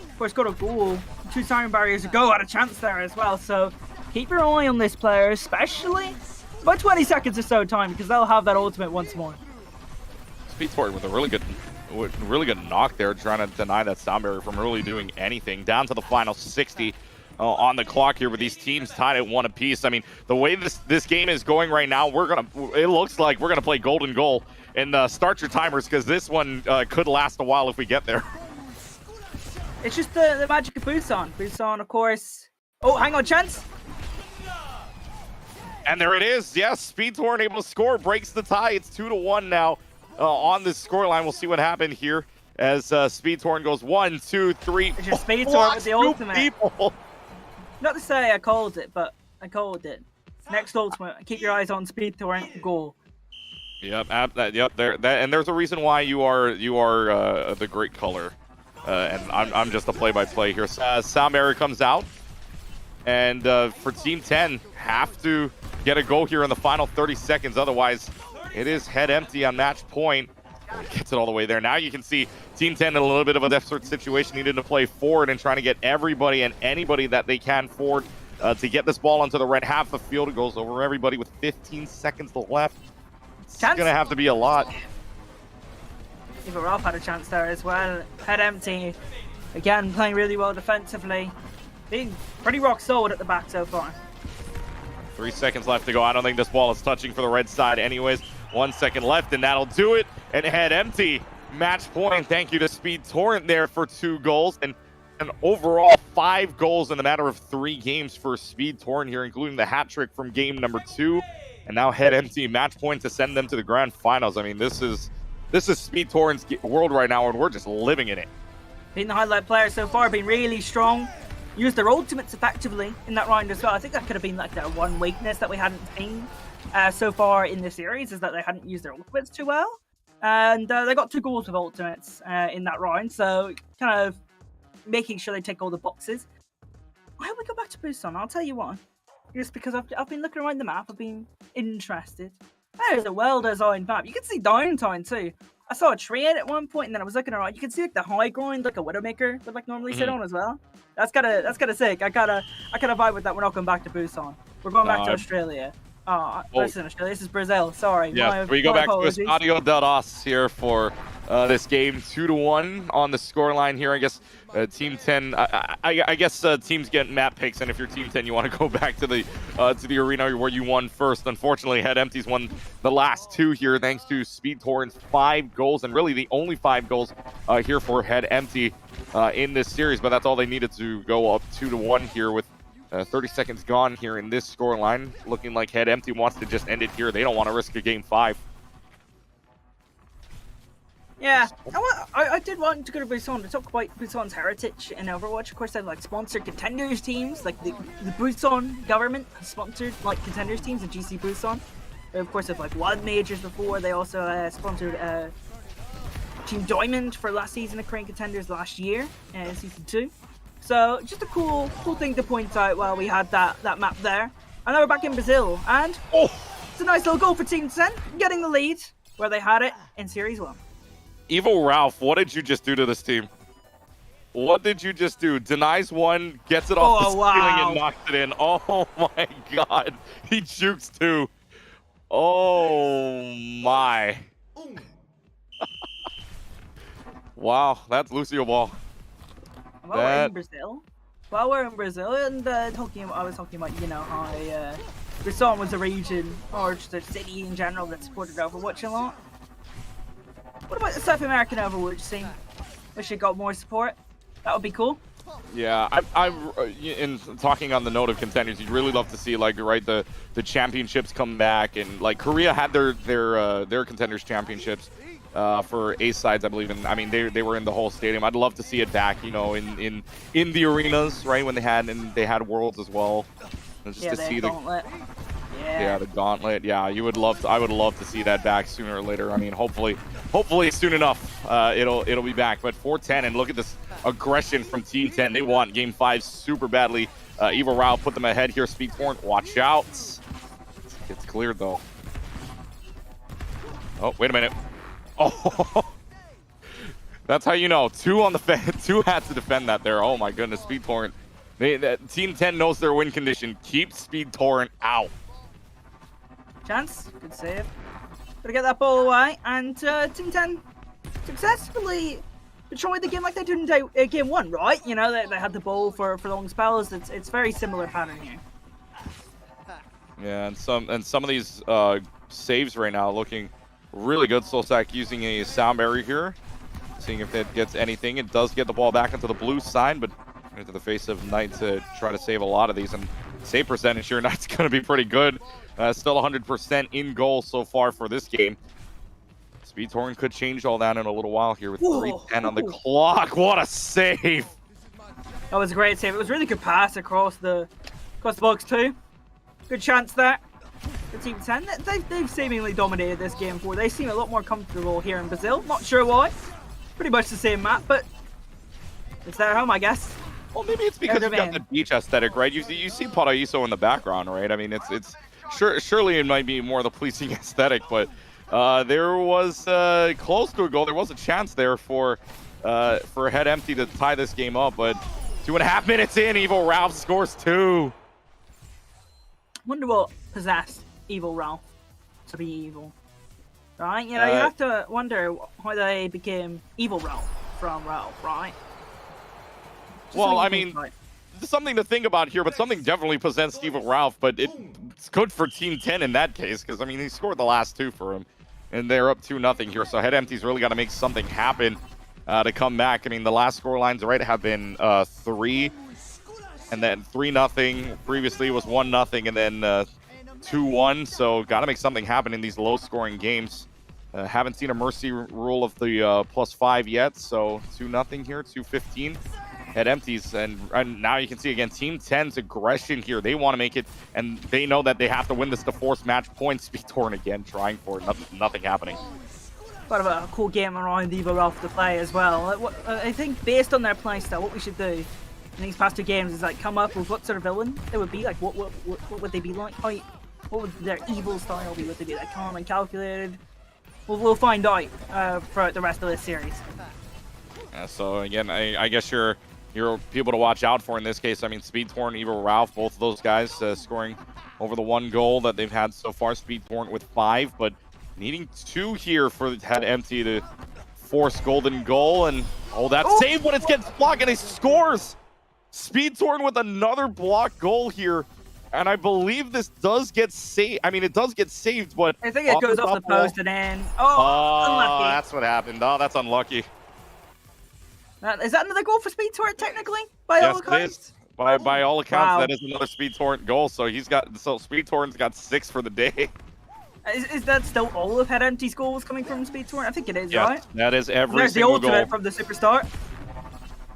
Of course, got a goal. 2 siren barriers to go, had a chance there as well. So keep your eye on this player, especially about 20 seconds or so time, because they'll have that ultimate once more. Speed Torrent with a really good knock there, trying to deny that sound barrier from really doing anything. Down to the final 60 on the clock here with these teams tied at 1 apiece. I mean, the way this game is going right now, it looks like we're gonna play golden goal and start your timers, because this one could last a while if we get there. It's just the magic of Busan. Busan, of course. Oh, hang on, chance. And there it is. Yes, Speed Torrent able to score, breaks the tie. It's 2-1 now on this scoreline. We'll see what happened here as Speed Torrent goes 1, 2, 3. It's just Speed Torrent with the ultimate. People. Not to say I called it, but I called it. Next ultimate. Keep your eyes on Speed Torrent. Goal. Yep. Yep. And there's a reason why you are the great color. And I'm just a play-by-play here. Sound barrier comes out, and for Team 10, have to get a goal here in the final 30 seconds. Otherwise, it is Head Empty on match point. He gets it all the way there. Now you can see Team 10 in a little bit of a desperate situation, needing to play forward and trying to get everybody and anybody that they can forward to get this ball onto the red half of the field. It goes over everybody with 15 seconds left. It's going to have to be a lot. Even Ralph had a chance there as well. Head Empty, again, playing really well defensively. Being pretty rock solid at the back so far. 3 seconds left to go. I don't think this ball is touching for the red side anyways. 1 second left, and that'll do it. And Head Empty, match point. Thank you to Speed Torrent there for 2 goals. And an overall 5 goals in a matter of 3 games for Speed Torrent here, including the hat trick from game number 2. And now Head Empty, match point to send them to the grand finals. I mean, this is Speed Torrent's world right now, and we're just living in it. Being the highlight player so far, been really strong. Used their ultimates effectively in that round as well. I think that could have been like their one weakness that we hadn't seen so far in the series, is that they hadn't used their ultimates too well. And they got 2 goals with ultimates in that round, so kind of making sure they tick all the boxes. Why don't we go back to Busan? I'll tell you why. Just because I've been looking around the map, I've been interested. There's a well-designed map. You can see downtown too. I saw a train at one point, and then I was looking around. You can see like the high ground, like a Widowmaker would like normally sit on as well. That's kind of sick. I gotta vibe with that. We're not going back to Busan. We're going back to Australia. Listen, this is Brazil. Sorry. Yes, we go back to Estadio del Os here for this game, 2-1 on the scoreline here. I guess Team 10. I guess teams get map picks, and if you're Team 10, you want to go back to the arena where you won first. Unfortunately, Head Empties won the last 2 here, thanks to Speed Torrent's 5 goals, and really the only 5 goals here for Head Empty in this series. But that's all they needed to go up 2-1 here with 30 seconds gone here in this scoreline. Looking like Head Empty wants to just end it here. They don't want to risk a game 5. Yeah, I did want to go to Busan to talk about Busan's heritage in Overwatch. Of course, they like sponsored contenders teams. Like the Busan government has sponsored like contenders teams in GC Busan. They of course have like won majors before. They also sponsored Team Diamond for last season of Korean Contenders last year in season 2. So just a cool thing to point out while we had that map there. And now we're back in Brazil, and it's a nice little goal for Team 10, getting the lead where they had it in Series 1. Evil Ralph, what did you just do to this team? What did you just do? Denies one, gets it off the ceiling and knocks it in. Oh my god. He jukes too. Oh my. Wow, that's Lucioball. We're in Brazil, and I was talking about, you know, how Busan was a region, or just a city in general, that supported Overwatch a lot. What about the South American Overwatch scene? Wish it got more support. That would be cool. Yeah, I'm in talking on the note of contenders. You'd really love to see, like, right, the championships come back, and like Korea had their contenders championships for ace sides, I believe, and I mean they were in the whole stadium. I'd love to see it back, you know, in the arenas, right, when they had worlds as well, and just to see the gauntlet. Yeah, the gauntlet. Yeah, I would love to see that back sooner or later. I mean, hopefully soon enough it'll be back. But 4-10, and look at this aggression from Team 10. They want Game 5 super badly. Evil Rao put them ahead here. Speed Torrent, watch out. It's cleared though. Oh, wait a minute. Oh, that's how you know. 2 on the fence. 2 had to defend that there. Oh my goodness, Speed Torrent. Team 10 knows their win condition. Keep Speed Torrent out. Chance, good save. Gotta get that ball away, and Team 10 successfully destroyed the game like they did in game 1, right? You know, they had the ball for long spells. It's very similar pattern here. Yeah, and some of these saves right now looking really good. Solsack using a sound barrier here, seeing if it gets anything. It does get the ball back into the blue side, but into the face of Knight to try to save a lot of these, and save percentage here, Knight's going to be pretty good. Still 100% in goal so far for this game. Speed Torrent could change all that in a little while here with 3:10 on the clock. What a save! That was a great save. It was really good pass across the box too. Good chance there. The Team 10, they've seemingly dominated this game before. They seem a lot more comfortable here in Brazil. Not sure why. Pretty much the same map, but it's their home, I guess. Well, maybe it's because you've got the beach aesthetic, right? You see Paraíso in the background, right? I mean, it's surely it might be more the pleasing aesthetic, but there was close to a goal. There was a chance there for Head Empty to tie this game up, but 2.5 minutes in, Evil Ralph scores 2. Wonder what possessed Evil Ralph to be evil, right? You know, you have to wonder how they became Evil Ralph from Ralph, right? Well, I mean, something to think about here, but something definitely possessed Evil Ralph, but it's good for Team 10 in that case, because, I mean, he scored the last 2 for him, and they're up 2-0 here, so Head Empty's really got to make something happen to come back. I mean, the last score lines, right, have been 3, and then 3-0. Previously was 1-0, and then 2-1, so got to make something happen in these low-scoring games. Haven't seen a mercy rule of the +5 yet, so 2-0 here, 2:15. Head Empties, and now you can see again Team 10's aggression here. They want to make it, and they know that they have to win this to force match points. Speed Torrent again trying for it, nothing happening. Quite a cool game around Evil Ralph to play as well. I think based on their playstyle, what we should do in these past 2 games is like come up with what sort of villain it would be. Like what would they be like? What would their evil style be? Would they be like calm and calculated? We'll find out throughout the rest of this series. Yeah, so again, I guess you're people to watch out for in this case. I mean, Speed Torrent, Evil Ralph, both of those guys scoring over the 1 goal that they've had so far. Speed Torrent with 5, but needing 2 here for Head Empty to force golden goal. And that's saved, but it gets blocked and he scores. Speed Torrent with another block goal here. And I believe this does get saved. I mean, it does get saved, but I think it goes off the post and in. Oh, unlucky. That's what happened. Oh, that's unlucky. Is that another goal for Speed Torrent, technically? By all accounts? By all accounts, that is another Speed Torrent goal. So Speed Torrent's got 6 for the day. Is that still all of Head Empty's goals coming from Speed Torrent? I think it is, right? That is every There's single the ultimate goal from the Superstar.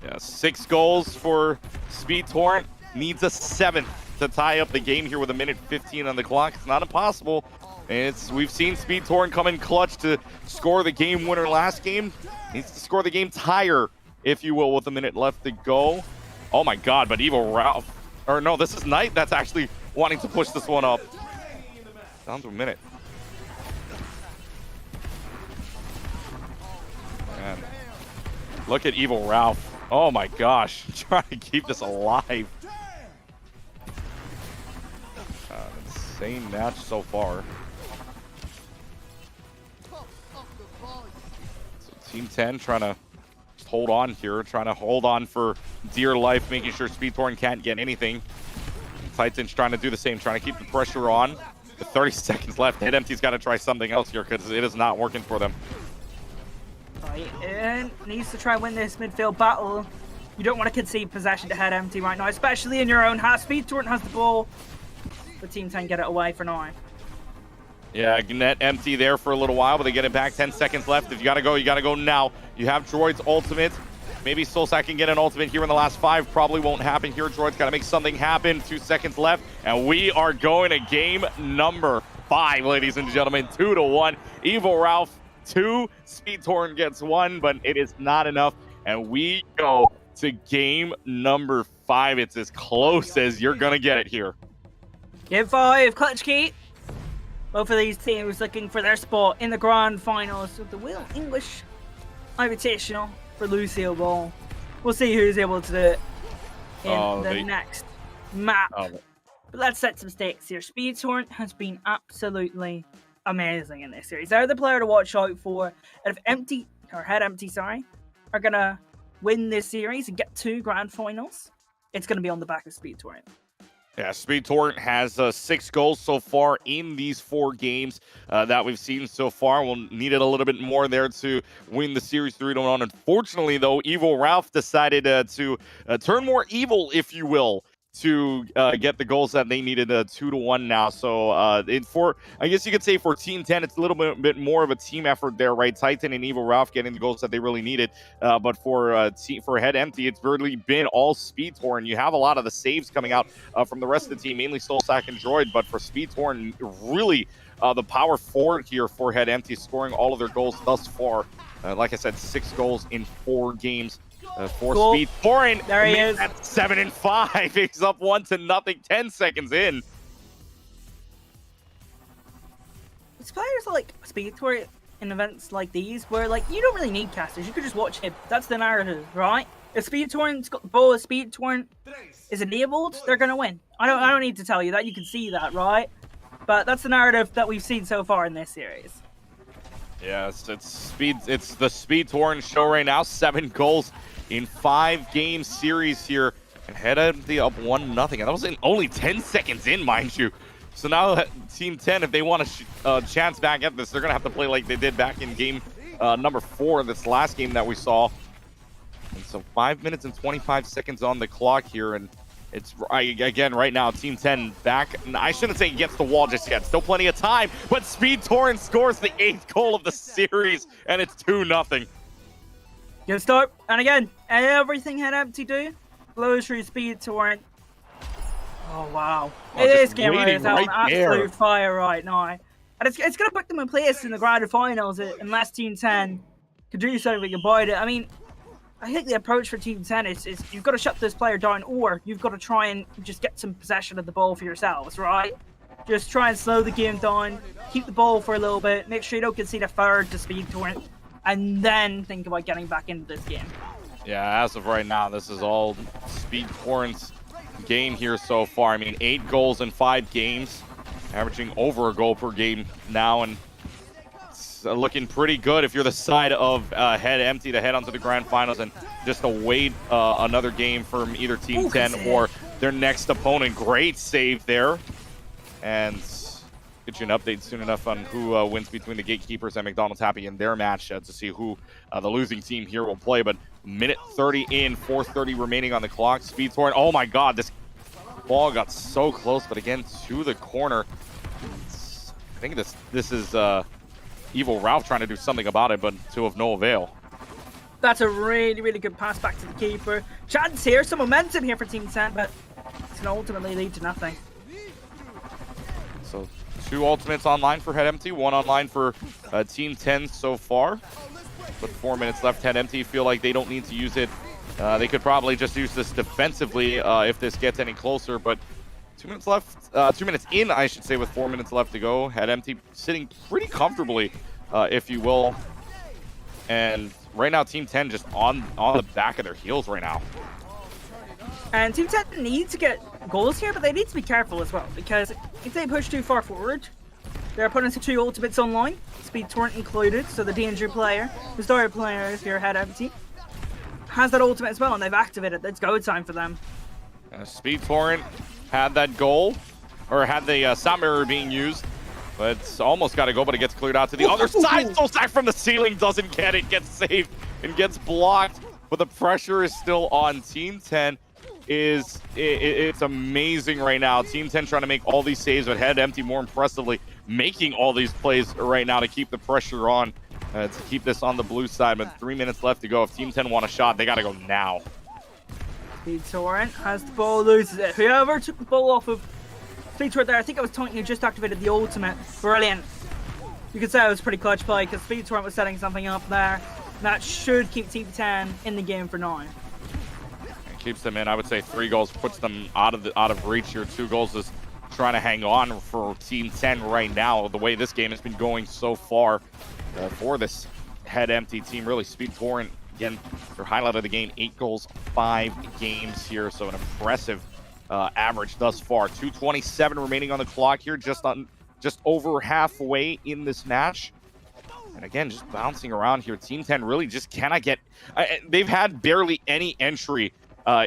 Yeah, 6 goals for Speed Torrent. Needs a 7th to tie up the game here with 1:15 on the clock. It's not impossible. We've seen Speed Torrent come in clutch to score the game winner last game. Needs to score the game tire, if you will, with a minute left to go. Oh my God, but Evil Ralph, or no, this is Knight that's actually wanting to push this one up. Down to a minute. Man. Look at Evil Ralph. Oh my gosh, trying to keep this alive. Insane match so far. So Team 10 trying to hold on here, trying to hold on for dear life, making sure Speed Torrent can't get anything. Titan's trying to do the same, trying to keep the pressure on. With 30 seconds left, Head Empty's got to try something else here because it is not working for them. Right, and needs to try and win this midfield battle. You don't want to concede possession to Head Empty right now, especially in your own half. Speed Torrent has the ball. The Team 10 get it away for now. Yeah, net empty there for a little while, but they get it back. 10 seconds left. If you gotta go now. You have Droid's ultimate. Maybe Solsack can get an ultimate here in the last 5. Probably won't happen here. Droid's gotta make something happen. 2 seconds left, and we are going to game number 5, ladies and gentlemen. 2-1. Evil Ralph 2. Speed Torrent gets 1, but it is not enough. And we go to game number 5. It's as close as you're gonna get it here. Game 5, clutch key. Both of these teams looking for their spot in the grand finals of the Will English IVitational for Lucioball. We'll see who's able to do it in the next map. But let's set some stakes here. Speed Torrent has been absolutely amazing in this series. They're the player to watch out for. And if Head Empty, are gonna win this series and get 2 grand finals, it's gonna be on the back of Speed Torrent. Yeah, Speed Torrent has 6 goals so far in these 4 games that we've seen so far. We'll need it a little bit more there to win the series 3-1. Unfortunately, though, Evil Ralph decided to turn more evil, if you will, to get the goals that they needed 2-1 now. So I guess you could say for Team 10, it's a little bit more of a team effort there, right? Titan and Evil Ralph getting the goals that they really needed. But for Head Empty, it's really been all Speed Torrent. You have a lot of the saves coming out from the rest of the team, mainly Solsack and Droid. But for Speed Torrent, really the power forward here for Head Empty, scoring all of their goals thus far. Like I said, 6 goals in 4 games. For Speed Torrent, there he is. At 7-5. He's up 1-0, 10 seconds in. It's players like Speed Torrent in events like these where, like, you don't really need casters. You could just watch him. That's the narrative, right? If Speed Torrent's got the ball, if Speed Torrent is enabled, they're gonna win. I don't need to tell you that. You can see that, right? But that's the narrative that we've seen so far in this series. Yeah, it's the Speed Torrent show right now. 7 goals in 5 game series here, and Head Empty up 1-0, and that was in only 10 seconds in, mind you. So now Team 10, if they want a chance back at this, they're gonna have to play like they did back in game number 4, this last game that we saw. And so 5 minutes and 25 seconds on the clock here, and it's again right now Team 10 back. I shouldn't say against the wall just yet. Still plenty of time, but Speed Torrent scores the 8th goal of the series, and it's 2-0. Good start, and again, everything Head Empty do blows through Speed Torrent. Oh wow, it is getting ready to on absolute fire right now, and it's gonna put them in place in the grand finals unless Team 10 can do something about it. I mean, I think the approach for Team 10 is you've got to shut this player down, or you've got to try and just get some possession of the ball for yourselves, right? Just try and slow the game down, keep the ball for a little bit, make sure you don't concede a third to Speed Torrent, and then think about getting back into this game. Yeah, as of right now, this is all Speed Torrent's game here so far. I mean, 8 goals in 5 games, averaging over a goal per game now, and it's looking pretty good if you're the side of Head Empty to head onto the grand finals and just await another game from either Team 10 or their next opponent. Great save there, and get you an update soon enough on who wins between the Gatekeepers and McDonald's Happy in their match to see who the losing team here will play. But minute 30 in, 4:30 remaining on the clock. Speed Torrent, oh my god, this ball got so close, but again, to the corner. I think this is Evil Ralph trying to do something about it, but to of no avail. That's a really, really good pass back to the keeper. Chance here, some momentum here for Team 10, but it's going to ultimately lead to nothing. So 2 ultimates online for Head Empty, 1 online for Team 10 so far. With 4 minutes left, Head Empty feel like they don't need to use it. They could probably just use this defensively if this gets any closer, but 2 minutes left, 2 minutes in, I should say, with 4 minutes left to go. Head Empty sitting pretty comfortably, if you will. And right now, Team 10 just on the back of their heels right now. And Team 10 needs to get goals here, but they need to be careful as well, because if they push too far forward, their opponents have 2 ultimates online, Speed Torrent included, so the danger player, the story player, if you're Head Empty, has that ultimate as well, and they've activated it. It's go time for them. Speed Torrent had that goal, or had the sound mirror being used, but it's almost got to go, but it gets cleared out to the other side. Solsack from the ceiling doesn't get it, gets saved, and gets blocked, but the pressure is still on. Team 10 it's amazing right now. Team 10 trying to make all these saves, but Head Empty more impressively making all these plays right now to keep the pressure on, to keep this on the blue side. But 3 minutes left to go. If Team 10 want a shot, they got to go now. Speed Torrent has the ball, loses it. Whoever took the ball off of Speed Torrent there, I think it was Tony who just activated the ultimate. Brilliant. You could say it was pretty clutch play because Speed Torrent was setting something up there. That should keep Team 10 in the game for now. Keeps them in. I would say 3 goals puts them out of reach here. 2 goals is trying to hang on for Team 10 right now. The way this game has been going so far for this Head Empty team, really. Speed Torrent again, their highlight of the game, 8 goals, 5 games here. So an impressive average thus far. 2:27 remaining on the clock here, just over halfway in this match. And again, just bouncing around here. Team 10 really just cannot get. They've had barely any entry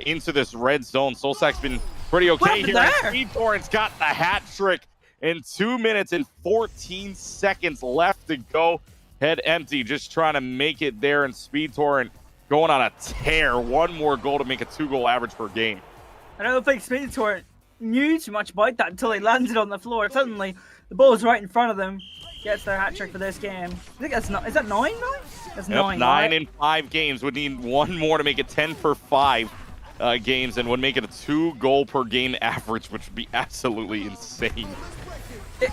into this red zone. Solsack's been pretty okay here. Speed Torrent's got the hat trick in 2 minutes and 14 seconds left to go. Head Empty just trying to make it there, and Speed Torrent going on a tear. 1 more goal to make a 2-goal average per game. I don't think Speed Torrent knew too much about that until he landed on the floor. Suddenly, the ball is right in front of them. Gets their hat trick for this game. I think that's not. Is that 9 now? That's 9. 9 in 5 games. Would need 1 more to make it 10 per 5 games, and would make it a 2-goal per game average, which would be absolutely insane.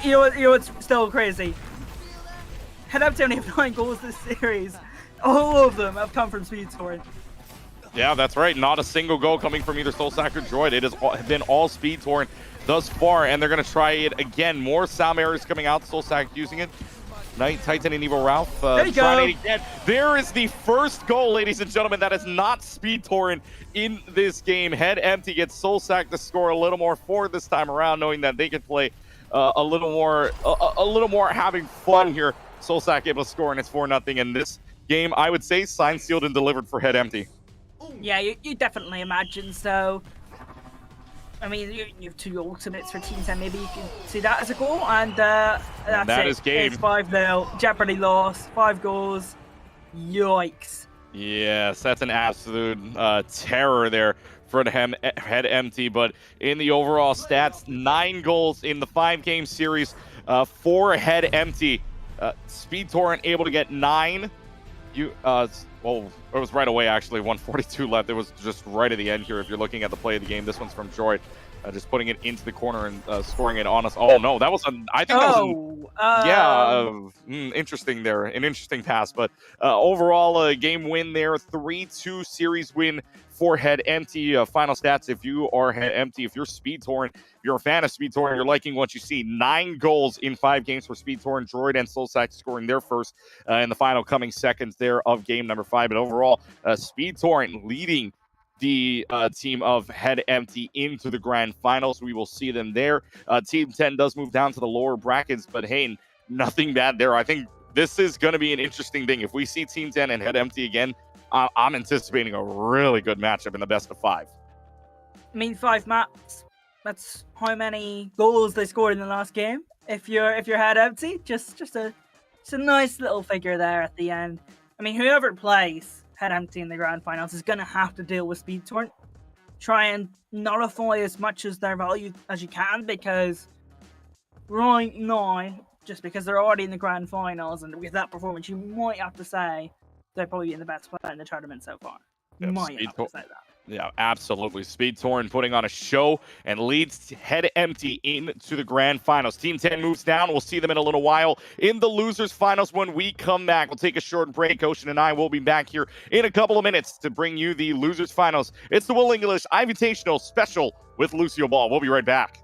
You know what's still crazy? Head Empty only have 9 goals this series. All of them have come from Speed Torrent. Yeah, that's right. Not a single goal coming from either Solsack or Droid. It has been all Speed Torrent thus far, and they're going to try it again. More sound arrows coming out. Solsack using it. Knight, Titan, and Evil Ralph trying it again. There is the first goal, ladies and gentlemen. That is not Speed Torrent in this game. Head Empty gets Solsack to score a little more for this time around, knowing that they can play a little more having fun here. Solsack able to score, and it's 4-0 in this game. I would say signed, sealed, and delivered for Head Empty. Yeah, you definitely imagine so. I mean, you have 2 ultimates for Team 10. Maybe you can see that as a goal, and that is game. It's 5-0. Jeopardy loss. 5 goals. Yikes. Yes, that's an absolute terror there for the Head Empty. But in the overall stats, 9 goals in the 5-game series for Head Empty. Speed Torrent able to get 9. Well, it was right away, actually. 1:42 left. It was just right at the end here if you're looking at the play of the game. This one's from Droid. just putting it into the corner and scoring it on us. Oh no, that was I think that was interesting there, an interesting pass. But overall, a game win there, 3-2 series win for Head Empty. Final stats: if you are Head Empty, if you're Speed Torrent, if you're a fan of Speed Torrent, you're liking what you see. 9 goals in 5 games for Speed Torrent. Droid and Soulsack scoring their first in the final coming seconds there of game number 5. But overall, Speed Torrent leading the team of Head Empty into the grand finals. We will see them there. Team 10 does move down to the lower brackets, but hey, nothing bad there. I think this is going to be an interesting thing. If we see Team 10 and Head Empty again, I'm anticipating a really good matchup in the best of 5. I mean, 5 maps. That's how many goals they scored in the last game. If you're Head Empty, just a nice little figure there at the end. I mean, whoever plays Head Empty in the grand finals is going to have to deal with Speed Torrent. Try and nullify as much as their value as you can, because right now, just because they're already in the grand finals and with that performance, you might have to say they're probably in the best player in the tournament so far. You might have to say that. Yeah, absolutely. Speed Torrent putting on a show and leads Head Empty into the grand finals. Team 10 moves down. We'll see them in a little while in the losers finals when we come back. We'll take a short break. Ocean and I will be back here in a couple of minutes to bring you the losers finals. It's the Will English IVitational special with Lucioball. We'll be right back.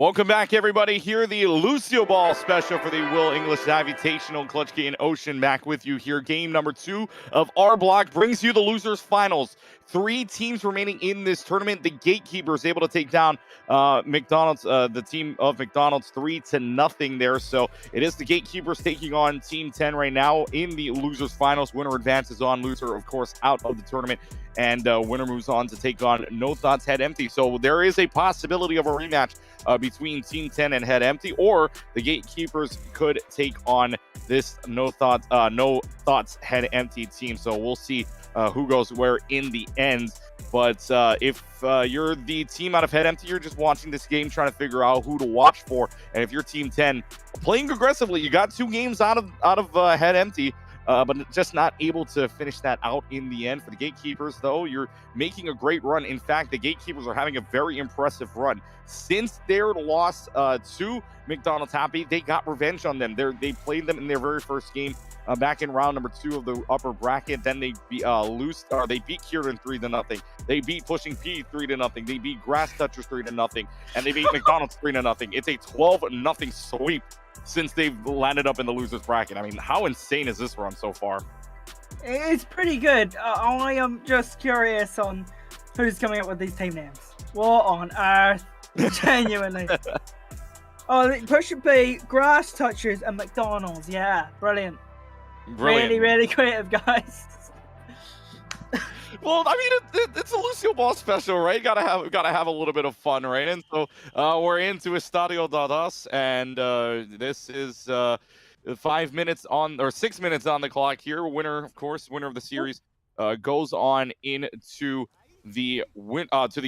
Welcome back, everybody. Here, the Lucioball special for the Will English IVitational Clutch Gate and Ocean. Back with you here. Game number 2 of our block brings you the losers finals. 3 teams remaining in this tournament. The Gatekeepers able to take down McDonald's, the team of McDonald's 3-0 there. So it is the Gatekeepers taking on Team 10 right now in the losers finals. Winner advances on, loser, of course, out of the tournament. And winner moves on to take on No Thoughts Head Empty. So there is a possibility of a rematch between Team 10 and Head Empty, or the Gatekeepers could take on this No Thoughts Head Empty team. So we'll see who goes where in the end. But if you're the team out of Head Empty, you're just watching this game trying to figure out who to watch for. And if you're Team 10 playing aggressively, you got 2 games out of Head Empty. But just not able to finish that out in the end. For the Gatekeepers, though, you're making a great run. In fact, the Gatekeepers are having a very impressive run. Since their loss to McDonald's Happy, they got revenge on them. They played them in their very first game back in round number 2 of the upper bracket. Then they beat Kieran 3-0. They beat Pushing P 3-0. They beat Grass Touchers 3-0. And they beat McDonald's 3-0. It's a 12-0 sweep since they've landed up in the losers bracket. I mean, how insane is this run so far? It's pretty good. I am just curious on who's coming up with these team names. What on earth? Genuinely. Push B, Grass Touchers, and McDonald's. Yeah, brilliant. Really, really creative, guys. Well, I mean, it's a Lucioball special, right? Gotta have a little bit of fun, right? And so we're into Estadio Dadas, and this is 5 minutes on, or 6 minutes on the clock here. Winner, of course, winner of the series goes on into the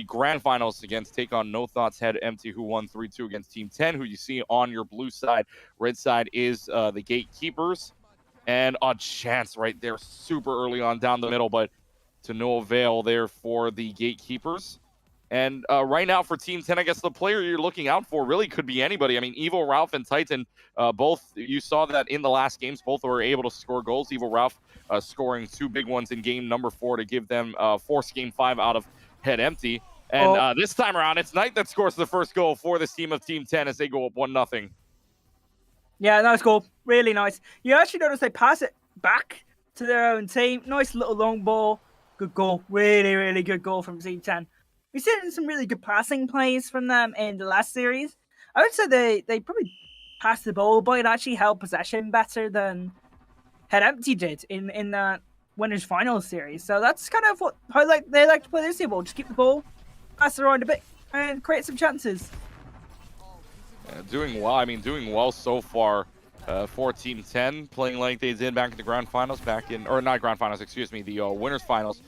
grand finals against take on No Thoughts Head Empty, who won 3-2 against Team 10, who you see on your blue side. Red side is the Gatekeepers, and a chance right there, super early on down the middle, but to no avail there for the Gatekeepers. And right now for Team 10, I guess the player you're looking out for really could be anybody. I mean, Evo Ralph and Titan, both, you saw that in the last games, both were able to score goals. Evo Ralph scoring 2 big ones in game number 4 to give them force game 5 out of Head Empty. And this time around, it's Knight that scores the first goal for this team of Team 10 as they go up 1-0. Yeah, nice goal. Really nice. You actually notice they pass it back to their own team. Nice little long ball. Good goal. Really, really good goal from Team 10. We've seen some really good passing plays from them in the last series. I would say they probably passed the ball, but it actually held possession better than Head Empty did in that winners finals series. So that's kind of how they like to play this ball. Just keep the ball, pass it around a bit, and create some chances. Doing well. I mean, doing well so far for Team 10, playing like they did back in the grand finals, the winners finals,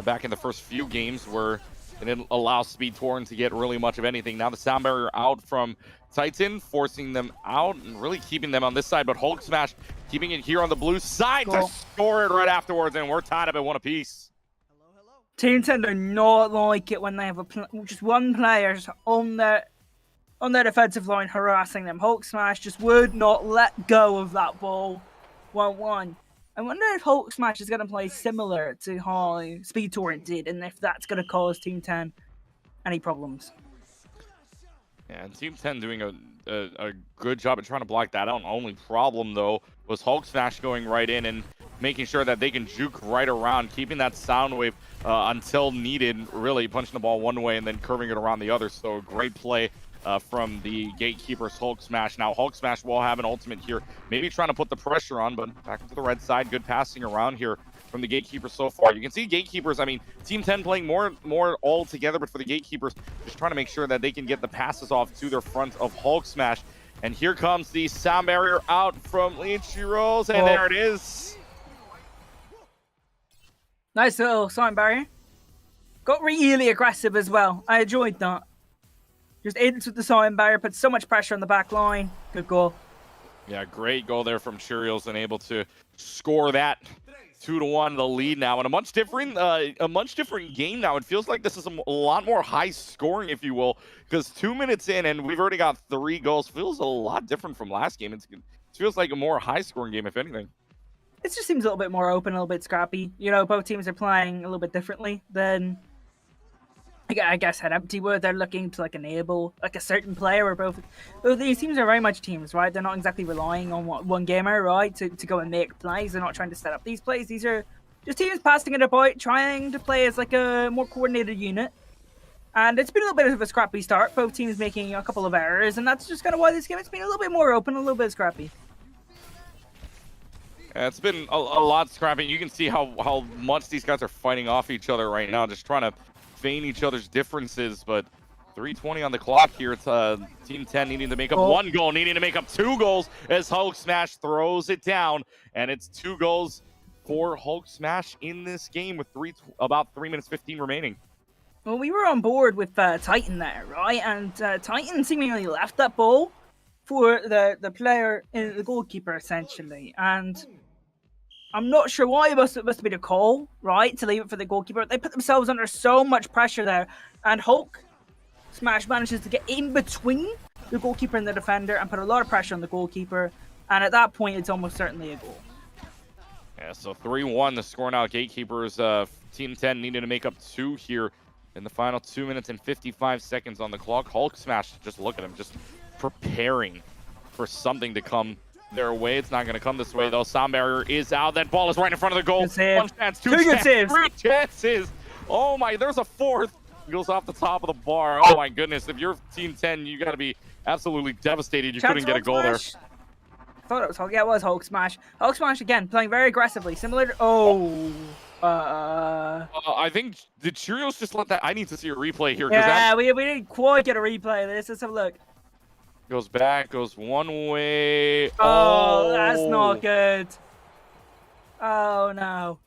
back in the first few games where they didn't allow Speed Torn to get really much of anything. Now the sound barrier out from Titan, forcing them out and really keeping them on this side, but Hulk Smash keeping it here on the blue side to score it right afterwards, and we're tied up at 1 apiece. Team 10 do not like it when they have just one player on their defensive line harassing them. Hulk Smash just would not let go of that ball. 1-1. I wonder if Hulk Smash is going to play similar to how Speed Torrent did, and if that's going to cause Team 10 any problems. Yeah, and Team 10 doing a good job at trying to block that out. Only problem, though, was Hulk Smash going right in and making sure that they can juke right around, keeping that sound wave until needed, really punching the ball one way and then curving it around the other. So great play from the Gatekeepers. Hulk Smash. Now Hulk Smash will have an ultimate here, maybe trying to put the pressure on, but back to the red side. Good passing around here from the Gatekeepers so far. You can see Gatekeepers, I mean, Team 10 playing more all together, but for the Gatekeepers, just trying to make sure that they can get the passes off to their front of Hulk Smash. And here comes the sound barrier out from Lucioball, and there it is. Nice little sound barrier. Got really aggressive as well. I enjoyed that. Just into the sound barrier, put so much pressure on the back line. Good goal. Yeah, great goal there from Cheerios, and able to score that 2-1, the lead now, and a much different game now. It feels like this is a lot more high scoring, if you will, because 2 minutes in and we've already got 3 goals. Feels a lot different from last game. It feels like a more high scoring game, if anything. It just seems a little bit more open, a little bit scrappy. You know, both teams are playing a little bit differently than I guess head empty where they're looking to like enable like a certain player or both these teams are very much teams, right? They're not exactly relying on one gamer, right, to go and make plays. They're not trying to set up these plays. These are just teams passing it about, trying to play as like a more coordinated unit. And it's been a little bit of a scrappy start, both teams making a couple of errors, and that's just kind of why this game has been a little bit more open, a little bit scrappy. Yeah, it's been a lot scrappy. You can see how much these guys are fighting off each other right now, just trying to feign each other's differences. But 3:20 on the clock here. It's Team 10 needing to make up 1 goal, needing to make up 2 goals as Hulk Smash throws it down. And it's 2 goals for Hulk Smash in this game with about 3 minutes 15 remaining. Well, we were on board with Titan there, right? And Titan seemingly left that ball for the player, the goalkeeper, essentially. And I'm not sure why. It must have been a call, right, to leave it for the goalkeeper. They put themselves under so much pressure there. And Hulk Smash manages to get in between the goalkeeper and the defender and put a lot of pressure on the goalkeeper. And at that point, it's almost certainly a goal. Yeah, so 3-1 the score now. Gatekeepers, Team 10 needed to make up 2 here in the final 2 minutes and 55 seconds on the clock. Hulk Smash, just look at him, just preparing for something to come their way. It's not going to come this way, though. Sound barrier is out. That ball is right in front of the goal. 1 chance, 2 good saves. 3 chances. Oh, my. There's a 4th. Goes off the top of the bar. Oh, my goodness. If you're Team 10, you got to be absolutely devastated. You couldn't get a goal there. I thought it was Hulk. Yeah, it was Hulk Smash. Hulk Smash, again, playing very aggressively. Similar to... I think did Cheerios just let that? I need to see a replay here. Yeah, we didn't quite get a replay of this. Let's have a look. Goes back, goes one way. Oh, that's not good. Oh, no.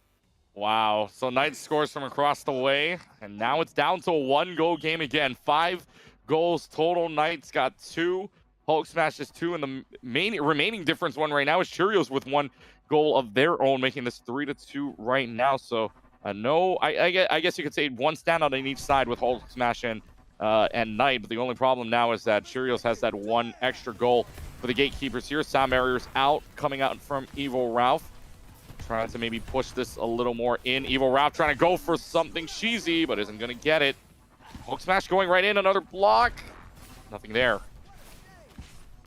Wow. So Knight scores from across the way, and now it's down to a 1-goal game again. 5 goals total. Knight's got 2. Hulk smashes 2, and the remaining difference one right now is Cheerios with 1 goal of their own, making this 3-2 right now. So no, I guess you could say 1 standout on each side with Hulk Smash and Knight, but the only problem now is that Cheerios has that 1 extra goal for the Gatekeepers here. Sound barriers out, coming out from Evil Ralph, trying to maybe push this a little more in. Evil Ralph trying to go for something cheesy, but isn't going to get it. Hulk Smash going right in, another block. Nothing there.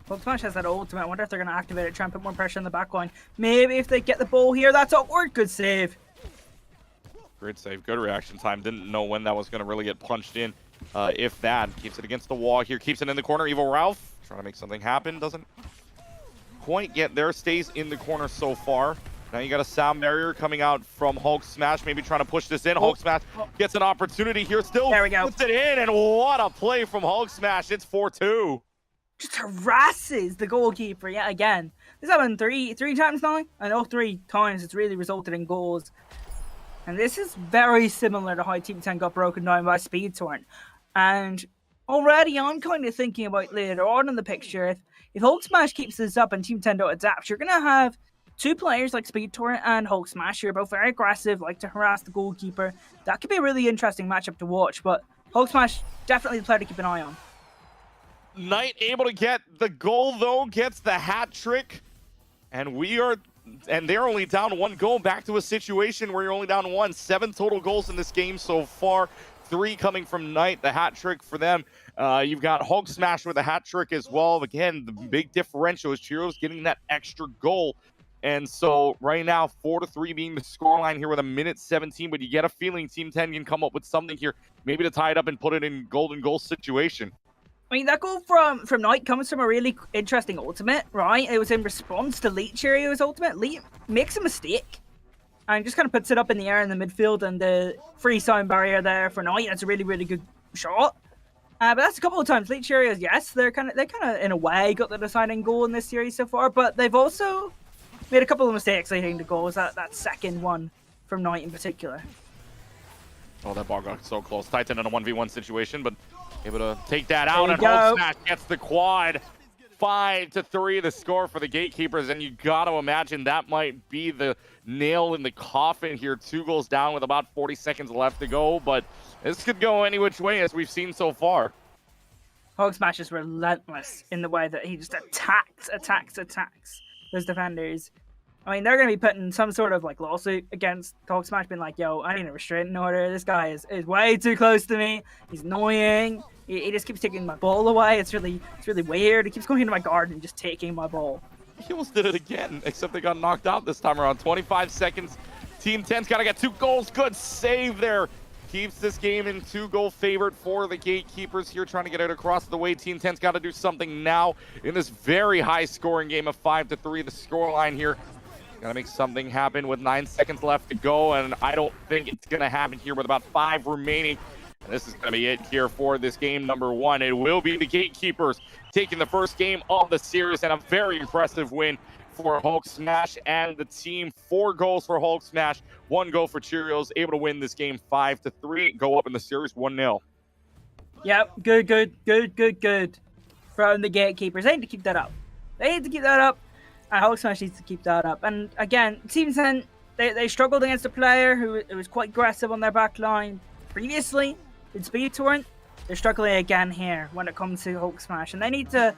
Hulk Smash has that ultimate. I wonder if they're going to activate it, try and put more pressure on the back line. Maybe if they get the ball here, that's awkward. Good save. Great save, good reaction time. Didn't know when that was going to really get punched in. If that keeps it against the wall here, keeps it in the corner. Evil Ralph trying to make something happen, doesn't quite get there. Stays in the corner so far. Now you got a sound barrier coming out from Hulk Smash, maybe trying to push this in. Hulk Smash gets an opportunity here, still there we go. Puts it in, and what a play from Hulk Smash. It's 4-2. Just harasses the goalkeeper yet again. This happened three times now. I know 3 times it's really resulted in goals. And this is very similar to how Team 10 got broken down by Speed Torrent. And already I'm kind of thinking about later on in the picture, if Hulk Smash keeps this up and Team 10 don't adapt, you're going to have 2 players like Speed Torrent and Hulk Smash who are both very aggressive, like to harass the goalkeeper. That could be a really interesting matchup to watch, but Hulk Smash, definitely the player to keep an eye on. Knight able to get the goal, though, gets the hat trick. And they're only down 1 goal, back to a situation where you're only down 1. 7 total goals in this game so far. 3 coming from Knight, the hat trick for them. You've got Hulk Smash with a hat trick as well. Again, the big differential is Cheerios getting that extra goal. And so right now, 4-3 being the scoreline here with 1:17, but you get a feeling Team 10 can come up with something here, maybe to tie it up and put it in golden goal situation. I mean, that goal from Knight comes from a really interesting ultimate, right? It was in response to Leet Cheerios' ultimate. Leet makes a mistake and just kind of puts it up in the air in the midfield, and the free sound barrier there for Knight. That's a really, really good shot. But that's a couple of times. Leet Cheerios, yes, they kind of in a way got the deciding goal in this series so far, but they've also made a couple of mistakes, I think, the goals. That second one from Knight in particular. Oh, that ball got so close. Titan in a 1v1 situation, but able to take that out, and Hulk Smash gets the quad. 5-3 the score for the Gatekeepers, and you got to imagine that might be the nail in the coffin here. 2 goals down with about 40 seconds left to go, but this could go any which way as we've seen so far. Hulk Smash is relentless in the way that he just attacks those defenders. I mean, they're going to be putting some sort of like lawsuit against Hulk Smash, being like, yo, I need a restraining order. This guy is way too close to me. He's annoying. He just keeps taking my ball away. It's really weird. He keeps going into my garden and just taking my ball. He almost did it again, except they got knocked out this time around. 25 seconds. Team 10's got to get 2 goals. Good save there. Keeps this game in 2-goal favorite for the Gatekeepers here, trying to get it across the way. Team 10's got to do something now in this very high-scoring game of 5-3. The scoreline here. Got to make something happen with 9 seconds left to go, and I don't think it's going to happen here with about 5 remaining. And this is going to be it here for this game number 1. It will be the Gatekeepers taking the first game of the series, and a very impressive win for Hulk Smash and the team. 4 goals for Hulk Smash, 1 goal for Cheerios, able to win this game 5-3, go up in the series 1-0. Yep, good from the Gatekeepers. They need to keep that up. And Hulk Smash needs to keep that up. And again, Team 10, they struggled against a player who was quite aggressive on their back line previously in Speed Torrent. They're struggling again here when it comes to Hulk Smash. And they need to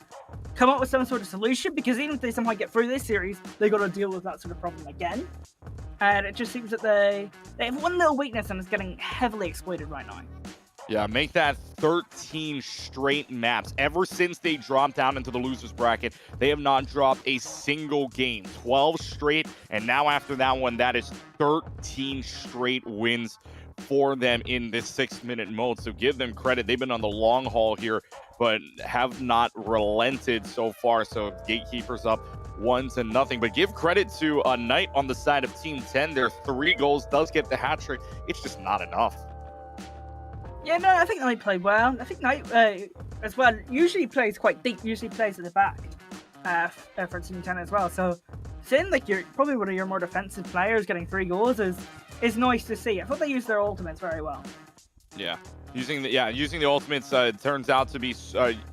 come up with some sort of solution, because even if they somehow get through this series, they got to deal with that sort of problem again. And it just seems that they have one little weakness, and it's getting heavily exploited right now. Yeah, make that 13 straight maps. Ever since they dropped down into the losers bracket, they have not dropped a single game. 12 straight, and now after that one, that is 13 straight wins for them in this 6-minute mode. So give them credit. They've been on the long haul here, but have not relented so far. So Gatekeepers up 1-0. But give credit to Knight on the side of Team 10. Their 3 goals does get the hat trick. It's just not enough. Yeah, no, I think Knight played well. I think Knight, as well, usually plays quite deep, usually plays at the back for Team 10 as well. So seeing like you're probably one of your more defensive players getting 3 goals is nice to see. I thought they used their ultimates very well. Yeah. Using the ultimates turns out to be,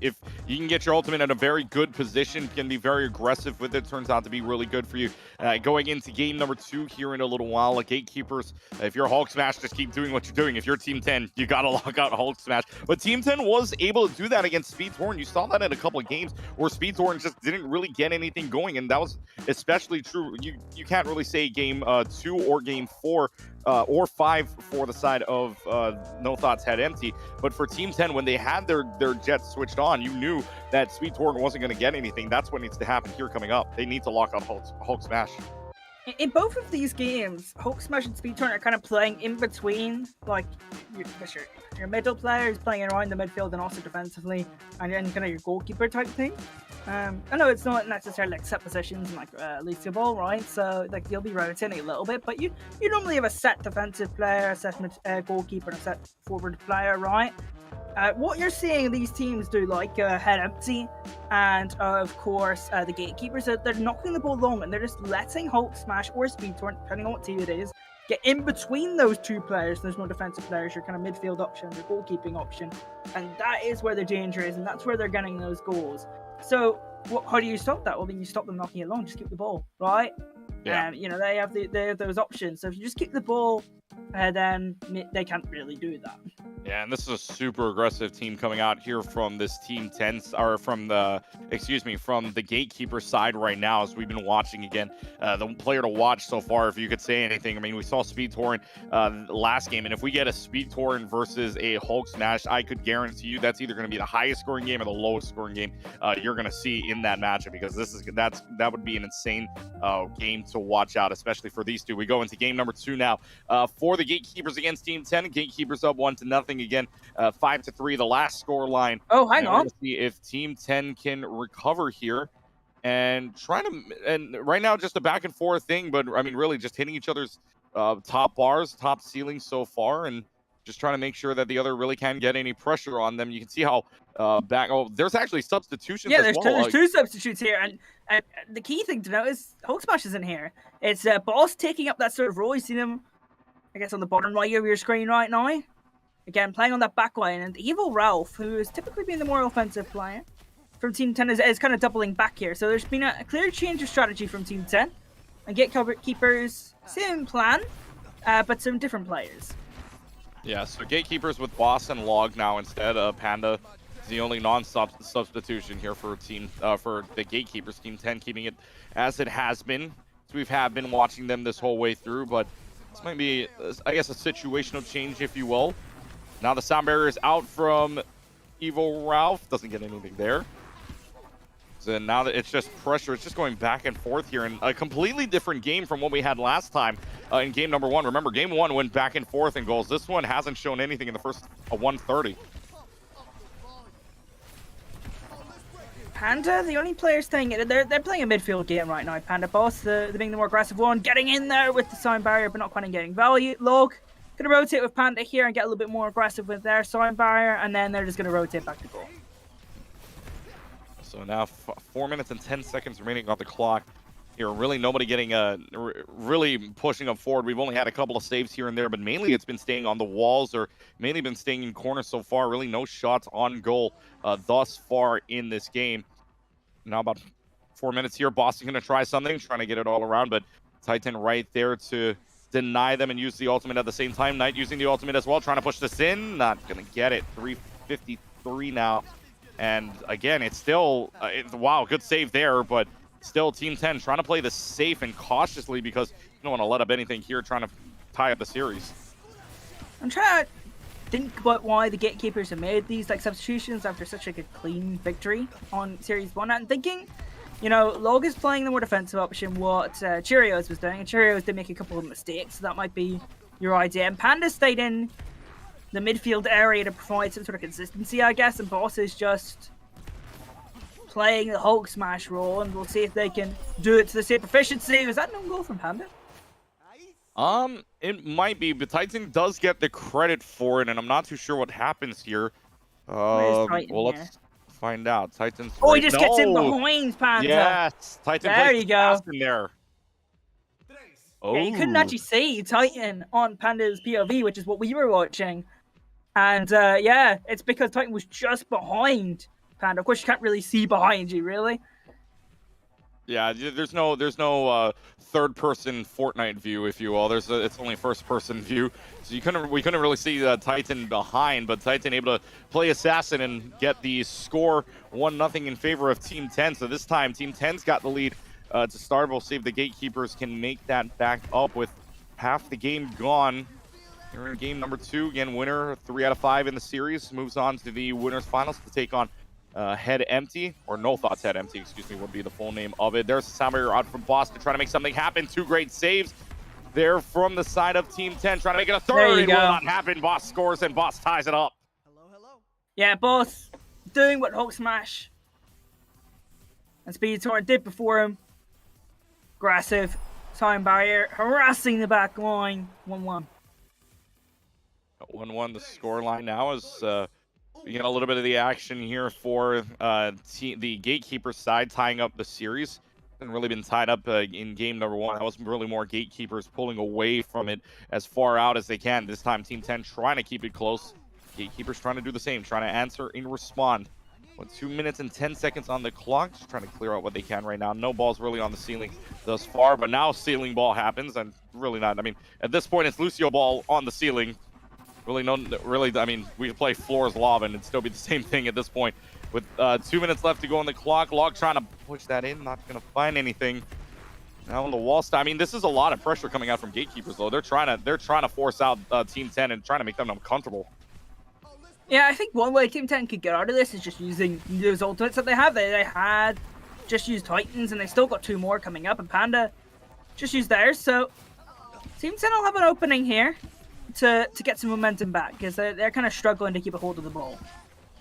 if you can get your ultimate in a very good position, can be very aggressive with it, turns out to be really good for you. Going into game number 2 here in a little while, Gatekeepers, if you're Hulk Smash, just keep doing what you're doing. If you're Team 10, you gotta lock out Hulk Smash. But Team 10 was able to do that against Speed Torrent. You saw that in a couple of games where Speed Torrent just didn't really get anything going, and that was especially true. You can't really say game 2 or game 4 or 5 for the side of No Thoughts Head Empty. But for Team 10, when they had their jets switched on, you knew that Speed Torrent wasn't going to get anything. That's what needs to happen here coming up. They need to lock out Hulk Smash. In both of these games, Hulk Smash and Speed Torrent are kind of playing in between, like your middle player is playing around the midfield and also defensively, and then kind of your goalkeeper type thing. I know it's not necessarily like set positions like Lucioball, right? So like you'll be rotating a little bit, but you normally have a set defensive player, a set goalkeeper, and a set forward player, right? What you're seeing these teams do, like Head Empty and of course the Gatekeepers, they're knocking the ball long and they're just letting Hulk Smash or Speed Torrent, depending on what team it is, get in between those 2 players. There's no defensive players, your kind of midfield option, your goalkeeping option, and that is where the danger is, and that's where they're getting those goals. So how do you stop that? Well, then you stop them knocking it long, just keep the ball, right? Yeah. They have those options. So if you just keep the ball, then they can't really do that. Yeah, and this is a super aggressive team coming out here from this Team 10, or from the Gatekeeper side right now, as we've been watching again. The player to watch so far, if you could say anything. I mean, we saw Speed Torrent last game, and if we get a Speed Torrent versus a Hulk Smash, I could guarantee you that's either going to be the highest scoring game or the lowest scoring game you're going to see in that matchup, because that would be an insane game to watch out, especially for these two. We go into game number 2 now for the Gatekeepers against Team 10. Gatekeepers up 1-0 again, 5-3, the last score line. Oh, hang on. See if Team 10 can recover here and right now just a back and forth thing, but I mean really just hitting each other's top bars, top ceilings so far, and just trying to make sure that the other really can't get any pressure on them. You can see how there's actually substitutions. Yeah, as there's 2 substitutes here, and the key thing to note is Hulk Smash isn't here. It's Boss taking up that sort of role. You see them, I guess, on the bottom right of your screen right now. Again, playing on that back line, and Evil Ralph, who has typically been the more offensive player from Team 10, is kind of doubling back here. So there's been a clear change of strategy from Team 10. And Gatekeepers, same plan, but some different players. Yeah, so Gatekeepers with Boss and Log now instead. Panda is the only non-substitution here for the Gatekeepers. Team 10 keeping it as it has been. we've been watching them this whole way through, but this might be, I guess, a situational change, if you will. Now the sound barrier is out from Evil Ralph. Doesn't get anything there. So now that it's just pressure, it's just going back and forth here, and a completely different game from what we had last time in game number 1. Remember, game 1 went back and forth in goals. This one hasn't shown anything in the first 130. Panda, the only players staying in, they're playing a midfield game right now. Panda Boss, they're being the more aggressive one, getting in there with the sound barrier, but not quite getting value. Log gonna rotate with Panda here and get a little bit more aggressive with their sound barrier, and then they're just gonna rotate back to goal. So now 4 minutes and 10 seconds remaining on the clock. Here, really nobody getting really pushing up forward. We've only had a couple of saves here and there, but mainly it's been staying on the walls or mainly been staying in corners so far. Really no shots on goal thus far in this game. Now about 4 minutes here. Boston going to try something, trying to get it all around, but Titan right there to deny them and use the ultimate at the same time. Knight using the ultimate as well, trying to push this in. Not going to get it. 3:53 now. And again, it's still, wow, good save there, but still Team 10 trying to play this safe and cautiously because you don't want to let up anything here, trying to tie up the series. I'm trying to think about why the Gatekeepers have made these like substitutions after such like a clean victory on Series 1. I'm thinking, you know, Log is playing the more defensive option, what Cheerios was doing, and Cheerios did make a couple of mistakes, so that might be your idea. And Panda stayed in the midfield area to provide some sort of consistency, I guess, and Boss is just playing the Hulk smash role, and we'll see if they can do it to the same proficiency. Was that an own goal from Panda? It might be, but Titan does get the credit for it, and I'm not too sure what happens here. Well, let's find out. Titan's he just gets in behind Panda. Yes, Titan. There you go. In there. Oh, yeah, you couldn't actually see Titan on Panda's POV, which is what we were watching. And yeah, it's because Titan was just behind Panda. Of course, you can't really see behind you, really. Yeah, there's no third-person Fortnite view, if you will. It's only first-person view, so we couldn't really see Titan behind, but Titan able to play assassin and get the score 1-0 in favor of Team 10. So this time, Team 10's got the lead to start. We'll see if the Gatekeepers can make that back up with half the game gone. Here in game number 2, again, winner 3 out of 5 in the series moves on to the winners finals to take on Head Empty, or No Thoughts Head Empty, excuse me, would be the full name of it. There's the sound barrier out from Boston trying to make something happen. 2 great saves there from the side of Team 10, trying to make it a third. It will not happen. Boss scores and Boss ties it up. Yeah, Boss doing what Hulk Smash and Speed Torrent did before him. Aggressive sound barrier, harassing the back line. 1-1. 1-1 the score line now is we get a little bit of the action here for the Gatekeeper side, tying up the series. Hasn't really been tied up in game number 1. That was really more Gatekeepers pulling away from it as far out as they can. This time, Team 10 trying to keep it close. Gatekeepers trying to do the same, trying to answer and respond. With 2 minutes and 10 seconds on the clock, just trying to clear out what they can right now. No balls really on the ceiling thus far, but now ceiling ball happens, and really not. I mean, at this point, it's Lucioball on the ceiling. I mean, we could play floors lava and it'd still be the same thing at this point. With 2 minutes left to go on the clock, Log trying to push that in, not going to find anything. Now on the wall side, I mean, this is a lot of pressure coming out from Gatekeepers, though. They're trying to force out Team 10 and trying to make them uncomfortable. Yeah, I think one way Team 10 could get out of this is just using those ultimates that they have. They had just used Titans, and they still got 2 more coming up, and Panda just used theirs. So Team 10 will have an opening here to get some momentum back, because they're kind of struggling to keep a hold of the ball.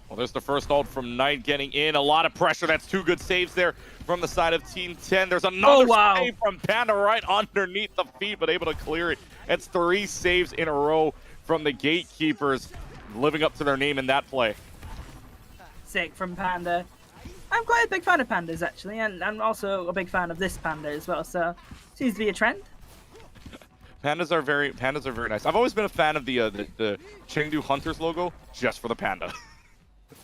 Well, there's the first ult from Knight getting in. A lot of pressure. That's 2 good saves there from the side of Team 10. There's another save from Panda right underneath the feet, but able to clear it. It's 3 saves in a row from the Gatekeepers, living up to their name in that play. Sick from Panda. I'm quite a big fan of Pandas, actually, and I'm also a big fan of this Panda as well, so seems to be a trend. Pandas are very nice. I've always been a fan of the Chengdu Hunters logo, just for the panda.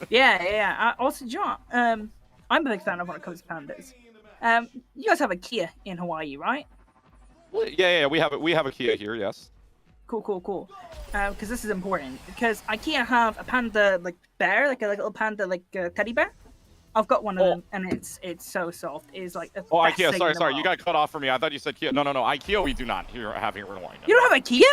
yeah. Also, John, I'm a big fan of when it comes to pandas. You guys have a Kia in Hawaii, right? Well, yeah, we have a Kia here, yes. Cool. Because this is important. Because IKEA have a panda like bear, like a little panda like teddy bear. I've got one of them, and it's so soft. It's like the Oh, best IKEA, thing in the sorry. You world. got cut off for me. I thought you said Kia. No. IKEA, we do not have here in Hawaii. No. You don't have IKEA?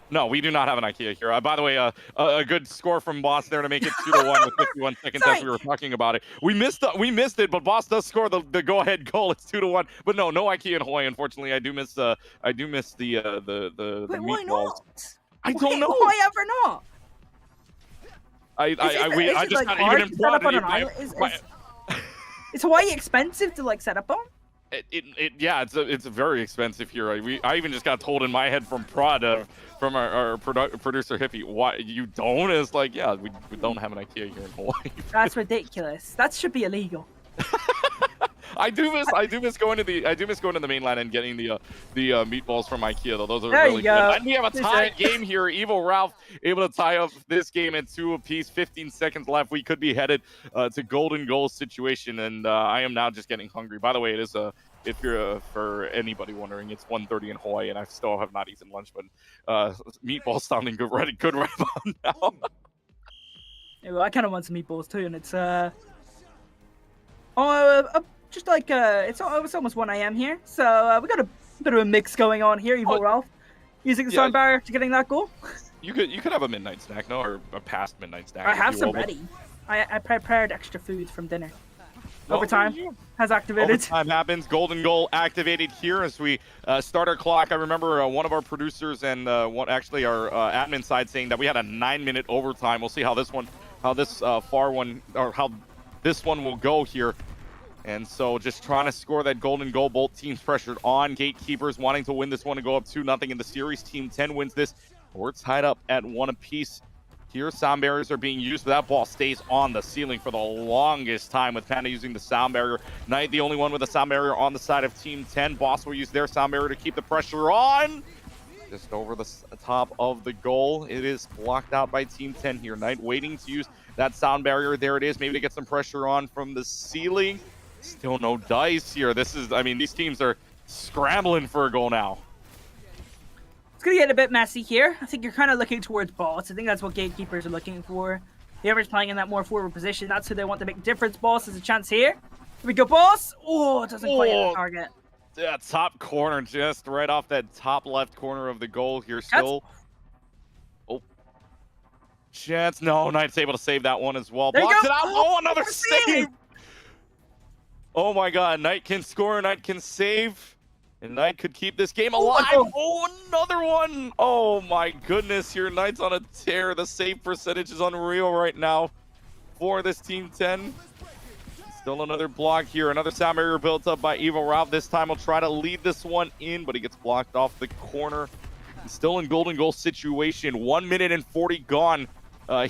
No, we do not have an IKEA here. By the way, a good score from Boss there to make it 2-1 with 51 seconds as we were talking about it. We missed it, but Boss does score the go-ahead goal. It's 2-1. But no IKEA in Hawaii. Unfortunately, I do miss the Wait, meatballs. why not? I don't know. Why ever not? I just like got hard even to set up on an brought island? Is Hawaii expensive to like set up on? Yeah, it's very expensive here. I even just got told in my head from Prod, from our producer Hippie, why you don't? It's like, yeah, we don't have an IKEA here in Hawaii. That's ridiculous. That should be illegal. I do miss going to the mainland and getting the meatballs from IKEA though. Those are There really you good. go. And we have a tied game here. Evil Ralph able to tie up this game at 2 apiece. 15 seconds left. We could be headed to golden goal situation, and I am now just getting hungry. By the way, it is if you're for anybody wondering, it's 1:30 in Hawaii, and I still have not eaten lunch. But meatballs sounding good right about now. Yeah, well, I kind of want some meatballs too, and it's just like it's almost 1 a.m. here, so we got a bit of a mix going on here. Evil Ralph using the sound barrier to getting that goal. You could have a midnight snack, no, or a past midnight snack. I have some ready. I prepared extra food from dinner. Overtime has activated. Overtime happens. Golden goal activated here as we start our clock. I remember one of our producers and our admin side saying that we had a 9-minute overtime. We'll see how this one will go here. And so just trying to score that golden goal. Both teams pressured on. Gatekeepers wanting to win this one and go up 2-0 in the series. Team 10 wins this. We're tied up at 1 apiece. Here, sound barriers are being used, but that ball stays on the ceiling for the longest time with Panda using the sound barrier. Knight, the only one with a sound barrier on the side of Team 10. Boss will use their sound barrier to keep the pressure on. Just over the top of the goal. It is blocked out by Team 10 here. Knight waiting to use that sound barrier. There it is. Maybe to get some pressure on from the ceiling. Still no dice here. These teams are scrambling for a goal now. It's going to get a bit messy here. I think you're kind of looking towards Boss. I think that's what Gatekeepers are looking for. Whoever's playing in that more forward position, that's who they want to make a difference. Boss has a chance here. Here we go, Boss. Oh, it doesn't quite hit the target. Yeah, top corner, just right off that top left corner of the goal here still. Oh. Chance. No, Knight's able to save that one as well. Blocks it out. Oh, another save. Oh my god, Knight can score, Knight can save. And Knight could keep this game alive. Oh, another one. Oh my goodness, here Knight's on a tear. The save percentage is unreal right now for this Team 10. Still another block here. Another sound barrier built up by Evil Ralph. This time he'll try to lead this one in, but he gets blocked off the corner. He's still in golden goal situation. 1 minute and 40 gone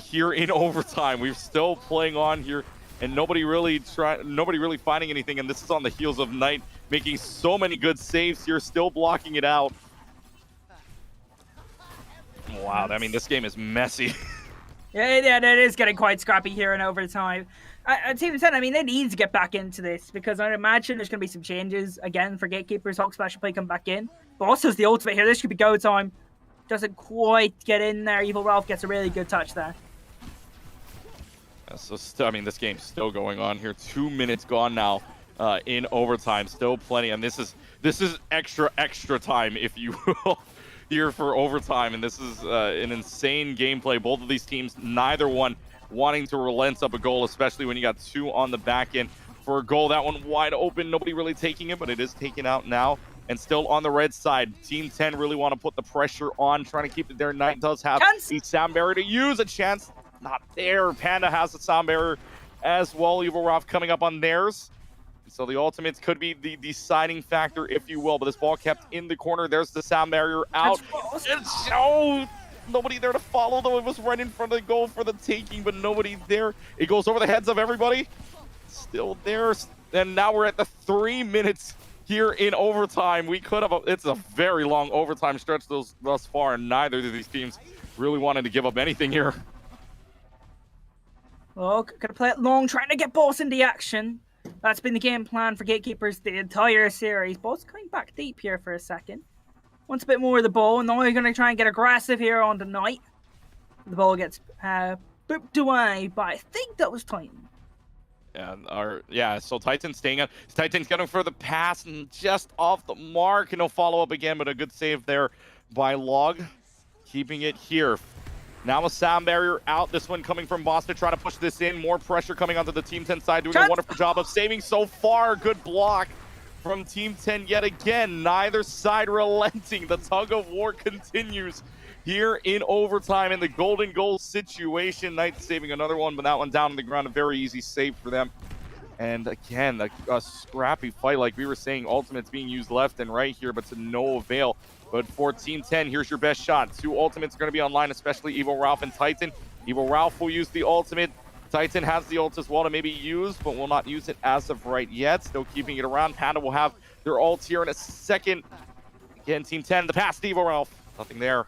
here in overtime. We're still playing on here. And nobody really finding anything, and this is on the heels of Knight making so many good saves here, still blocking it out. Wow, this game is messy. Yeah, it is getting quite scrappy here in overtime. Team 10, they need to get back into this because I imagine there's going to be some changes again for Gatekeepers. Hulk Special Play come back in. Boss has the ultimate here. This could be go time. Doesn't quite get in there. Evil Ralph gets a really good touch there. So, this game's still going on here. 2 minutes gone now in overtime. Still plenty, and this is extra time, if you will, here for overtime. And this is an insane gameplay. Both of these teams, neither one wanting to relent up a goal, especially when you got 2 on the back end for a goal. That one wide open. Nobody really taking it, but it is taken out now. And still on the red side, Team 10 really want to put the pressure on, trying to keep it there. Knight does have a sound barrier to use. A chance. Not there. Panda has a sound barrier as well. Evil Ralph coming up on theirs. So the ultimates could be the deciding factor, if you will. But this ball kept in the corner. There's the sound barrier out. Nobody there to follow, though. It was right in front of the goal for the taking, but nobody there. It goes over the heads of everybody. Still there. And now we're at the 3 minutes here in overtime. We could have it's a very long overtime stretch thus far, and neither of these teams really wanted to give up anything here. Oh, gonna play it long, trying to get Boss into action. That's been the game plan for Gatekeepers the entire series. Boss coming back deep here for a second. Wants a bit more of the ball, and now we're gonna try and get aggressive here on the Knight. The ball gets booped away, but I think that was time. So Titan staying on. Titan's going for the pass and just off the mark. And no follow-up again, but a good save there by Log. Keeping it here. Now a sound barrier out. This one coming from Boss to try to push this in. More pressure coming onto the Team 10 side. Doing a wonderful job of saving so far. Good block from Team 10 yet again. Neither side relenting. The tug of war continues here in overtime in the golden goal situation. Knight saving another one, but that one down on the ground. A very easy save for them. And again, a scrappy fight. Like we were saying, ultimates being used left and right here, but to no avail. But for Team 10, here's your best shot. 2 ultimates are going to be online, especially Evil Ralph and Titan. Evil Ralph will use the ultimate. Titan has the ult as well to maybe use, but will not use it as of right yet. Still keeping it around. Panda will have their ult here in a second. Again, Team 10, the pass to Evil Ralph. Nothing there.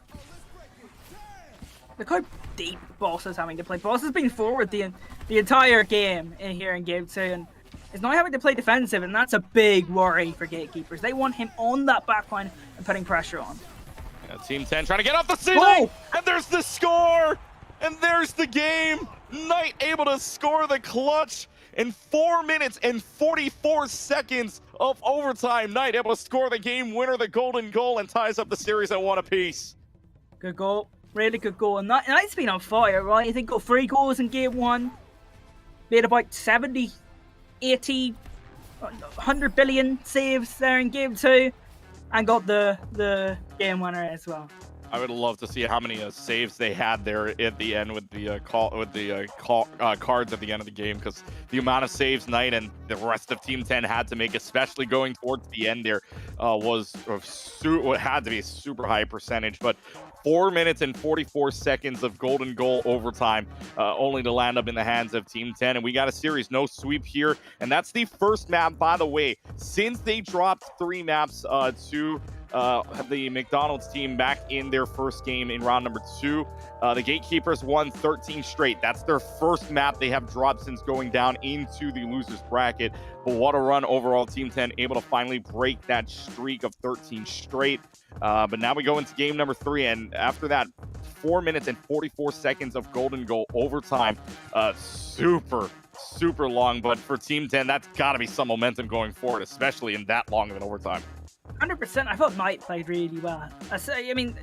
Look how deep Boss is having to play. Boss has been forward the entire game in here in Game 2, and is now having to play defensive, and that's a big worry for Gatekeepers. They want him on that backline and putting pressure on. Yeah, Team 10 trying to get off the ceiling, and there's the score, and there's the game. Knight able to score the clutch in 4 minutes and 44 seconds of overtime. Knight able to score the game winner, the golden goal, and ties up the series at 1 apiece. Good goal. Really good goal. And Knight's been on fire, right? I think got 3 goals in Game 1. Made about 70, 80, 100 billion saves there in Game 2. And got the game winner as well. I would love to see how many saves they had there at the end with the cards at the end of the game, because the amount of saves Knight and the rest of Team 10 had to make, especially going towards the end there, had to be a super high percentage. But 4 minutes and 44 seconds of golden goal overtime, only to land up in the hands of Team 10. And we got a series, no sweep here. And that's the first map, by the way, since they dropped 3 maps to the McDonald's team back in their first game in round number 2. The Gatekeepers won 13 straight. That's their first map they have dropped since going down into the losers bracket. But what a run overall. Team 10 able to finally break that streak of 13 straight. But now we go into game number 3, and after that, 4 minutes and 44 seconds of golden goal overtime. Super long, but for Team 10, that's got to be some momentum going forward, especially in that long of an overtime. 100%. I thought Knight played really well. I mean,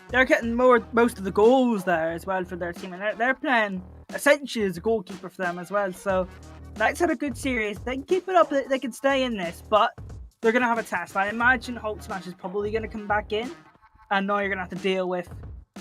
they're getting most of the goals there as well for their team, and they're playing essentially as a goalkeeper for them as well. So Knight's had a good series. They can keep it up. They can stay in this, but they're going to have a test. I imagine Hulk Smash is probably going to come back in, and now you're going to have to deal with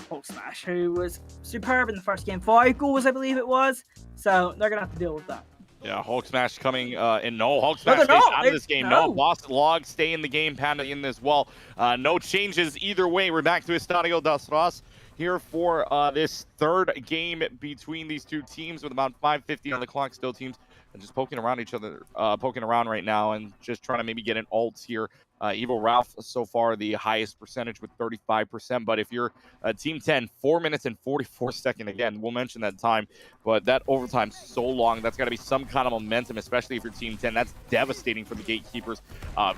Hulk Smash, who was superb in the first game. 5 goals, I believe it was. So they're going to have to deal with that. Yeah, Hulk Smash coming in. No, Hulk Smash stays out of this game. No, Lost Log stay in the game. Panda in as well. No changes either way. We're back to Estadio das Ras here for this third game between these two teams with about 5:50 on the clock. Still teams just poking around each other, poking around right now, and just trying to maybe get an ult here. Evil Ralph so far the highest percentage with 35%. But if you're Team 10, 4 minutes and 44 seconds, again, we'll mention that time, but that overtime's so long. That's got to be some kind of momentum, especially if you're Team 10. That's devastating for the Gatekeepers,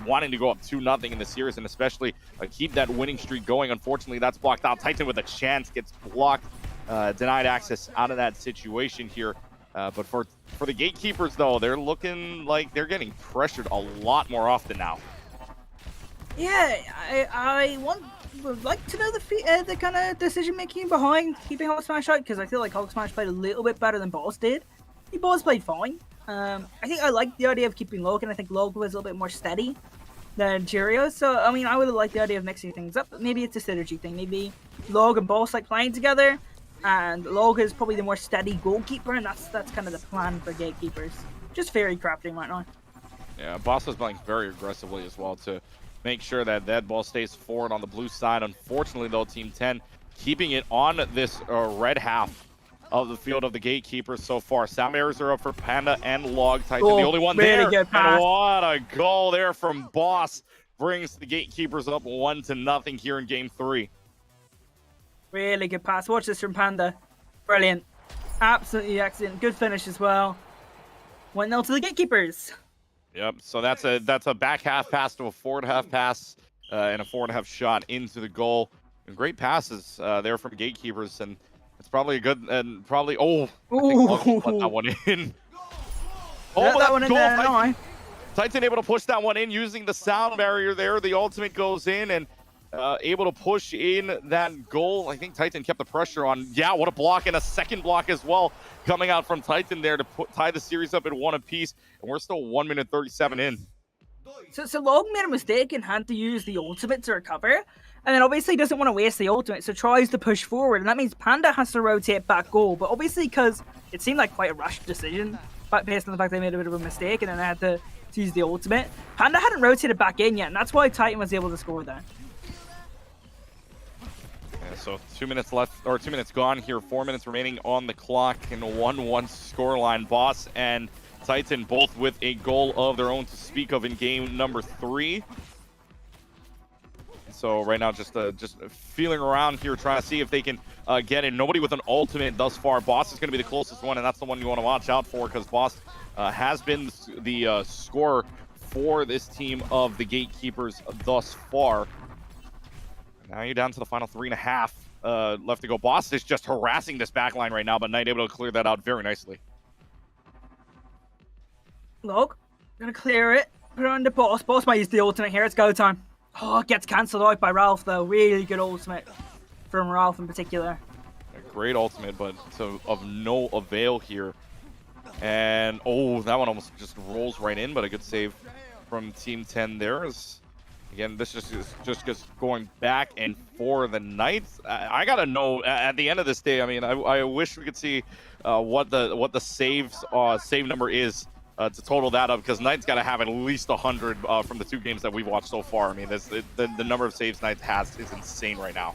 wanting to go up 2-0 in the series, and especially keep that winning streak going. Unfortunately, that's blocked out. Titan with a chance gets blocked, denied access out of that situation here. But for the Gatekeepers, though, they're looking like they're getting pressured a lot more often now. Yeah, I would like to know the kind of decision making behind keeping Hulk Smash out, because I feel like Hulk Smash played a little bit better than Boss did. Boss played fine. I think I like the idea of keeping Log, and I think Log was a little bit more steady than Cheerio. So I mean, I would have liked the idea of mixing things up. But maybe it's a synergy thing. Maybe Log and Boss like playing together, and Log is probably the more steady goalkeeper, and that's kind of the plan for Gatekeepers. Just fairy crafting right now. Yeah, Boss was playing very aggressively as well to make sure that that ball stays forward on the blue side. Unfortunately, though, Team 10 keeping it on this red half of the field of the Gatekeepers so far. Sound barriers are up for Panda and Log. Titan, the only one really there. Good pass. And what a goal there from Boss. Brings the Gatekeepers up 1-0 here in Game 3. Really good pass. Watch this from Panda. Brilliant. Absolutely excellent. Good finish as well. 1-0 to the Gatekeepers. Yep, so that's a back half pass to a forward half pass and a forward half shot into the goal. And great passes there from Gatekeepers, and it's probably a good and probably I think Log let that one in. but that one in goal. there now. Titan able to push that one in using the sound barrier there. The ultimate goes in and able to push in that goal. I think Titan kept the pressure on. Yeah, what a block, and a second block as well coming out from Titan there to tie the series up at 1 apiece. And we're still 1 minute 37 in. So Log made a mistake and had to use the ultimate to recover. And then obviously doesn't want to waste the ultimate, so tries to push forward. And that means Panda has to rotate back goal. But obviously, because it seemed like quite a rushed decision, but based on the fact they made a bit of a mistake and then they had to use the ultimate, Panda hadn't rotated back in yet. And that's why Titan was able to score there. Yeah, so 2 minutes left, or 2 minutes gone here. 4 minutes remaining on the clock in a 1-1 scoreline. Boss and Titan both with a goal of their own to speak of in game number 3. So right now, just feeling around here, trying to see if they can get in. Nobody with an ultimate thus far. Boss is going to be the closest one, and that's the one you want to watch out for, because Boss has been the scorer for this team of the Gatekeepers thus far. Now you're down to the final 3.5 left to go. Boss is just harassing this backline right now, but Knight able to clear that out very nicely. Log, gonna clear it. Put it on the Boss. Boss might use the ultimate here. It's go time. Oh, it gets cancelled out by Ralph, though. Really good ultimate from Ralph in particular. A great ultimate, but of no avail here. And, oh, that one almost just rolls right in, but a good save from Team 10 there. Again, this just going back and forth. The Knights, I got to know, at the end of this day, I mean, I wish we could see what the save number is. To total that up, because Knight's got to have at least 100 from the 2 games that we've watched so far. I mean, the number of saves Knight has is insane right now.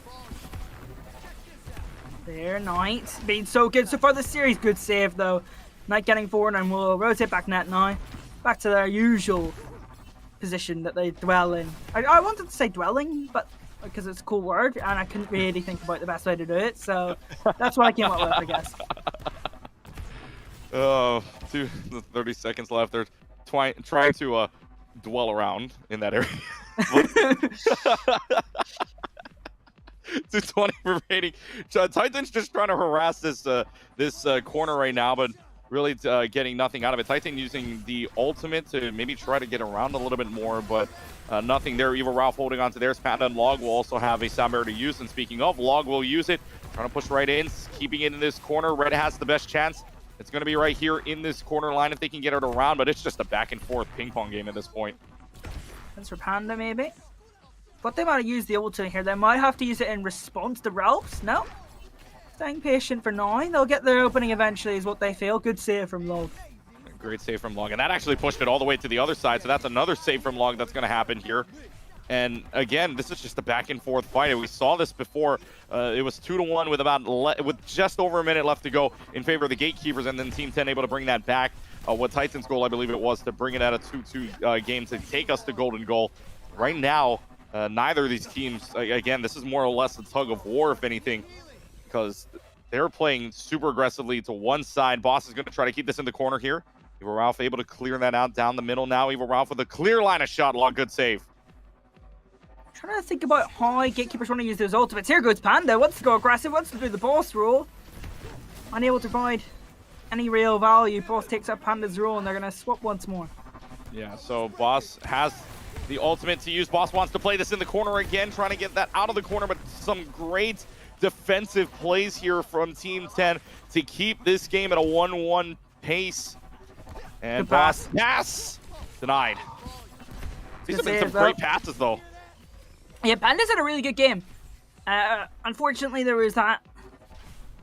There, Knight being so good so far this series. Good save though. Knight getting forward, and we'll rotate back net now, back to their usual position that they dwell in. I wanted to say dwelling, but because it's a cool word, and I couldn't really think about the best way to do it, so that's what I came up with, I guess. Oh, 30 seconds left. They're trying to dwell around in that area. 220 remaining. Titan's just trying to harass this corner right now, but really getting nothing out of it. Titan using the ultimate to maybe try to get around a little bit more, but nothing there. Evil Ralph holding on to theirs. Panda and Log will also have a sound barrier to use. And speaking of, Log will use it. Trying to push right in, keeping it in this corner. Red has the best chance. It's going to be right here in this corner line if they can get it around, but it's just a back and forth ping pong game at this point. That's for Panda, maybe. But they might have used the ultimate here. They might have to use it in response to Ralph's. No. Staying patient for now. They'll get their opening eventually is what they feel. Good save from Log. Great save from Log. And that actually pushed it all the way to the other side. So that's another save from Log that's going to happen here. And again, this is just a back and forth fight. We saw this before. It was 2-1 with just over a minute left to go in favor of the Gatekeepers, and then Team 10 able to bring that back. What Titan's goal, I believe it was, to bring it at a 2-2 game to take us to golden goal. Right now, neither of these teams, again, this is more or less a tug of war, if anything, because they're playing super aggressively to one side. Boss is going to try to keep this in the corner here. Evil Ralph able to clear that out down the middle now. Evil Ralph with a clear line of shot. Log, good save. Trying to think about how Gatekeepers want to use those ultimates. Here goes Panda. Wants to go aggressive. Wants to do the Boss role. Unable to provide any real value. Boss takes up Panda's role, and they're going to swap once more. Yeah, so Boss has the ultimate to use. Boss wants to play this in the corner again, trying to get that out of the corner, but some great defensive plays here from Team 10 to keep this game at a 1-1 pace. And Boss pass denied. These have been some great passes, though. Yeah, Panda's had a really good game. Unfortunately, there was that,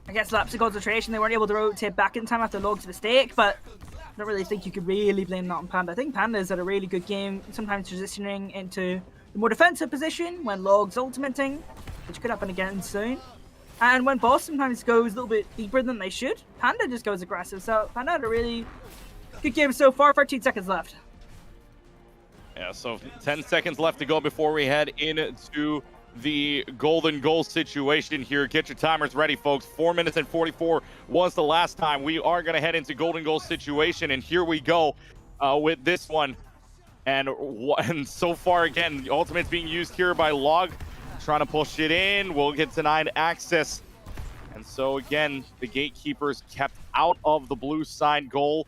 I guess, lapse of concentration. They weren't able to rotate back in time after Log's mistake, but I don't really think you could really blame that on Panda. I think Panda's had a really good game, sometimes transitioning into the more defensive position when Log's ultimating, which could happen again soon. And when Boss sometimes goes a little bit deeper than they should, Panda just goes aggressive. So Panda had a really good game so far. 13 seconds left. Yeah, so 10 seconds left to go before we head into the golden goal situation here. Get your timers ready, folks. 4 minutes and 44 was the last time. We are going to head into golden goal situation, and here we go with this one. And so far, again, the ultimate's being used here by Log, trying to push it in. We'll get denied access. And so, again, the Gatekeepers kept out of the blue side goal.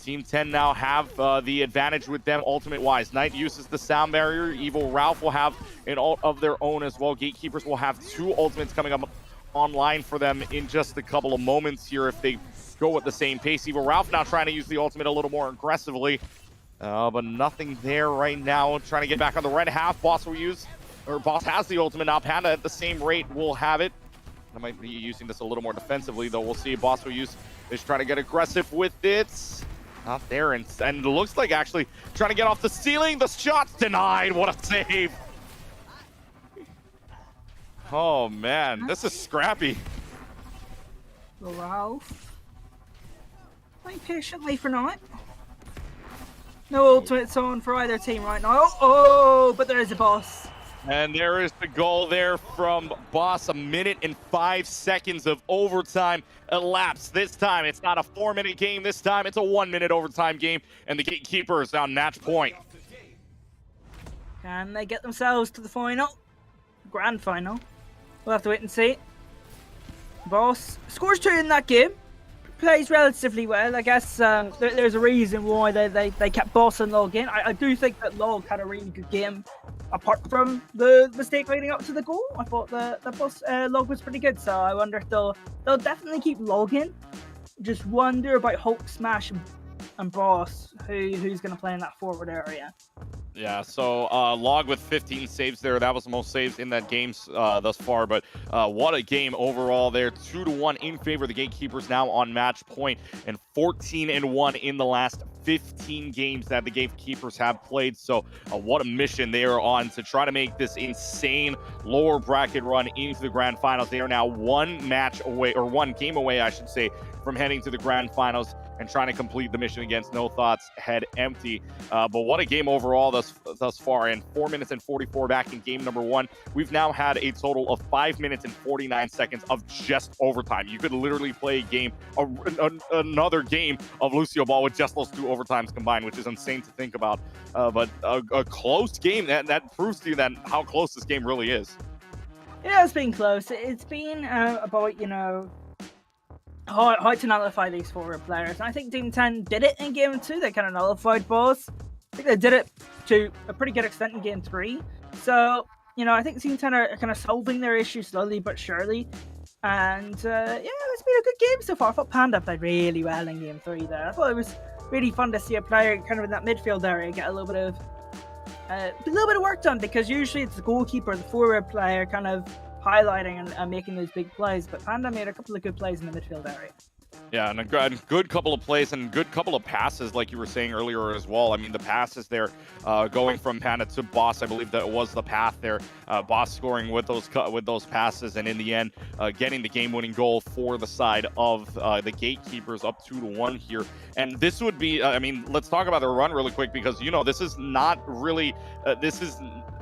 Team 10 now have the advantage with them ultimate-wise. Knight uses the sound barrier. Evil Ralph will have an ult of their own as well. Gatekeepers will have 2 ultimates coming up online for them in just a couple of moments here if they go at the same pace. Evil Ralph now trying to use the ultimate a little more aggressively, but nothing there right now. Trying to get back on the red half. Boss has the ultimate now. Panda at the same rate will have it. I might be using this a little more defensively, though. We'll see. Boss will use is trying to get aggressive with it. Not there, and it looks like actually trying to get off the ceiling. The shot's denied. What a save. Oh, man. This is scrappy. Ralph. Wait patiently for Knight. No ultimates on for either team right now. Oh, but there is a boss. And there is the goal there from Boss. 1 minute and 5 seconds of overtime elapsed. This time, it's not a 4-minute game. This time, it's a 1-minute overtime game. And the Gatekeepers on match point. Can they get themselves to the final? Grand final. We'll have to wait and see. Boss scores 2 in that game. Plays relatively well. I guess there's a reason why they kept Boss and Log in. I do think that Log had a really good game. Apart from the mistake leading up to the goal, I thought the Boss Log was pretty good. So I wonder if they'll definitely keep Log in. Just wonder about Hulk Smash and Boss, who's going to play in that forward area. Yeah, so Log with 15 saves there. That was the most saves in that game thus far. But what a game overall there. 2-1 in favor of the Gatekeepers now on match point, and 14-1 in the last 15 games that the Gatekeepers have played. So what a mission they are on to try to make this insane lower bracket run into the grand finals. They are now one game away, I should say, from heading to the grand finals and trying to complete the mission against No Thoughts Head Empty. But what a game overall thus far. And 4 minutes and 44 back in game number 1. We've now had a total of 5 minutes and 49 seconds of just overtime. You could literally play a game, another game of Lucioball with just those 2 overtimes combined, which is insane to think about. But a close game, that proves to you that how close this game really is. Yeah, it's been close. It's been about, hard to nullify these forward players. And I think Team 10 did it in game 2. They kind of nullified Boss. I think they did it to a pretty good extent in game 3. So, I think Team 10 are kind of solving their issues slowly but surely. And, it's been a good game so far. I thought Panda played really well in game 3 there. I thought it was really fun to see a player kind of in that midfield area get a little bit of work done, because usually it's the goalkeeper, the forward player, kind of highlighting and making those big plays, but Panda made a couple of good plays in the midfield area. Yeah, and a good couple of plays and good couple of passes, like you were saying earlier as well. I mean, the passes there, going from Panda to Boss, I believe that was the path there. Boss scoring with those passes, and in the end, getting the game-winning goal for the side of the Gatekeepers, up 2-1 here. And this would be, let's talk about the run really quick, because this is not really, this is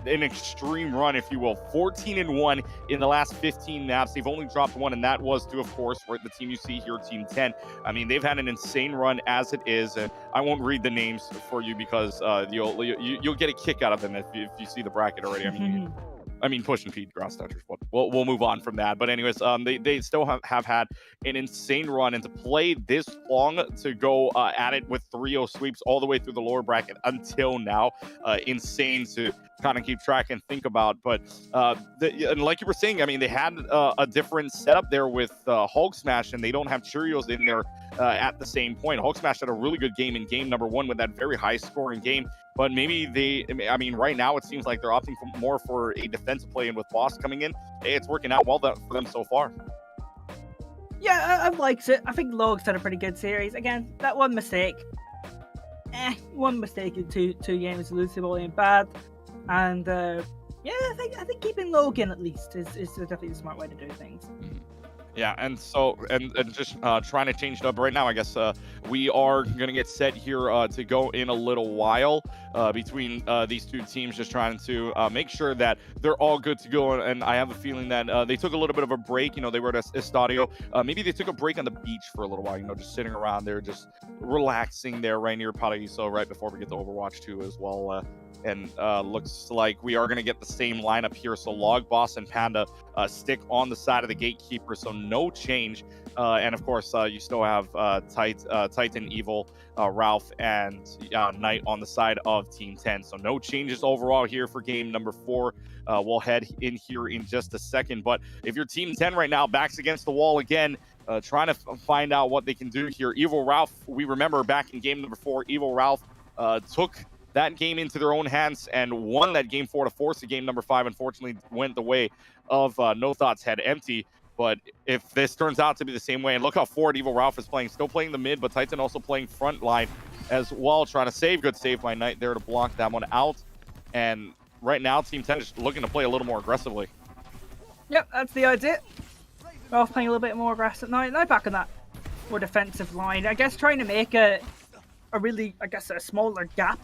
an extreme run, if you will. 14-1 in the last 15 maps. They've only dropped 1, and that was to, of course, the team you see here, Team 10. I mean, they've had an insane run as it is, and I won't read the names for you because you'll get a kick out of them if you see the bracket already. I mean, Push and Pete, Grass Touchers. We'll move on from that. But anyways, they still have had an insane run, and to play this long, to go at it with 3-0 sweeps all the way through the lower bracket until now, insane to kind of keep track and think about. But and like you were saying, I mean, they had a different setup there with Hulk Smash, and they don't have Cheerios in there at the same point. Hulk Smash had a really good game in game number 1 with that very high scoring game. But maybe right now it seems like they're opting more for a defensive play, and with Boss coming in, it's working out well for them so far. Yeah, I've liked it. I think Log's had a pretty good series. Again, that one mistake. One mistake in two games, Lucioball ain't bad. And I think keeping Log in at least is definitely the smart way to do things. Yeah, and so and just trying to change it up right now. I guess we are gonna get set here to go in a little while between these two teams, just trying to make sure that they're all good to go. And I have a feeling that they took a little bit of a break. They were at Estadio. Maybe they took a break on the beach for a little while. Just sitting around there, just relaxing there right near Paraíso, right before we get to Overwatch 2 as well. And looks like we are going to get the same lineup here. So Log, Boss, and Panda stick on the side of the Gatekeeper. So no change. And of course, you still have Titan, Evil, Ralph, and Knight on the side of Team 10. So no changes overall here for game number 4. We'll head in here in just a second. But if you're Team 10 right now, backs against the wall again, trying to find out what they can do here. Evil Ralph, we remember back in game number 4, Evil Ralph took that game into their own hands and won that game 4 to force the game number 5. Unfortunately, went the way of No Thoughts Head Empty. But if this turns out to be the same way, and look how forward Evil Ralph is playing, still playing the mid, but Titan also playing front line as well, trying to save. Good save by Knight there to block that one out. And right now, Team 10 is looking to play a little more aggressively. Yep, that's the idea. Ralph playing a little bit more aggressive. Knight back on that more defensive line. I guess trying to make a really, I guess, a smaller gap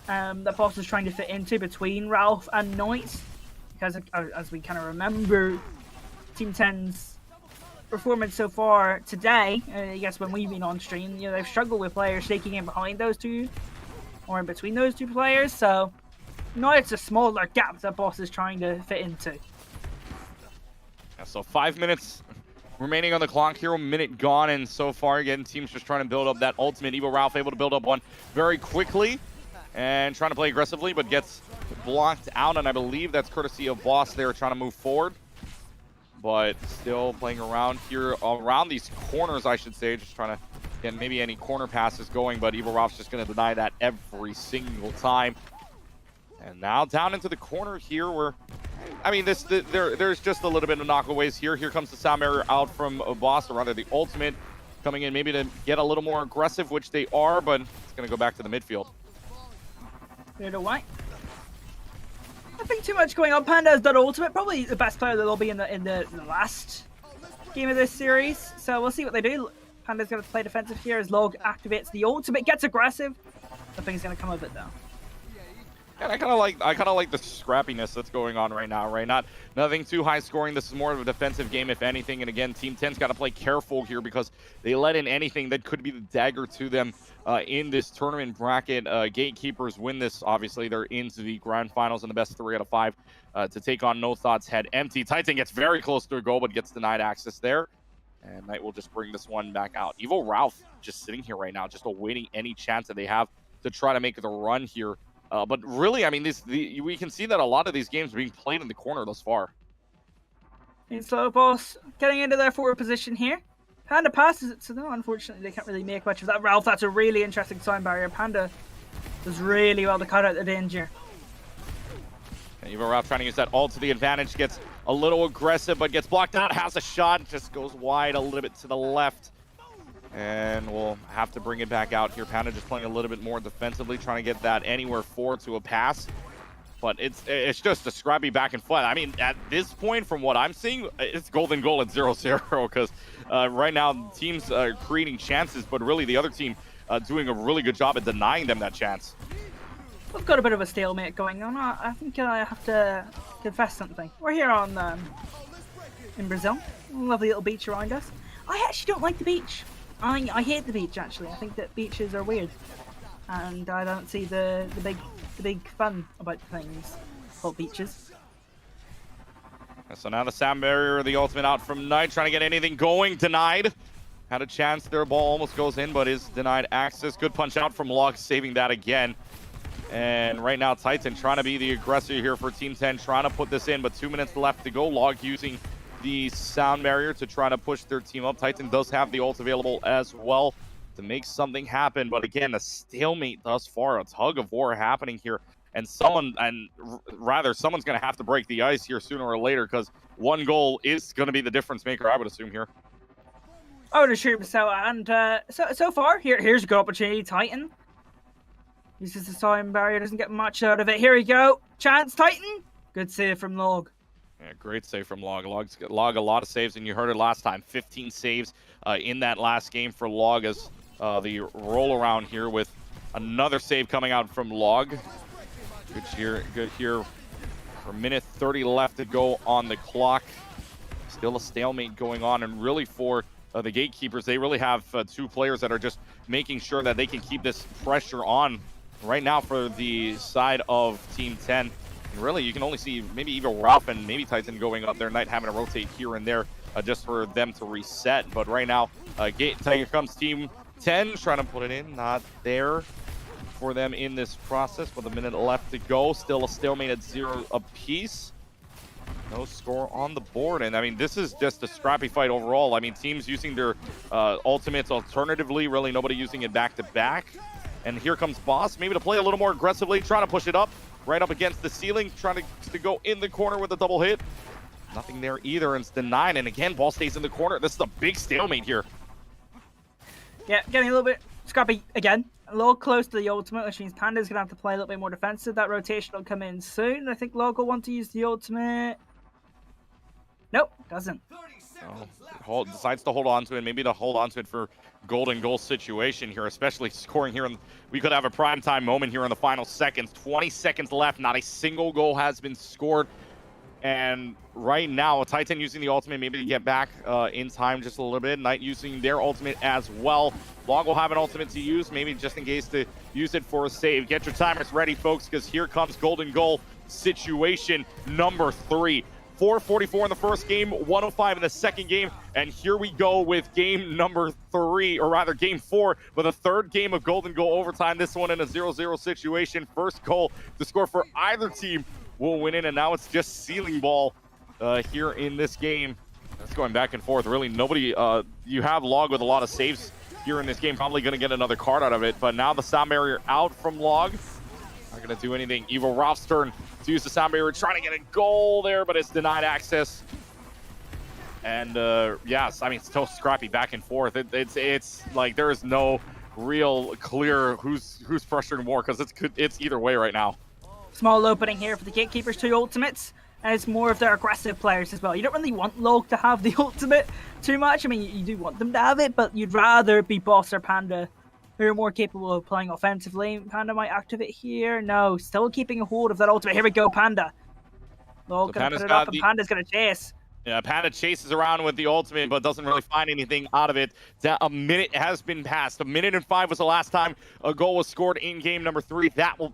that Boss is trying to fit into between Ralph and Knight. Because as we kind of remember, Team 10's performance so far today, I guess when we've been on stream, you know, they've struggled with players shaking in behind those two or in between those two players. So now it's a smaller gap that Boss is trying to fit into. Yeah, so 5 minutes remaining on the clock here, a minute gone, and so far again, teams just trying to build up that ultimate. Evil Ralph able to build up one very quickly and trying to play aggressively, but gets blocked out, and I believe that's courtesy of Boss there trying to move forward. But still playing around here, around these corners, I should say, just trying to get maybe any corner passes going, but Evil Ralph's just going to deny that every single time. And now down into the corner here where, I mean, there's just a little bit of knockaways here. Here comes the sound barrier out from Boss, or rather the ultimate coming in maybe to get a little more aggressive, which they are, but it's going to go back to the midfield. Cleared away. Nothing too much going on. Panda has done ultimate, probably the best player that they'll be in the last game of this series. So we'll see what they do. Panda's going to play defensive here as Log activates the ultimate, gets aggressive. Nothing's going to come of it though. And I kind of like the scrappiness that's going on right now, right? Nothing too high scoring. This is more of a defensive game, if anything. And again, Team 10's got to play careful here because they let in anything that could be the dagger to them in this tournament bracket. Gatekeepers win this. Obviously, they're into the grand finals in the best 3 out of 5 to take on No Thoughts Head Empty. Titan gets very close to a goal, but gets denied access there. And Knight will just bring this one back out. Evil Ralph just sitting here right now, just awaiting any chance that they have to try to make the run here. But really, I mean, we can see that a lot of these games are being played in the corner thus far. And so Boss getting into their forward position here. Panda passes it to them. Unfortunately, they can't really make much of that. Ralph, that's a really interesting sound barrier. Panda does really well to cut out the danger. And Evil Ralph trying to use that ult to the advantage. Gets a little aggressive, but gets blocked out. Has a shot. Just goes wide a little bit to the left. And we'll have to bring it back out here. Panda just playing a little bit more defensively, trying to get that anywhere forward to a pass. But it's just a scrappy back and forth. I mean, at this point, from what I'm seeing, it's golden goal at 0-0 because right now teams are creating chances, but really the other team doing a really good job at denying them that chance. We've got a bit of a stalemate going on. I think I have to confess something. We're here on in Brazil. Lovely little beach around us. I actually don't like the beach. I hate the beach, actually. I think that beaches are weird. And I don't see the big fun about things called beaches. So now the sound barrier, the ultimate out from Knight, trying to get anything going. Denied. Had a chance there. Ball almost goes in, but is denied access. Good punch out from Log, saving that again. And right now, Titan trying to be the aggressor here for Team 10, trying to put this in, but 2 minutes left to go. Log using the sound barrier to try to push their team up. Titan does have the ult available as well to make something happen, but again, a stalemate thus far, a tug of war happening here, and someone's going to have to break the ice here sooner or later, because one goal is going to be the difference maker, I would assume here. I would assume so, and so far, here's a good opportunity. Titan uses the sound barrier, doesn't get much out of it. Here we go, chance, Titan. Good save from Log. Yeah, great save from Log. Log a lot of saves, and you heard it last time. 15 saves in that last game for Log as the roll around here with another save coming out from Log. Good here. For a minute 30 left to go on the clock. Still a stalemate going on, and really for the Gatekeepers, they really have 2 players that are just making sure that they can keep this pressure on right now for the side of Team 10. And really, you can only see maybe even Ralph and maybe Titan going up there, Knight having to rotate here and there just for them to reset. But right now, here comes Team 10 trying to put it in. Not there for them in this process with a minute left to go. Still a stalemate at 0 apiece. No score on the board. And I mean, this is just a scrappy fight overall. I mean, teams using their ultimates alternatively, really nobody using it back to back. And here comes Boss, maybe to play a little more aggressively, trying to push it up, right up against the ceiling, trying to go in the corner with a double hit. Nothing there either, and it's denied. And again, ball stays in the corner. This is a big stalemate here. Yeah, getting a little bit scrappy again. A little close to the ultimate, which means Panda's going to have to play a little bit more defensive. That rotation will come in soon. I think Log will want to use the ultimate. Nope, doesn't. Decides to hold on to it. Maybe to hold on to it for golden goal situation here, especially scoring here. We could have a prime time moment here in the final seconds. 20 seconds left. Not a single goal has been scored. And right now, Titan using the ultimate maybe to get back in time just a little bit. Knight using their ultimate as well. Log will have an ultimate to use, maybe just in case to use it for a save. Get your timers ready, folks, because here comes golden goal situation number 3. 4:44 in the first game, 1:05 in the second game, and here we go with game number 3, or rather game 4, with a third game of golden goal overtime. This one in a 0-0 situation. First goal to score for either team will win it, and now it's just ceiling ball here in this game. It's going back and forth. Really, nobody. You have Log with a lot of saves here in this game. Probably going to get another card out of it, but now the sound barrier out from Log. Not going to do anything. Evil Ralph's turn to use the sound barrier, trying to get a goal there, but it's denied access. And yes, I mean, it's still scrappy back and forth. It's like there is no real clear who's pressuring more, because it's either way right now. Small opening here for the Gatekeepers 2 ultimates, and it's more of their aggressive players as well. You don't really want Log to have the ultimate too much. I mean, you do want them to have it, but you'd rather be Boss or Panda, who are more capable of playing offensively. Panda might activate here. No, still keeping a hold of that ultimate. Here we go, Panda. Log gonna put it up, and Panda's gonna chase. Yeah, Panda chases around with the ultimate, but doesn't really find anything out of it. A minute has been passed. 1:05 was the last time a goal was scored in game number 3.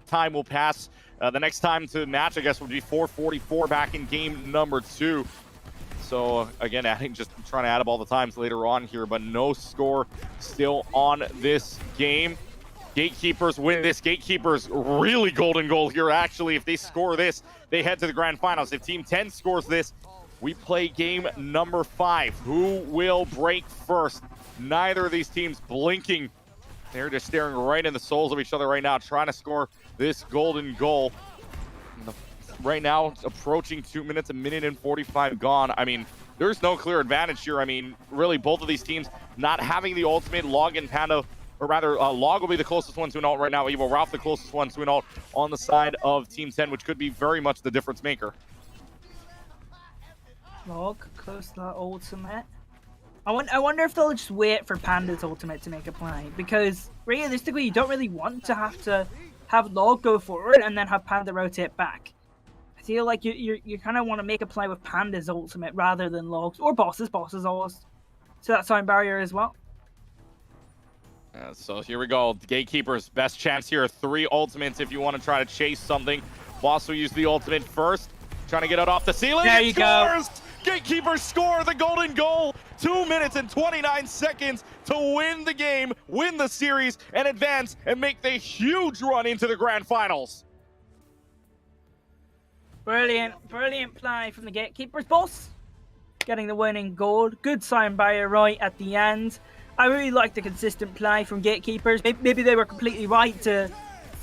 Time will pass. The next time to match, I guess, would be 4:44 back in game number 2. So again, just trying to add up all the times later on here, but no score still on this game. Gatekeepers win this. Gatekeepers really golden goal here. Actually, if they score this, they head to the grand finals. If Team 10 scores this, we play game number 5. Who will break first? Neither of these teams blinking. They're just staring right in the souls of each other right now, trying to score this golden goal. Right now, it's approaching 2 minutes, 1:45 gone. I mean, there's no clear advantage here. I mean, really, both of these teams not having the ultimate. Log and Panda, or rather, Log will be the closest one to an ult right now. Evil Ralph, the closest one to an ult on the side of Team 10, which could be very much the difference maker. Log close to that ultimate. I wonder if they'll just wait for Panda's ultimate to make a play, because realistically, you don't really want to have Log go forward and then have Panda rotate back. I feel like you kind of want to make a play with Panda's ultimate rather than Log's, or Boss's. Boss's always to that sound barrier as well. So here we go. The Gatekeepers, best chance here. 3 ultimates if you want to try to chase something. Boss will use the ultimate first. Trying to get it off the ceiling. There you go. Gatekeepers score the golden goal. 2 minutes and 29 seconds to win the game, win the series, and advance and make the huge run into the grand finals. Brilliant play from the Gatekeepers. Boss getting the winning goal. Good sign barrier right at the end. I really like the consistent play from Gatekeepers. Maybe they were completely right to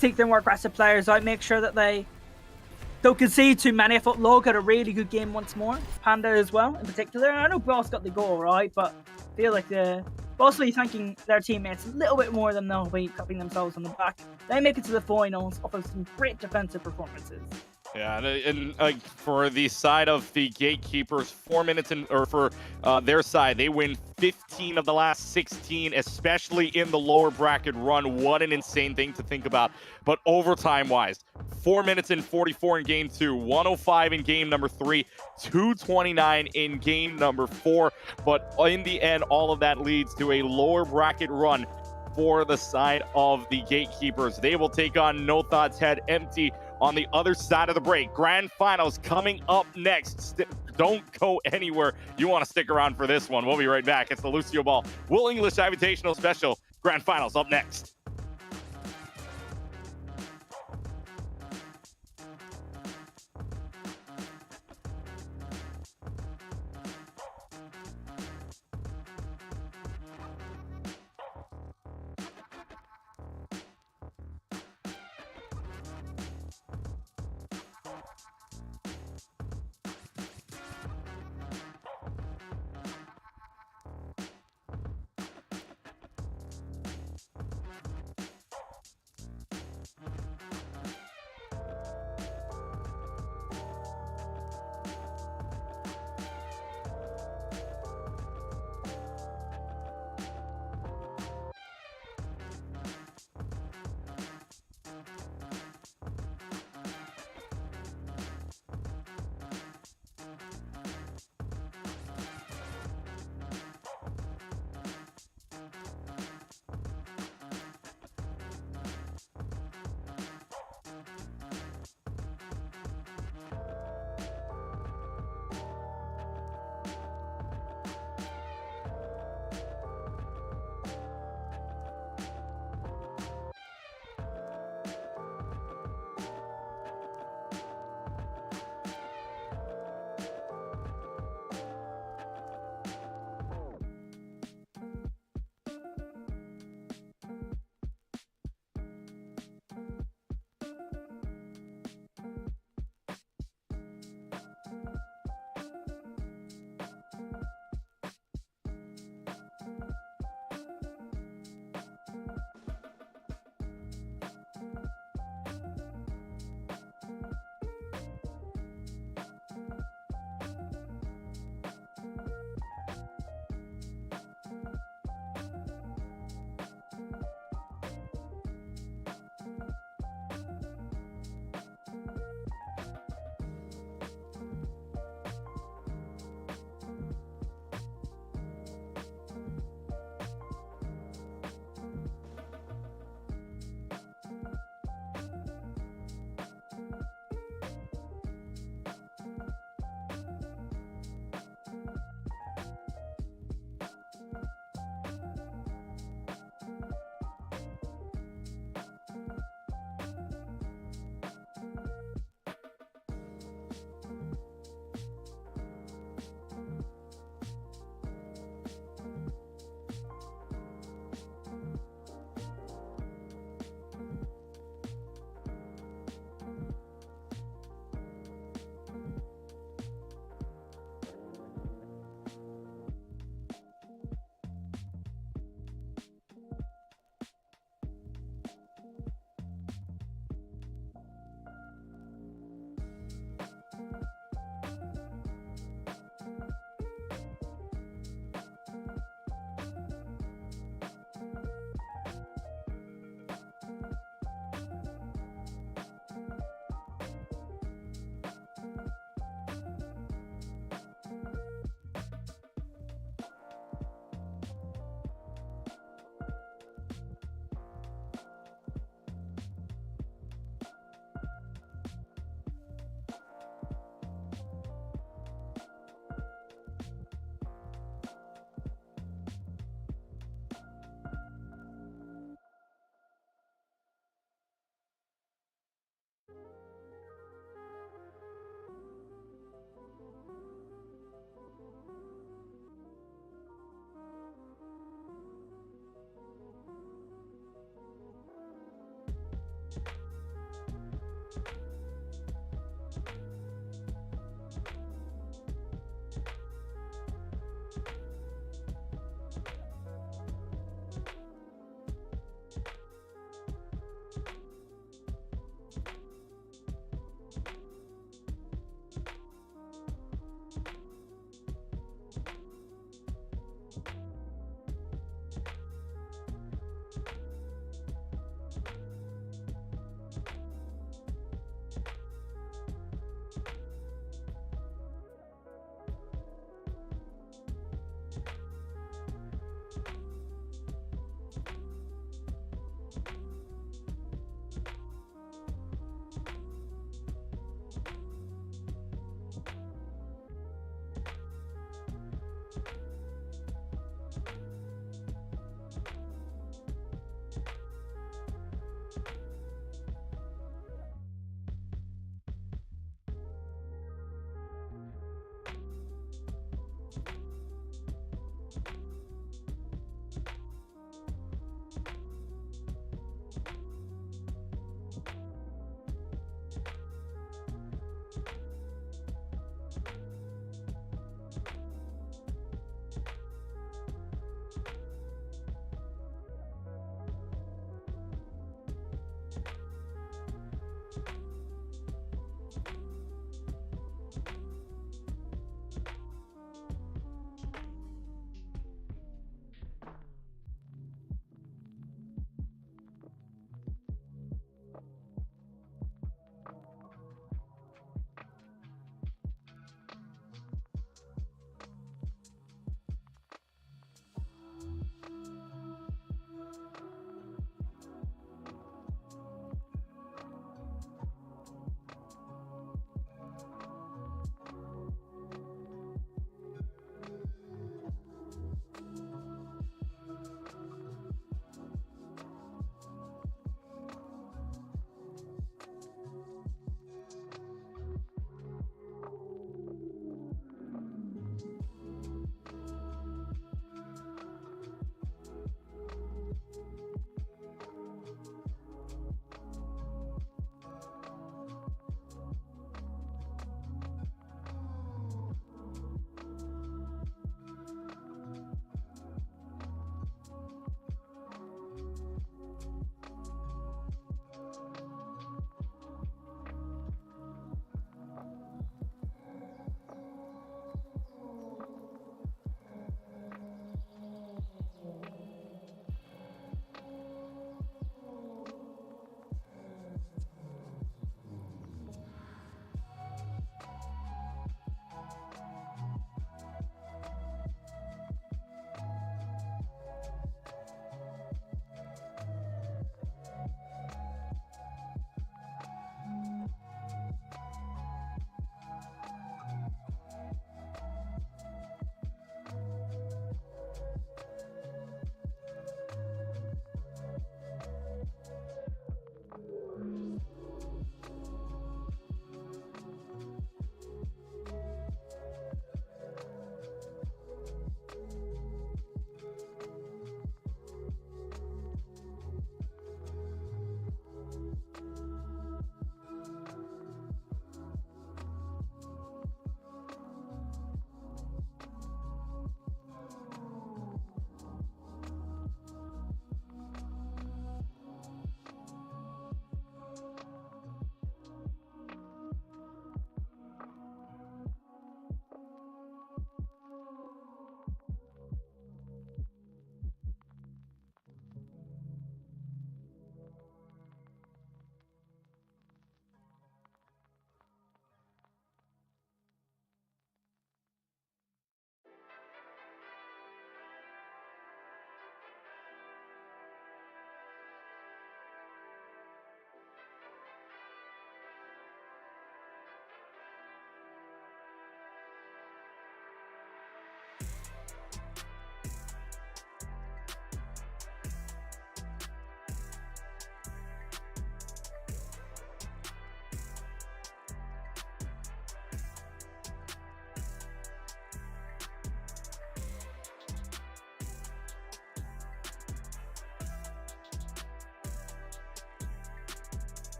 take their more aggressive players out, make sure that they don't concede too many. I thought Log had a really good game once more. Panda as well, in particular. And I know Boss got the goal, right? But I feel like Boss will be thanking their teammates a little bit more than they'll be tapping themselves on the back. They make it to the finals off of some great defensive performances. Yeah, and for the side of the Gatekeepers, 4 minutes for their side, they win 15 of the last 16, especially in the lower bracket run. What an insane thing to think about. But overtime-wise, 4 minutes and 44 in game 2, 1:05 in game number 3, 2:29 in game number 4. But in the end, all of that leads to a lower bracket run for the side of the Gatekeepers. They will take on No Thoughts Head Empty on the other side of the break. Grand finals coming up next. Don't go anywhere. You want to stick around for this one. We'll be right back. It's the Lucioball Will English Invitational Special Grand Finals up next.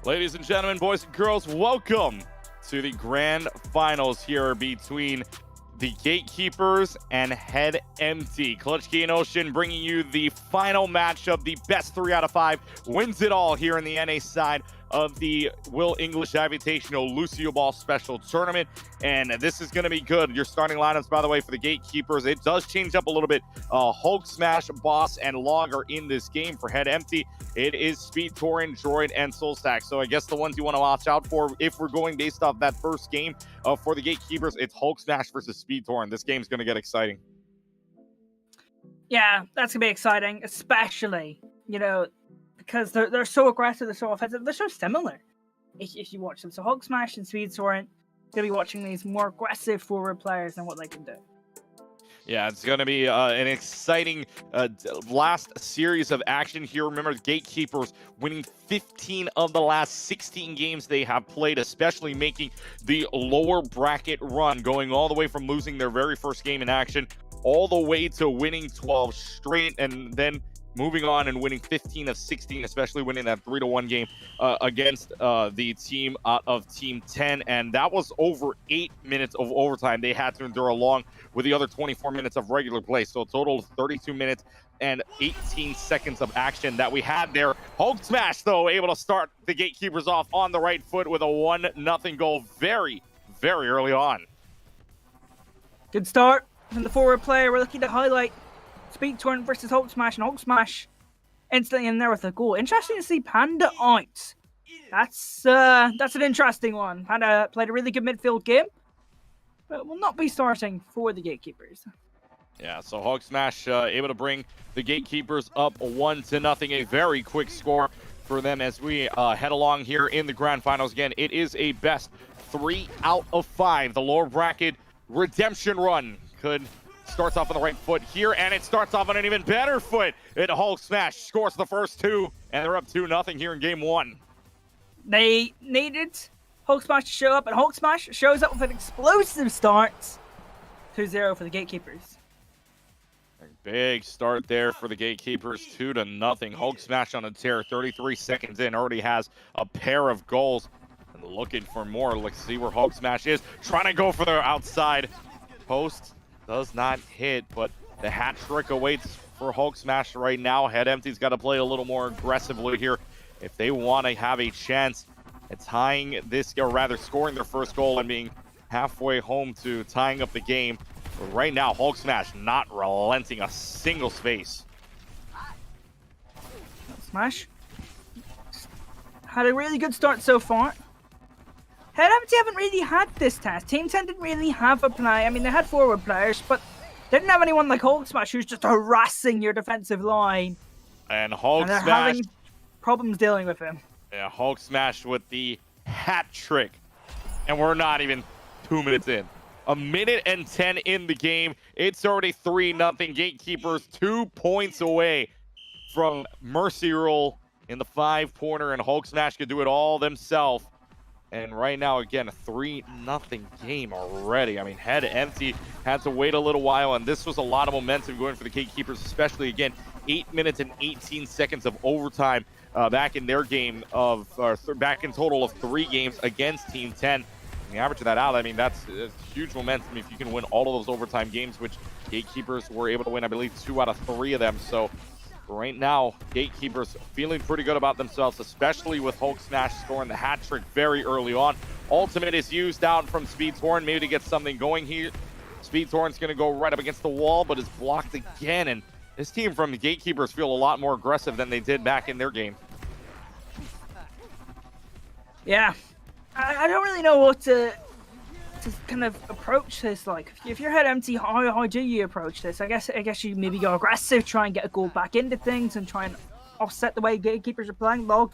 Ladies and gentlemen, boys and girls, welcome to the grand finals here between the Gatekeepers and Head Empty. Clutch Key and Ocean bringing you the final matchup. The best 3 out of 5 wins it all here in the NA side of the Will English IVitational Lucioball Special Tournament. And this is going to be good. Your starting lineups, by the way, for the Gatekeepers, it does change up a little bit. Hulk Smash, Boss, and Log are in this game. For Head Empty, it is Speed Torrent, Droid, and Soul Stack. So I guess the ones you want to watch out for, if we're going based off that first game for the Gatekeepers, it's Hulk Smash versus Speed Torrent. This game's going to get exciting. Yeah, that's going to be exciting, especially, because they're so aggressive, they're so offensive, they're so similar if you watch them. So Hulk Smash and Speed Torrent, going to be watching these more aggressive forward players and what they can do. Yeah, it's going to be an exciting last series of action here. Remember, Gatekeepers winning 15 of the last 16 games they have played, especially making the lower bracket run, going all the way from losing their very first game in action all the way to winning 12 straight, and then moving on and winning 15 of 16, especially winning that 3-1 game against the team out of Team 10. And that was over 8 minutes of overtime they had to endure, along with the other 24 minutes of regular play. So a total of 32 minutes and 18 seconds of action that we had there. Hulk Smash, though, able to start the Gatekeepers off on the right foot with a 1-0 goal very, very early on. Good start from the forward player. We're looking to highlight Speed Torrent versus Hulk Smash, and Hulk Smash instantly in there with a goal. Interesting to see Panda out. That's an interesting one. Panda played a really good midfield game, but will not be starting for the Gatekeepers. Yeah, so Hulk Smash able to bring the Gatekeepers up 1-0. A very quick score for them as we head along here in the grand finals. Again, it is a best 3 out of 5. The lower bracket redemption run starts off on the right foot here, and it starts off on an even better foot. Hulk Smash scores the first 2, and they're up 2-0 here in game 1. They needed Hulk Smash to show up, and Hulk Smash shows up with an explosive start. 2-0 for the Gatekeepers. A big start there for the Gatekeepers, 2-0. Hulk Smash on a tear, 33 seconds in, already has a pair of goals. And looking for more. Let's see where Hulk Smash is. Trying to go for the outside post. Does not hit, but the hat trick awaits for Hulk Smash right now. Head Empty's got to play a little more aggressively here if they want to have a chance at tying this, or rather scoring their first goal and being halfway home to tying up the game. But right now, Hulk Smash not relenting a single space. Smash had a really good start so far. Head Empty haven't really had this test. Team 10 didn't really have a play. I mean, they had forward players, but didn't have anyone like Hulk Smash who's just harassing your defensive line. And Hulk Smash having problems dealing with him. Yeah, Hulk Smash with the hat trick. And we're not even 2 minutes in. 1:10 in the game. It's already 3-0. Gatekeepers 2 points away from Mercy Rule in the 5-pointer, and Hulk Smash can do it all themselves. And right now, again, a 3-0 game already. I mean, Head Empty had to wait a little while, and this was a lot of momentum going for the Gatekeepers, especially, again, 8 minutes and 18 seconds of overtime back in their game of, back in total of 3 games against Team 10. And the average of that out, I mean, that's huge momentum if you can win all of those overtime games, which Gatekeepers were able to win, I believe, 2 out of 3 of them. So right now, Gatekeepers feeling pretty good about themselves, especially with Hulk Smash scoring the hat trick very early on. Ultimate is used out from Speed Torrent, maybe to get something going here. Speed Torrent's going to go right up against the wall, but is blocked again. And this team from the Gatekeepers feel a lot more aggressive than they did back in their game. Yeah, I don't really know what to kind of approach this. Like, if you're Head Empty, how do you approach this? I guess you maybe go aggressive, try and get a goal back into things, and try and offset the way Gatekeepers are playing. Log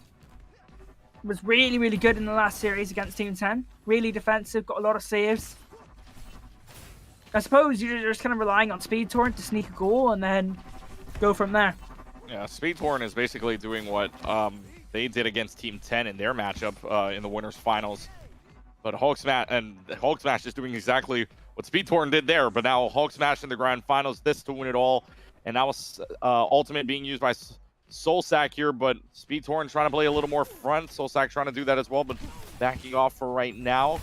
was really, really good in the last series against Team 10. Really defensive, got a lot of saves. I suppose you're just kind of relying on Speed Torrent to sneak a goal and then go from there. Yeah, Speed Torrent is basically doing what they did against Team 10 in their matchup in the winners finals. But Hulk Smash is doing exactly what Speed Torrent did there. But now Hulk Smash in the grand finals, this to win it all. And that was Ultimate being used by Soulsack here, but Speed Torrent trying to play a little more front. Soulsack trying to do that as well, but backing off for right now.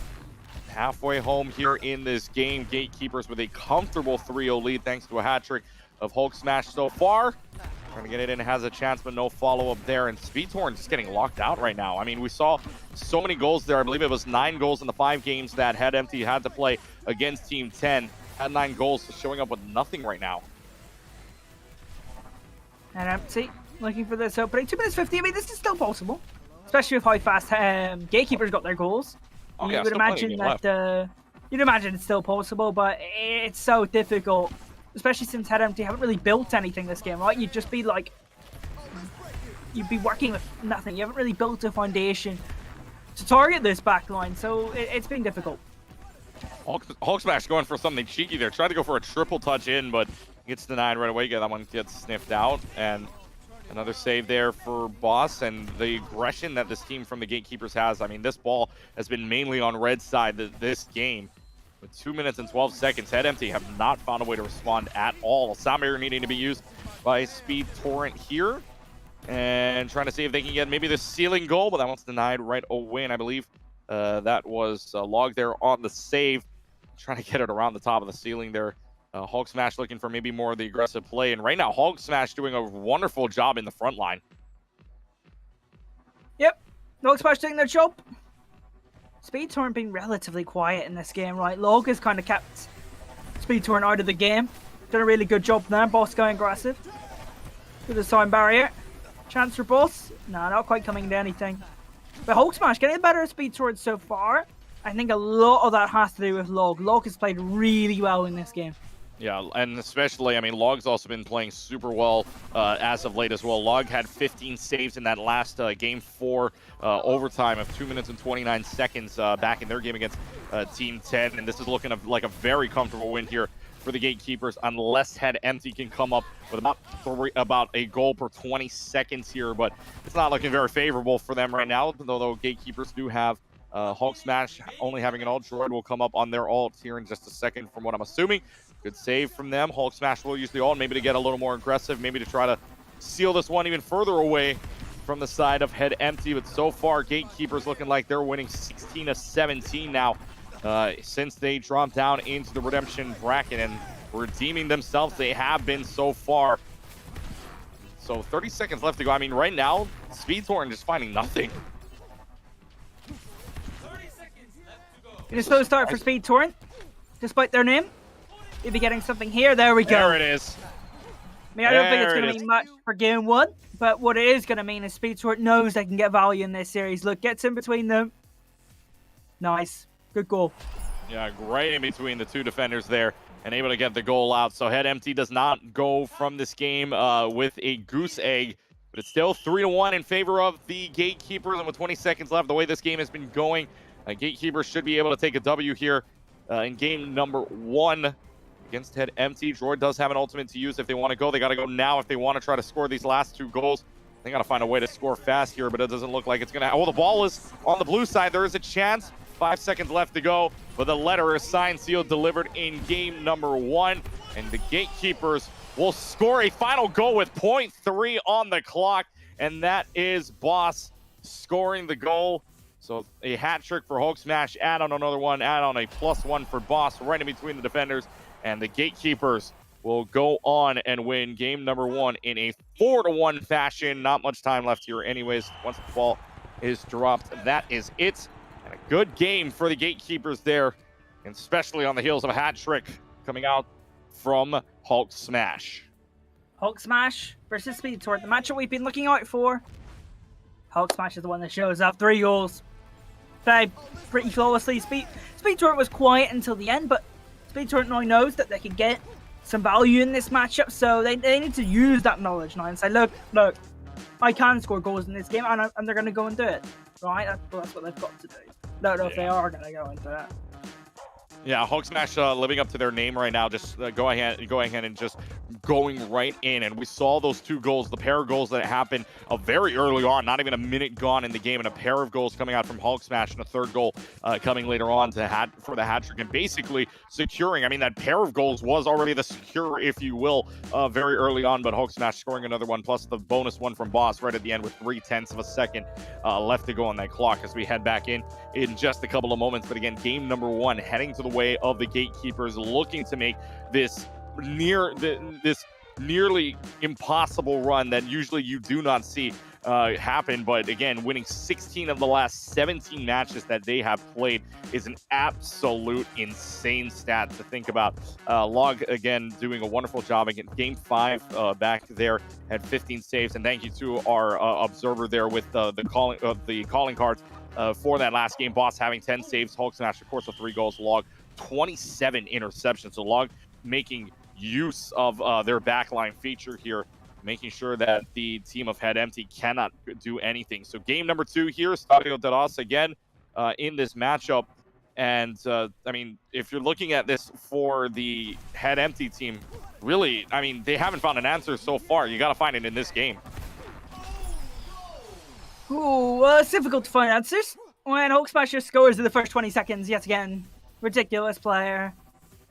Halfway home here in this game. Gatekeepers with a comfortable 3-0 lead thanks to a hat trick of Hulk Smash so far. Trying to get it in, has a chance, but no follow-up there. And Speed Torrent just getting locked out right now. I mean, we saw so many goals there. I believe it was 9 goals in the 5 games that Head Empty had to play against Team 10. Had 9 goals, showing up with nothing right now. And Empty looking for this opening. 2 minutes 50. I mean, this is still possible, especially with how fast Gatekeepers got their goals. Oh, You yeah, would still plenty imagine of game that you'd imagine it's still possible, but it's so difficult, especially since Head Empty haven't really built anything this game, right? You'd just be like, you'd be working with nothing. You haven't really built a foundation to target this backline, so it's been difficult. Hulk Smash going for something cheeky there. Tried to go for a triple touch in, but gets denied right away. That one gets sniffed out, and another save there for Boss. And the aggression that this team from the Gatekeepers has, I mean, this ball has been mainly on red side this game. With 2 minutes and 12 seconds, Head Empty have not found a way to respond at all. Soundbarrier needing to be used by Speed Torrent here. And trying to see if they can get maybe the ceiling goal, but that one's denied right away. And I believe that was logged there on the save. Trying to get it around the top of the ceiling there. Hulk Smash looking for maybe more of the aggressive play. And right now, Hulk Smash doing a wonderful job in the front line. Yep, Hulk Smash doing their job. Speed Torrent being relatively quiet in this game, right? Log has kind of kept Speed Torrent out of the game. Done a really good job there. Boss going aggressive. With the time barrier. Chance for Boss. Nah, not quite coming to anything. But Hulk Smash getting better at Speed Torrent so far. I think a lot of that has to do with Log. Log has played really well in this game. Yeah, and especially, I mean, Log's also been playing super well as of late as well. Log had 15 saves in that last Game 4 overtime of 2 minutes and 29 seconds back in their game against Team 10. And this is looking like a very comfortable win here for the Gatekeepers, unless Head Empty can come up with about a goal per 20 seconds here. But it's not looking very favorable for them right now, though Gatekeepers do have Hulk Smash only having an ult. Droid will come up on their ult here in just a second from what I'm assuming. Good save from them. Hulk Smash will use the ult, maybe to get a little more aggressive, maybe to try to seal this one even further away from the side of Head Empty. But so far, Gatekeepers looking like they're winning 16 of 17 now since they dropped down into the redemption bracket and redeeming themselves. They have been so far. So 30 seconds left to go. I mean, right now, Speed Torrent just finding nothing. It's a slow start for Speed Torrent, despite their name. Maybe getting something here. There we go. There it is. I mean, I don't think it's going to mean much for Game 1, but what it is going to mean is Speed Torrent knows they can get value in this series. Look, gets in between them. Nice. Good goal. Yeah, right in between the two defenders there and able to get the goal out. So Head Empty does not go from this game with a goose egg, but it's still 3-1 in favor of the Gatekeepers. And with 20 seconds left, the way this game has been going, Gatekeepers should be able to take a W here in game number 1 against Head Empty. Droid does have an ultimate to use if they want to go. They got to go now if they want to try to score these last 2 goals. They got to find a way to score fast here, but it doesn't look like it's going to. Oh, the ball is on the blue side. There is a chance. 5 seconds left to go, but the letter is signed, sealed, delivered in game number 1, and the Gatekeepers will score a final goal with 0.3 on the clock, and that is Boss scoring the goal. So a hat trick for Hulk Smash, add on another one, add on a +1 for Boss right in between the defenders, and the Gatekeepers will go on and win game number 1 in a 4-1 fashion. Not much time left here anyways. Once the ball is dropped, that is it. And a good game for the Gatekeepers there, and especially on the heels of a hat trick coming out from Hulk Smash. Hulk Smash versus Speed Torrent, the matchup we've been looking out for. Hulk Smash is the one that shows up. 3 goals. Played pretty flawlessly. Speed Torrent was quiet until the end, but Speed Torrent now knows that they can get some value in this matchup, so they need to use that knowledge now and say, look, I can score goals in this game, and they're going to go and do it. Right? That's what they've got to do. Don't know if they are going to go into that. Yeah, Hulk Smash living up to their name right now. Just go ahead and just going right in, and we saw those 2 goals, the pair of goals that happened very early on, not even a minute gone in the game, and a pair of goals coming out from Hulk Smash, and a 3rd goal coming later on for the hat trick, and basically securing. I mean, that pair of goals was already the secure, if you will, very early on, but Hulk Smash scoring another one, plus the bonus one from Boss right at the end with 0.3 of a second left to go on that clock as we head back in just a couple of moments. But again, game number 1 heading to the way of the Gatekeepers, looking to make this nearly impossible run that usually you do not see happen. But again, winning 16 of the last 17 matches that they have played is an absolute insane stat to think about. Log again doing a wonderful job again. Game 5 back there at 15 saves, and thank you to our observer there with the calling cards for that last game. Boss having 10 saves, Hulk Smash of course with 3 goals. Log 27 interceptions. So Log making use of their backline feature here, making sure that the team of Head Empty cannot do anything. So game number 2 here, Stadio Daras again in this matchup. And I mean, if you're looking at this for the Head Empty team, really, I mean, they haven't found an answer so far. You got to find it in this game. Ooh, it's difficult to find answers when Hulk Smasher scores in the first 20 seconds yet again. Ridiculous player.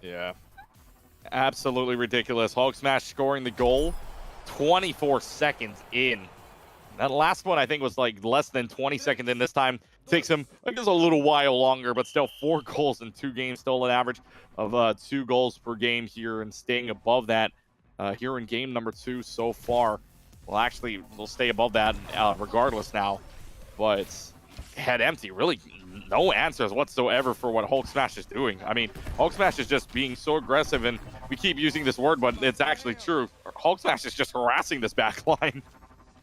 Yeah. Absolutely ridiculous. Hulk Smash scoring the goal 24 seconds in. That last one I think was like less than 20 seconds in. This time takes him, I guess, a little while longer, but still 4 goals in 2 games, still an average of 2 goals per game here, and staying above that here in game number 2 so far. Well, actually, we'll stay above that regardless now, but Head Empty, really no answers whatsoever for what Hulk Smash is doing. I mean, Hulk Smash is just being so aggressive, and we keep using this word, but it's actually true. Hulk Smash is just harassing this back line.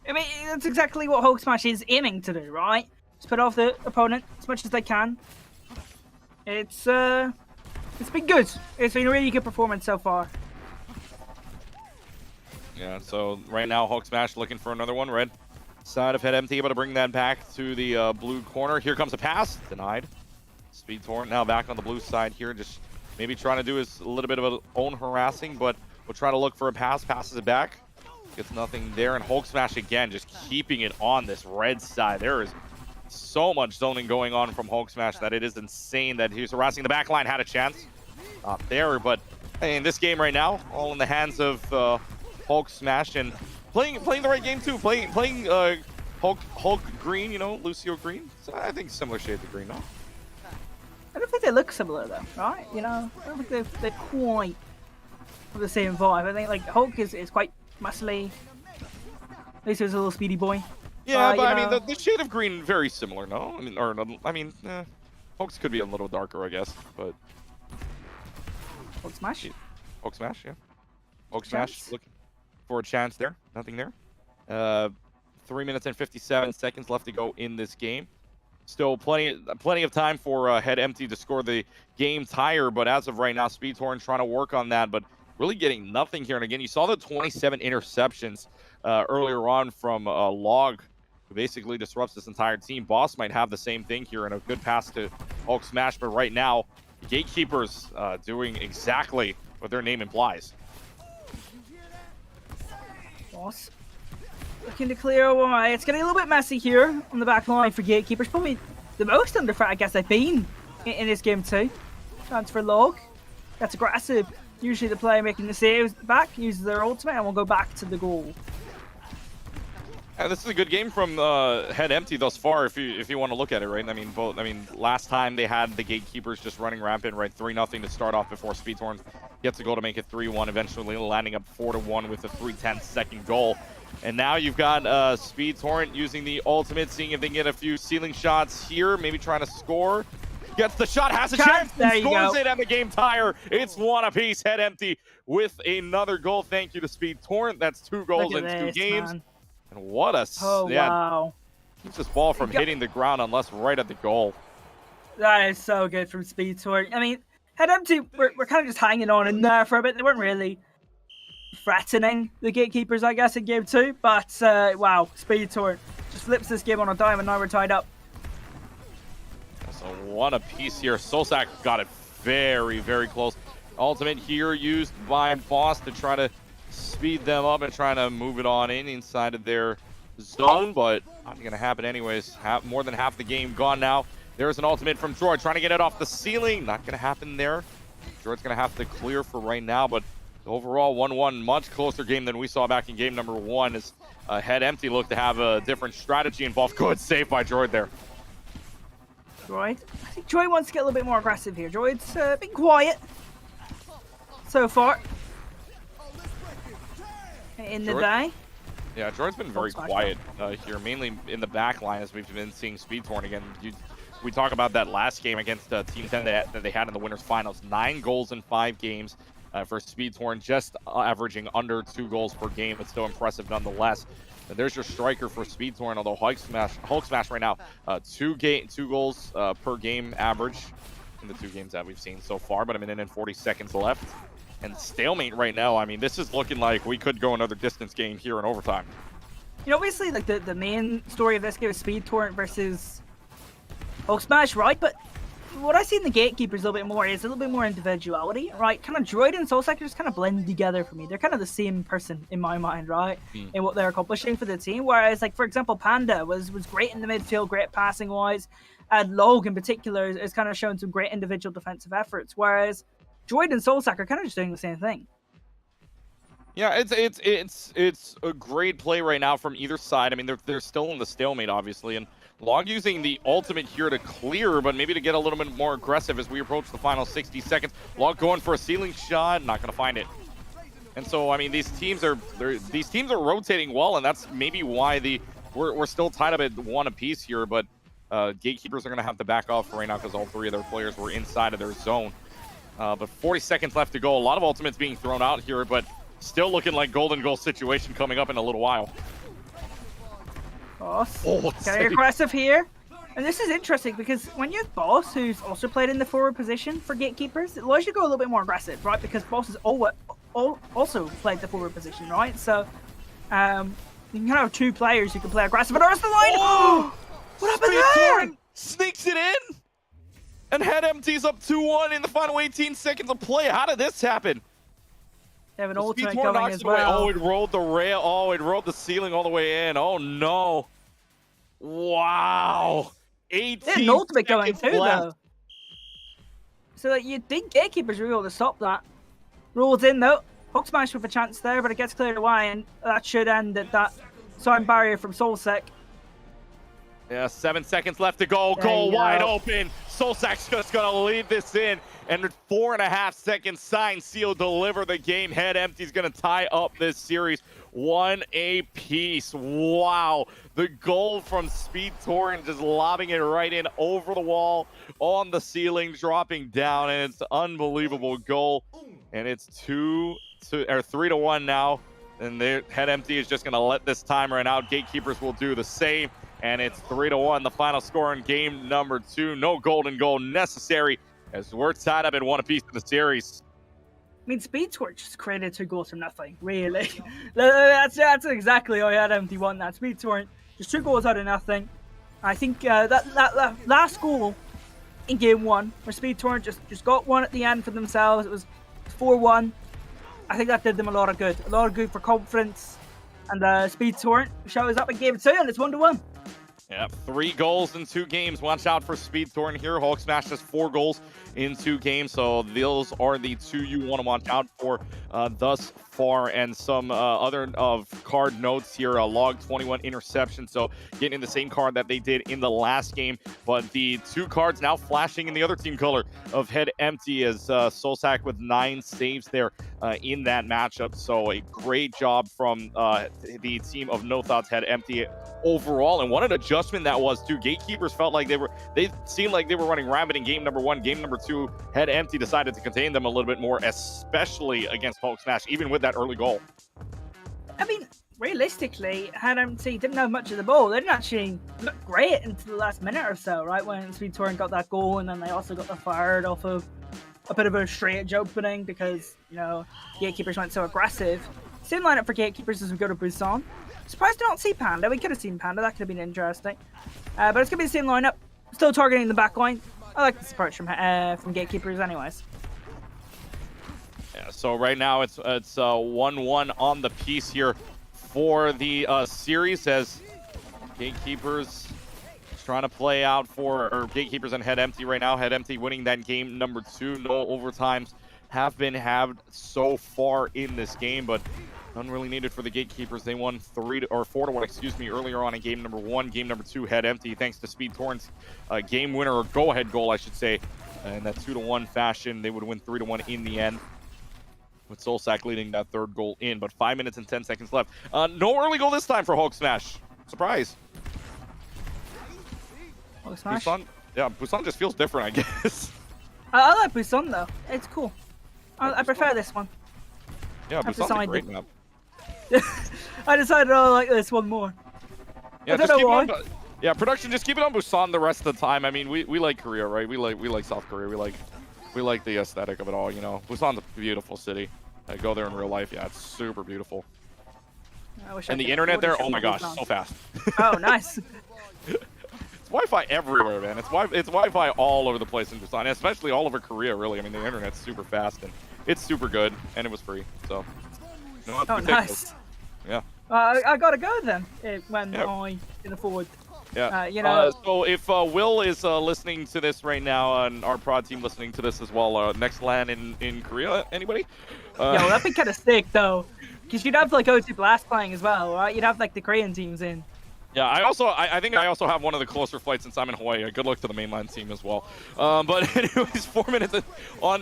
I mean, that's exactly what Hulk Smash is aiming to do, right? Just put off the opponent as much as they can. It's been good. It's been a really good performance so far. Yeah, so right now Hulk Smash looking for another one. Red side of Head Empty able to bring that back to the blue corner. Here comes a pass, denied. Speed Torrent now back on the blue side here, just maybe trying to do a little bit of a own harassing, but we'll try to look for a pass. Passes it back, gets nothing there, and Hulk Smash again just keeping it on this red side. There is so much zoning going on from Hulk Smash that it is insane that he's harassing the back line. Had a chance, not there, but in this game right now, all in the hands of Hulk Smash, and playing the right game too. Playing Hulk Green, you know, Lucio Green. So I think similar shades of green, no? I don't think they look similar though, right? You know, I don't think they're quite the same vibe. I think like Hulk is quite muscly. Lucio's a little speedy boy. Yeah, but I mean the shade of green very similar, no? I mean, Hulk's could be a little darker, I guess, but Hulk Smash. Hulk Smash, yeah. Hulk Smash looking for a chance there. Nothing there. 3 minutes and 57 seconds left to go in this game. Still plenty of time for Head Empty to score the game tire, but as of right now, Speedhorn trying to work on that, but really getting nothing here. And again, you saw the 27 interceptions earlier on from Log, who basically disrupts this entire team. Boss might have the same thing here, and a good pass to Hulk Smash, but right now, Gatekeepers doing exactly what their name implies. Boss looking to clear away. It's getting a little bit messy here on the back line for Gatekeepers. Probably the most under threat, I guess, they've been in this game too. Chance for Log. That's aggressive. Usually the player making the saves back uses their ultimate and will go back to the goal. This is a good game from Head Empty thus far, if you want to look at it, right? I mean, last time they had the Gatekeepers just running rampant, right? 3-0 to start off before Speedhorn gets a goal to make it 3-1, eventually landing up 4-1 with a 3/10 goal. And now you've got Speedhorn using the ultimate, seeing if they can get a few ceiling shots here, maybe trying to score. Gets the shot, has a chance, and scores it, and the game tire. It's 1 apiece. Head Empty with another goal. Thank you to Speedhorn. That's 2 goals in 2 games. Man. And what a wow! Keeps this ball from hitting the ground unless right at the goal. That is so good from Speedhorn. I mean, Head Empty we're kind of just hanging on in there for a bit. They weren't really threatening the Gatekeepers, I guess, in game 2. But wow, Speedhorn just flips this game on a dime, and now we're tied up. So 1 apiece here. Sosak got it very, very close. Ultimate here used by Boss to try to speed them up and trying to move it on inside of their zone, but not going to happen anyways. More than half the game gone now. There's an ultimate from Droid trying to get it off the ceiling. Not going to happen there. Droid's going to have to clear for right now, but overall 1-1, much closer game than we saw back in game number 1 as Head Empty looked to have a different strategy involved. Good save by Droid there. Droid. I think Droid wants to get a little bit more aggressive here. Droid's been quiet so far in the day. Yeah, Droid's been very quiet here, mainly in the back line as we've been seeing Speedtorn again. We talk about that last game against Team 10 that they had in the winners finals. 9 goals in 5 games for Speedtorn, just averaging under 2 goals per game, but still impressive nonetheless. And there's your striker for Speedtorn, although Hulk Smash right now, 2 goals per game average in the 2 games that we've seen so far, but a minute and 40 seconds left. And stalemate right now. I mean, this is looking like we could go another distance game here in overtime. You know, obviously, like the main story of this game is Speed Torrent versus Hulk Smash, right? But what I see in the Gatekeepers a little bit more is a little bit more individuality, right? Kind of Droid and Soulsacker just kind of blend together for me. They're kind of the same person in my mind, right? In what they're accomplishing for the team. Whereas, like, for example, Panda was great in the midfield, great passing-wise. And Log, in particular, is kind of showing some great individual defensive efforts. Whereas Droid and Soulsack are kind of just doing the same thing. Yeah, it's a great play right now from either side. I mean, they're still in the stalemate, obviously, and Log using the ultimate here to clear, but maybe to get a little bit more aggressive as we approach the final 60 seconds. Log going for a ceiling shot, not going to find it. And so, I mean, these teams are rotating well, and that's maybe why we're still tied up at 1 apiece here. But Gatekeepers are going to have to back off right now because all 3 of their players were inside of their zone. But 40 seconds left to go. A lot of ultimates being thrown out here, but still looking like golden goal situation coming up in a little while. Boss, getting aggressive here. And this is interesting because when you have Boss, who's also played in the forward position for Gatekeepers, it allows you to go a little bit more aggressive, right? Because Boss has also played the forward position, right? So you can kind of have 2 players who can play aggressive. But there's the line! Oh! What happened there? Sneaks it in! And Head Empties up 2-1 in the final 18 seconds of play. How did this happen? They have an ultimate going as well. Oh, it rolled the rail. Oh, it rolled the ceiling all the way in. Oh, no. Wow. 18 They had an ultimate going too, left. though. So, like, you'd think Gatekeepers were able to stop that. Rolls in, though. Hook Smash with a chance there, but it gets cleared away, and that should end at that sound barrier from Soulsec. Yeah, 7 seconds left to go. Goal wide open. Soulsac's just going to lead this in. And with 4.5 seconds, sign, seal, deliver the game. Head Empty's going to tie up this series 1 apiece. Wow. The goal from Speed Torrent just lobbing it right in over the wall, on the ceiling, dropping down. And it's an unbelievable goal. And it's 3-1 now. And Head Empty is just going to let this time run out. Gatekeepers will do the same. And it's 3-1, the final score in game number 2. No golden goal necessary as we're tied up at 1 apiece in the series. I mean, Speed Torch just created 2 goals from nothing, really. that's exactly how Head Empty won that. Speed Torch, just 2 goals out of nothing. I think that last goal in game 1, where Speed Torch just got 1 at the end for themselves, it was 4-1. I think that did them a lot of good. A lot of good for confidence. And Speed Torrent shows up in game 2, and it's 1-1. Yep, 3 goals in 2 games. Watch out for Speed Torrent here. Hulk Smash has 4 goals in 2 games, so those are the 2 you want to watch out for thus far. And some other card notes here. Log 21 interception, so getting the same card that they did in the last game, but the 2 cards now flashing in the other team color of Head Empty as Soulsack with 9 saves there in that matchup. So a great job from the team of No Thoughts Head Empty overall, and what an adjustment that was too. Gatekeepers felt like they seemed like they were running rampant in game number 1. Game number 2, Head Empty decided to contain them a little bit more, especially against Hulk Smash, even with that early goal. I mean, realistically, Head Empty didn't have much of the ball. They didn't actually look great into the last minute or so, right, when Speed Torrent got that goal, and then they also got the fired off of a bit of a straight opening because, you know, Gatekeepers went so aggressive. Same lineup for Gatekeepers as we go to Busan. Surprised to not see Panda. We could have seen Panda. That could have been interesting. But it's going to be the same lineup. Still targeting the back line. I like this approach from Gatekeepers anyways. Yeah, So right now it's 1-1 on the piece here for the series, as Gatekeepers trying to play out for, Gatekeepers and Head Empty right now. Head Empty winning that game number 2. No overtimes have been had so far in this game, but none really needed for the Gatekeepers. They won 4-1, excuse me, earlier on in game number 1. Game number 2, Head Empty, thanks to Speed Torrent's game winner, or go-ahead goal, I should say. In that 2-1 fashion, they would win 3-1 in the end, with Soulsack leading that 3rd goal in. But 5 minutes and 10 seconds left. No early goal this time for Hulk Smash. Surprise. Hulk Smash? Busan, yeah, Busan just feels different, I guess. I like Busan though. It's cool. I prefer this one. Yeah, Busan's a great map. I decided I like this one more. Yeah, I don't know why. Yeah, production, just keep it on Busan the rest of the time. I mean, we like Korea, right? We like South Korea. We like the aesthetic of it all, you know. Busan's a beautiful city. I go there in real life. Yeah, it's super beautiful. And the internet there, oh my gosh, so fast. Oh, nice. It's Wi-Fi everywhere, man. It's Wi-Fi all over the place in Busan, especially all over Korea, really. I mean, the internet's super fast, and it's super good, and it was free, so. No, oh, nice. Yeah. I gotta go then, when I can afford. Yeah. You know. So if Will is listening to this right now, and our prod team listening to this as well, next LAN in Korea, anybody? Yo, that'd be kind of sick though, because you'd have like O2 Blast playing as well, right? You'd have like the Korean teams in. Yeah, I think I also have one of the closer flights since I'm in Hawaii. Good luck to the mainland team as well. But anyways, 4 minutes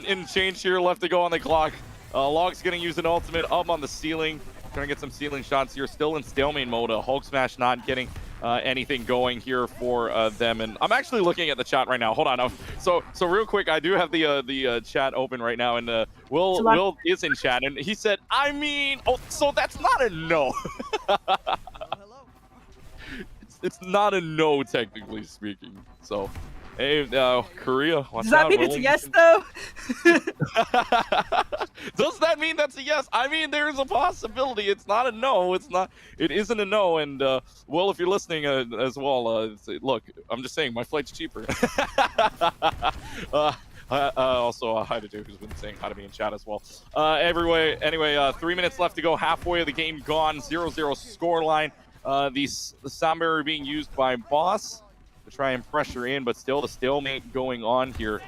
in change here left to go on the clock. Log's gonna use an ultimate up on the ceiling. Trying to get some ceiling shots here. Still in stalemate mode. Hulk Smash not getting anything going here for them. And I'm actually looking at the chat right now. Hold on. So real quick, I do have the chat open right now, and Will is in chat, and he said, I mean, oh, so that's not a no. It's not a no, technically speaking. So, hey, Korea. Does that mean it's a yes, though? Does that mean that's a yes? I mean, there's a possibility. It's not a no. It isn't a no. And well, if you're listening as well, look, I'm just saying my flight's cheaper. Also, hi to Duke, who's been saying hi to me in chat as well. Anyway, 3 minutes left to go. Halfway of the game gone. 0-0 scoreline. The Samber being used by Boss to try and pressure in, but still the stalemate going on here.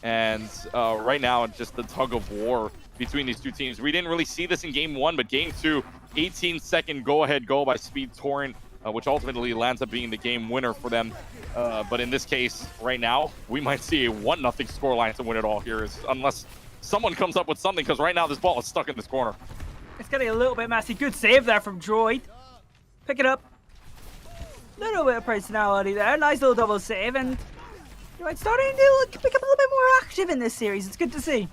And right now, just the tug of war between these two teams. We didn't really see this in game 1, but game 2, 18-second go-ahead goal by Speed Torrent, which ultimately lands up being the game winner for them. But in this case, right now, we might see a 1-0 scoreline to win it all here, unless someone comes up with something, because right now this ball is stuck in this corner. It's getting a little bit messy. Good save there from Droid. Pick it up. Little bit of personality there. Nice little double save, and it's starting to pick up a little bit more active in this series. It's good to see.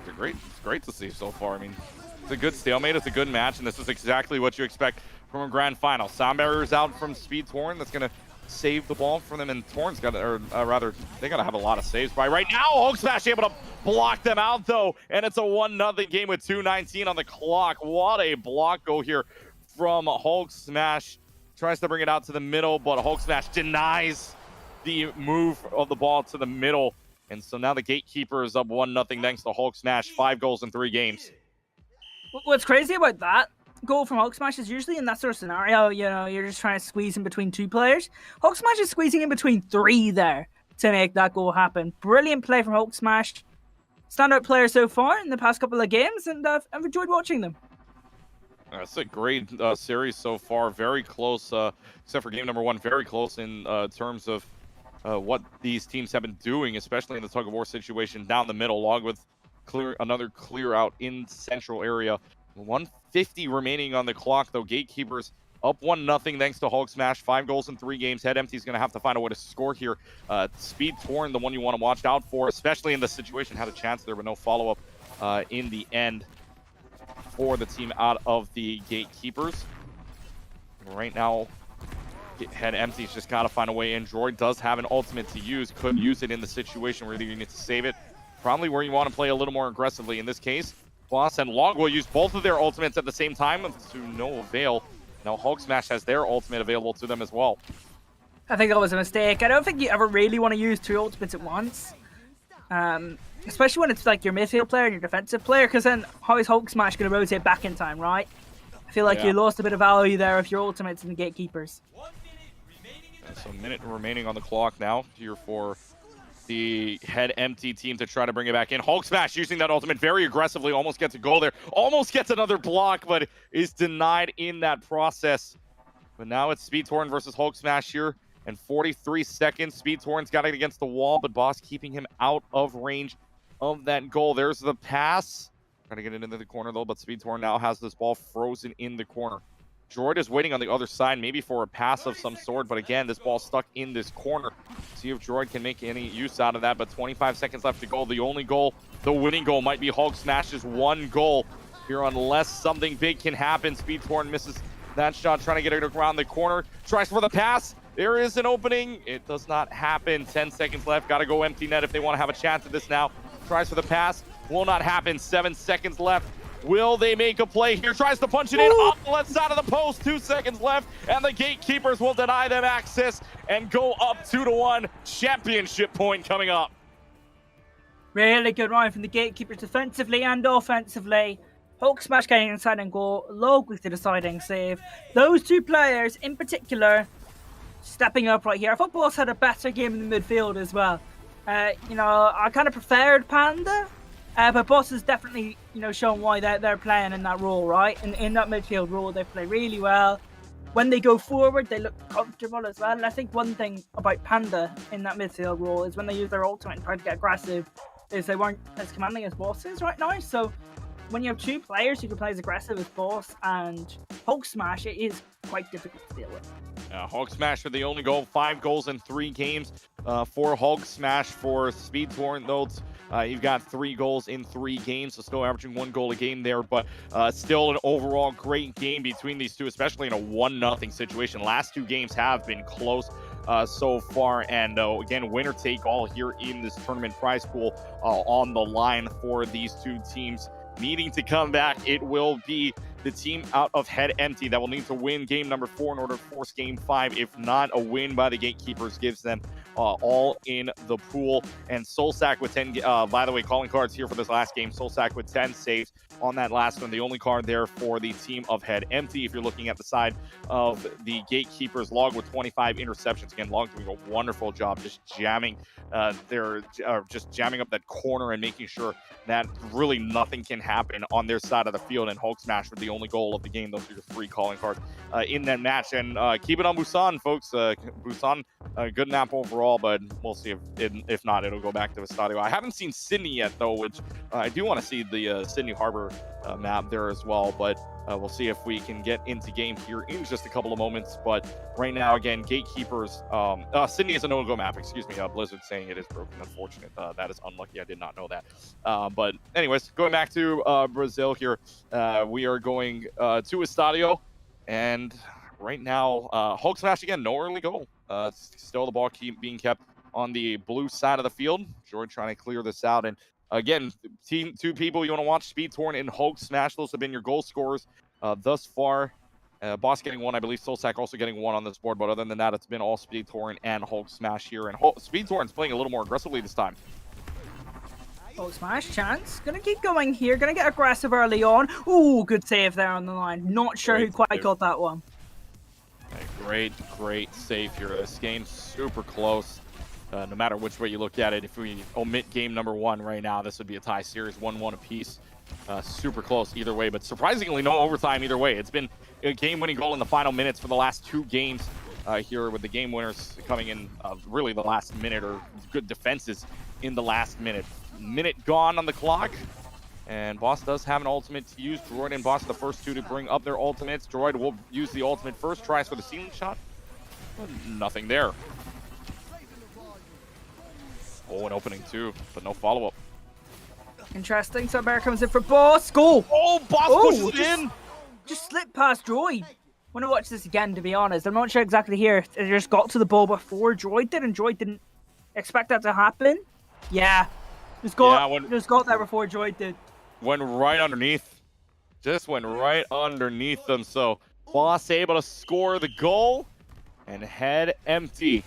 It's great to see so far. I mean, it's a good stalemate. It's a good match, and this is exactly what you expect from a grand final. Sound barrier's out from Speed Torrent. That's gonna save the ball for them, and Torrent's got, or rather, they gotta have a lot of saves by right now. Hulk Smash able to block them out though, and it's a 1-0 game with 2:19 on the clock. What a block go here from Hulk Smash. Tries to bring it out to the middle, but Hulk Smash denies the move of the ball to the middle. And so now the Gatekeeper is up 1-0 thanks to Hulk Smash. 5 goals in 3 games. What's crazy about that goal from Hulk Smash is usually in that sort of scenario, you know, you're just trying to squeeze in between 2 players. Hulk Smash is squeezing in between 3 there to make that goal happen. Brilliant play from Hulk Smash. Standout player so far in the past couple of games, and I've enjoyed watching them. It's a great series so far. Very close, except for game number 1. Very close in terms of what these teams have been doing, especially in the tug-of-war situation down the middle, along with another clear out in central area. 150 remaining on the clock, though. Gatekeepers up 1-0 thanks to Hulk Smash. 5 goals in 3 games. Head Empty's going to have to find a way to score here. Speed Torrent, the one you want to watch out for, especially in this situation. Had a chance there, but no follow-up in the end for the team out of the Gatekeepers. Right now, Head Empty's just got to find a way in. Droid does have an ultimate to use. Could use it in the situation where you need to save it. Probably where you want to play a little more aggressively. In this case, Boss and Log will use both of their ultimates at the same time to no avail. Now Hulk Smash has their ultimate available to them as well. I think that was a mistake. I don't think you ever really want to use 2 ultimates at once. Especially when it's like your midfield player and your defensive player, because then how is Hulk Smash going to rotate back in time, right? I feel like you lost a bit of value there with your ultimates in the Gatekeepers. So a minute remaining on the clock now here for the Head Empty team to try to bring it back in. Hulk Smash using that ultimate very aggressively, almost gets a goal there, almost gets another block, but is denied in that process. But now it's SpeedTorrent versus Hulk Smash here, and 43 seconds. SpeedTorrent's got it against the wall, but Boss keeping him out of range of that goal. There's the pass. Trying to get it into the corner though, but SpeedTorrent now has this ball frozen in the corner. Droid is waiting on the other side, maybe for a pass of some sort, but again, this ball stuck in this corner. See if Droid can make any use out of that, but 25 seconds left to go. The only goal, the winning goal, might be Hulk Smash's one goal here, unless something big can happen. SpeedTorrent misses that shot, trying to get it around the corner. Tries for the pass. There is an opening. It does not happen. 10 seconds left. Got to go empty net if they want to have a chance at this now. Tries for the pass. Will not happen. 7 seconds left. Will they make a play here? Tries to punch it in off the left side of the post. 2 seconds left, and the Gatekeepers will deny them access and go up 2-1. Championship point coming up. Really good run from the Gatekeepers defensively and offensively. Hulk Smash getting inside and goal, Log with the deciding save. Those two players in particular stepping up right here. I thought Boss had a better game in the midfield as well. You know, I kind of preferred Panda. But Boss has definitely, you know, shown why they're playing in that role, right? In that midfield role, they play really well. When they go forward, they look comfortable as well. And I think one thing about Panda in that midfield role is when they use their ultimate and try to get aggressive, is they weren't as commanding as Boss is right now. So when you have two players who can play as aggressive as Boss and Hulk Smash, it is quite difficult to deal with. Hulk Smash for the only goal, 5 goals in 3 games for Hulk Smash. For SpeedTorrent, though, you've got 3 goals in 3 games, so still averaging 1 goal a game there, but still an overall great game between these two, especially in a 1-0 situation. Last 2 games have been close so far, and again, winner take all here in this tournament. Prize pool on the line for these two teams needing to come back. It will be the team out of Head Empty that will need to win game number 4 in order to force game 5. If not, a win by the Gatekeepers gives them all in the pool. And Soulsack with 10, by the way, calling cards here for this last game. Soulsack with 10 saves on that last one. The only card there for the team of Head Empty. If you're looking at the side of the Gatekeepers, Log with 25 interceptions. Again, Log doing a wonderful job just jamming just jamming up that corner and making sure that really nothing can happen on their side of the field. And Hulk Smash with the only goal of the game. Those are your 3 calling cards in that match. And keep it on Busan, folks. Busan, good map overall, but we'll see if not, it'll go back to Estadio. I haven't seen Sydney yet, though, which I do want to see the Sydney Harbor map there as well, but we'll see if we can get into game here in just a couple of moments. But right now, again, Gatekeepers, Sydney is a no-go map, excuse me. Blizzard saying it is broken. Unfortunate. That is unlucky. I did not know that. But anyways, going back to Brazil here, we are going to Estadio, and right now, Hulk Smash again, no early goal. Still the ball being kept on the blue side of the field. George trying to clear this out, and again, two people you want to watch, SpeedTorrent and Hulk Smash. Those have been your goal scorers thus far. Boss getting 1, I believe. Soulsack also getting 1 on this board, but other than that, it's been all SpeedTorrent and Hulk Smash here. And SpeedTorrent's playing a little more aggressively this time. Hulk Smash, chance. Gonna keep going here. Gonna get aggressive early on. Ooh, good save there on the line. Not sure who quite got that one. Great save here. This game's super close. No matter which way you look at it, if we omit game number 1 right now, this would be a tie series, 1-1 apiece. Super close either way, but surprisingly no overtime either way. It's been a game-winning goal in the final minutes for the last 2 games here, with the game winners coming in really the last minute, or good defenses in the last minute. Minute gone on the clock, and Boss does have an ultimate to use. Droid and Boss are the first 2 to bring up their ultimates. Droid will use the ultimate first, tries for the ceiling shot, but nothing there. Oh, an opening too, but no follow-up. Interesting. So Bear comes in for Boss. Goal! Oh, Boss pushes it in! Just slipped past Droid. Want to watch this again, to be honest. I'm not sure exactly here. They just got to the ball before Droid did, and Droid didn't expect that to happen. Yeah. Just got there before Droid did. Went right underneath. Just went right underneath them. So Boss able to score the goal, and Head Empty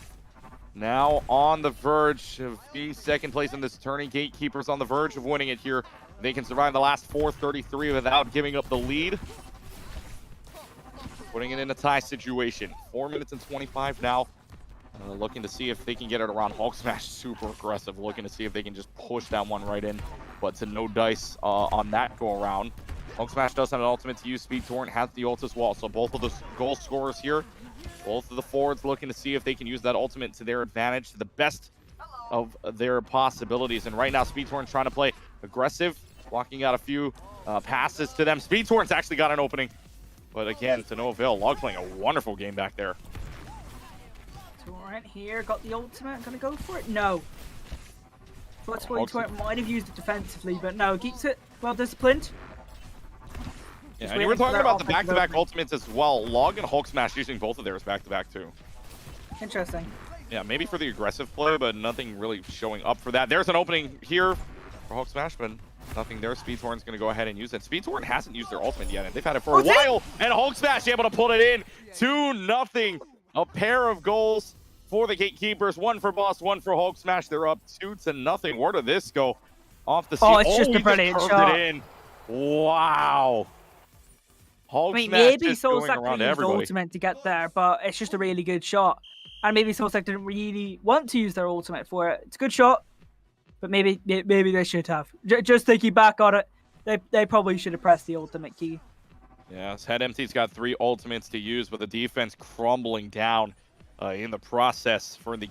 now on the verge of the second place in this tourney. Gatekeepers on the verge of winning it here. They can survive the last 4:33 without giving up the lead. Putting it in a tie situation. 4 minutes and 25 now. Looking to see if they can get it around. Hulk Smash super aggressive. Looking to see if they can just push that one right in. But to no dice on that go around. Hulk Smash does have an ultimate to use. Speed Torrent has the ult as well. So both of the goal scorers here, both of the forwards looking to see if they can use that ultimate to their advantage, to the best of their possibilities. And right now, Speed Torrent's trying to play aggressive, blocking out a few passes to them. Speed Torrent's actually got an opening. But again, to no avail. Log playing a wonderful game back there. Torrent here, got the ultimate, gonna go for it? No. Possibly Torrent might have used it defensively, but no, keeps it well disciplined. Yeah, and you were talking about the back-to-back ultimates as well. Log and Hulk Smash using both of theirs back-to-back too. Interesting. Yeah, maybe for the aggressive play, but nothing really showing up for that. There's an opening here for Hulk Smash, but nothing there. Speed Torrent's going to go ahead and use it. Speed Torrent hasn't used their ultimate yet, and they've had it for a while. And Hulk Smash able to pull it in. 2-0. A pair of goals for the Gatekeepers. One for Boss, one for Hulk Smash. They're up 2-0. Where did this go? Off the Oh, it's just a brilliant shot. It in. Wow. Hulk Smash maybe just going Soulsack around used the everybody. ultimate to get there, but it's just a really good shot. And maybe Soulsack didn't really want to use their ultimate for it. It's a good shot, but maybe they should have. Just thinking back on it, they probably should have pressed the ultimate key. Yes, Head Empty's got 3 ultimates to use, but the defense crumbling down in the process for the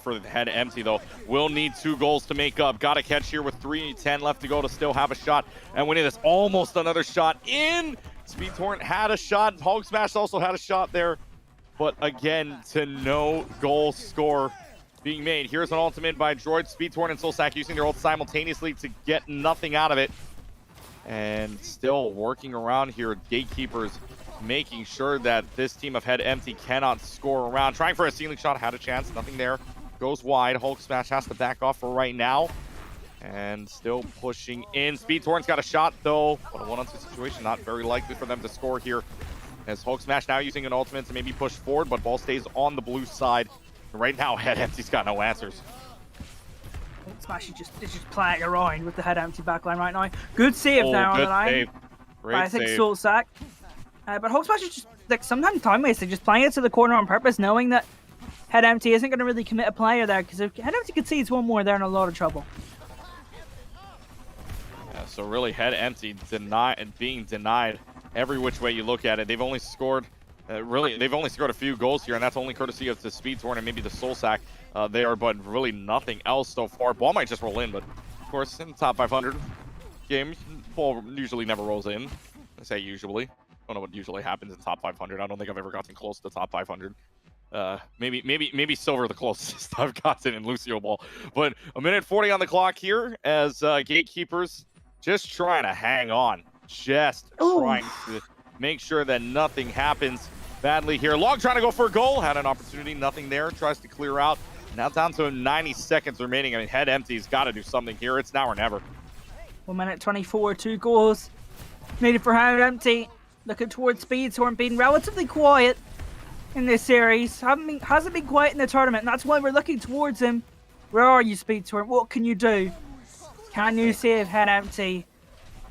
for the Head Empty though. Will need 2 goals to make up. Got to catch here with 3:10 left to go to still have a shot and winning this. Almost another shot in. Speed Torrent had a shot. Hulk Smash also had a shot there, but again to no goal score being made. Here's an ultimate by Droid. Speed Torrent and Soulsack using their ult simultaneously to get nothing out of it. And still working around here, Gatekeepers making sure that this team of Head Empty cannot score around. Trying for a ceiling shot, had a chance, nothing there. Goes wide. Hulk Smash has to back off for right now. And still pushing in. Speed Torrent's got a shot though, but a 1-on-2 situation, not very likely for them to score here. As Hulk Smash now using an ultimate to maybe push forward, but ball stays on the blue side. Right now, Head Empty's got no answers. Hulk Smash is just playing around with the Head Empty backline right now. Good save there on the line. Save. Great I think save. Soulsack. But Hulk Smash is just like sometimes time wasting, just playing it to the corner on purpose, knowing that Head Empty isn't going to really commit a player there, because if Head Empty concedes one more, they're in a lot of trouble. Yeah, so really Head Empty being denied every which way you look at it. They've only scored they've only scored a few goals here, and that's only courtesy of the Speed Torrent and maybe the Soulsack there, but really nothing else so far. Ball might just roll in, but of course in the top 500 game, ball usually never rolls in. I say usually. I don't know what usually happens in top 500. I don't think I've ever gotten close to top 500. Maybe silver the closest I've gotten in Lucioball. But a minute 40 on the clock here as Gatekeepers just trying to hang on. Just trying to make sure that nothing happens badly here. Log trying to go for a goal. Had an opportunity. Nothing there. Tries to clear out. Now down to 90 seconds remaining. I mean, Head Empty's got to do something here. It's now or never. 1 minute 24, 2 goals needed for Head Empty. Looking towards Speed Torrent, being relatively quiet in this series. Hasn't been quiet in the tournament, and that's why we're looking towards him. Where are you, Speed Torrent? What can you do? Can you save Head Empty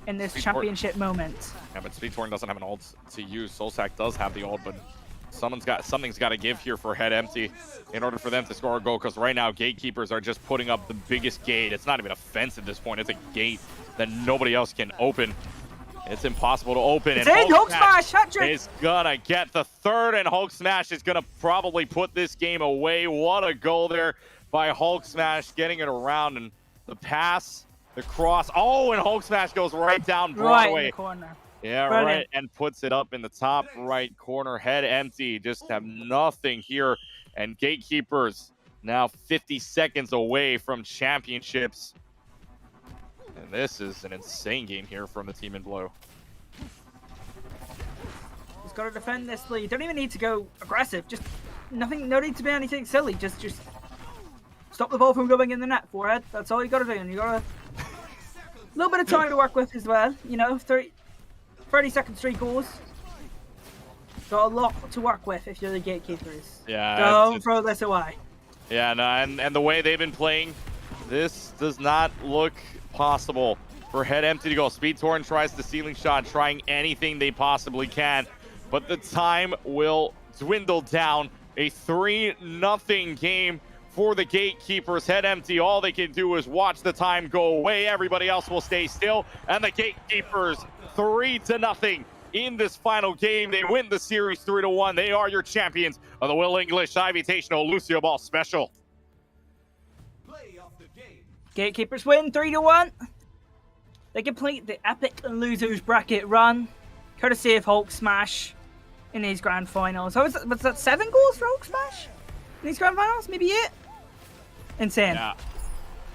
in this championship moment? Yeah, but Speed Torrent doesn't have an ult to use. Soulsack does have the ult, but something's got to give here for Head Empty in order for them to score a goal, because right now Gatekeepers are just putting up the biggest gate. It's not even a fence at this point. It's a gate that nobody else can open. It's impossible to open. It's in! Hulk Smash! Hat-trick! Is gonna get the third, and Hulk Smash is gonna probably put this game away. What a goal there by Hulk Smash, getting it around, and the pass, the cross. Oh, and Hulk Smash goes right down Broadway. Right in the corner. Yeah, Brilliant. right, and puts it up in the top right corner. Head Empty, just have nothing here, and Gatekeepers now 50 seconds away from championships. And this is an insane game here from the team in blue. He's got to defend this lead. Don't even need to go aggressive. Just nothing. No need to be anything silly. Just stop the ball from going in the net, Forehead. That's all you got to do. And you got a little bit of time to work with as well. You know, 30 seconds, 3 goals. Got a lot to work with if you're the Gatekeepers. Yeah. Don't throw this away. Yeah, no, and the way they've been playing, this does not look possible. For head empty to go. Speed Torrent tries the ceiling shot, trying anything they possibly can, but the time will dwindle down. A 3-0 game for the Gatekeepers. Head empty, all they can do is watch the time go away. Everybody else will stay still, and the Gatekeepers 3-0 in this final game. They win the series 3-1. They are your champions of the Will English IVitational Lucioball Special. Gatekeepers win 3-1. They complete the epic losers bracket run, courtesy of Hulk Smash in these grand finals. So was that 7 goals for Hulk Smash in these grand finals? Maybe 8? Insane. Yeah,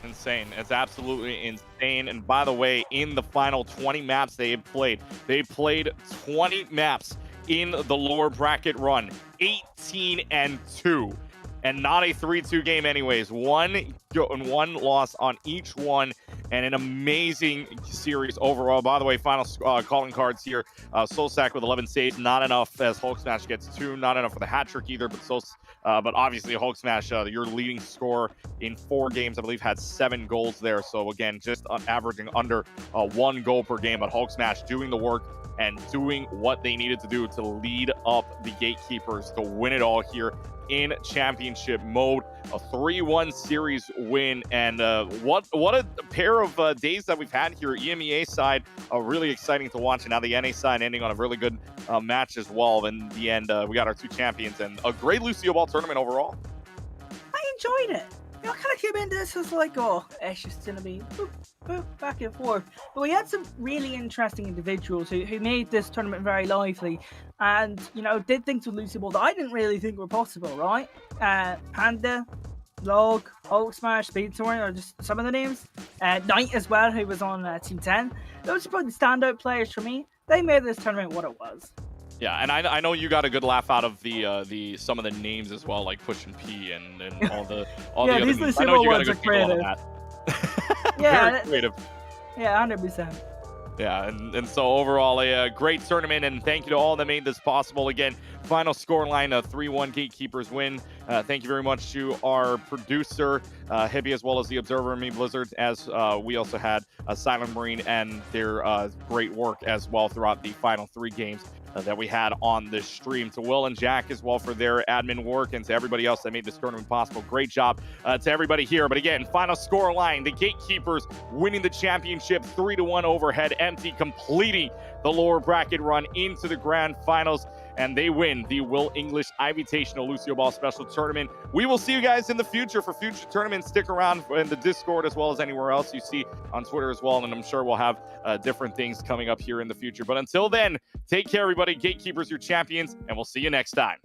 insane. It's absolutely insane. And by the way, in the final 20 maps they played 20 maps in the lower bracket run, 18-2. And not a 3-2 game anyways. One loss on each one, and an amazing series overall. By the way, final calling cards here. Solsack with 11 saves, not enough as Hulk Smash gets 2. Not enough for the hat trick either, but obviously Hulk Smash, your leading scorer in 4 games, I believe, had 7 goals there. So again, just averaging under 1 goal per game, but Hulk Smash doing the work and doing what they needed to do to lead up the Gatekeepers to win it all here in championship mode. A 3-1 series win, and what a pair of days that we've had here. EMEA side really exciting to watch, and now the NA side ending on a really good match as well. In the end, we got our 2 champions and a great Lucioball tournament overall. I enjoyed it. You know, I kind of came into this as like, oh, it's just gonna be boop, boop, back and forth. But we had some really interesting individuals who made this tournament very lively, and you know, did things with Lucioball that I didn't really think were possible. Right? Panda, Log, Hulk Smash, Speed Torrent, or just some of the names. Knight as well, who was on Team 10. Those are probably the standout players for me. They made this tournament what it was. Yeah, and I know you got a good laugh out of the some of the names as well, like Push and P and all the other these names. I know you got a good creative. giggle out of that. Yeah, very creative. Yeah, 100%. Yeah, and so overall a great tournament, and thank you to all that made this possible. Again, final scoreline, a 3-1 Gatekeepers win. Thank you very much to our producer, Hippie, as well as the Observer and me, Blizzard, as we also had Silent Marine and their great work as well throughout the final 3 games that we had on this stream. To Will and Jack as well for their admin work, and to everybody else that made this tournament possible. Great job to everybody here. But again, final score line, the Gatekeepers winning the championship 3-1 overhead empty, completing the lower bracket run into the grand finals, and they win the Will English IVitational Lucioball Special Tournament. We will see you guys in the future for future tournaments. Stick around in the Discord as well as anywhere else you see on Twitter as well, and I'm sure we'll have different things coming up here in the future. But until then, take care, everybody. Gatekeepers, your champions, and we'll see you next time.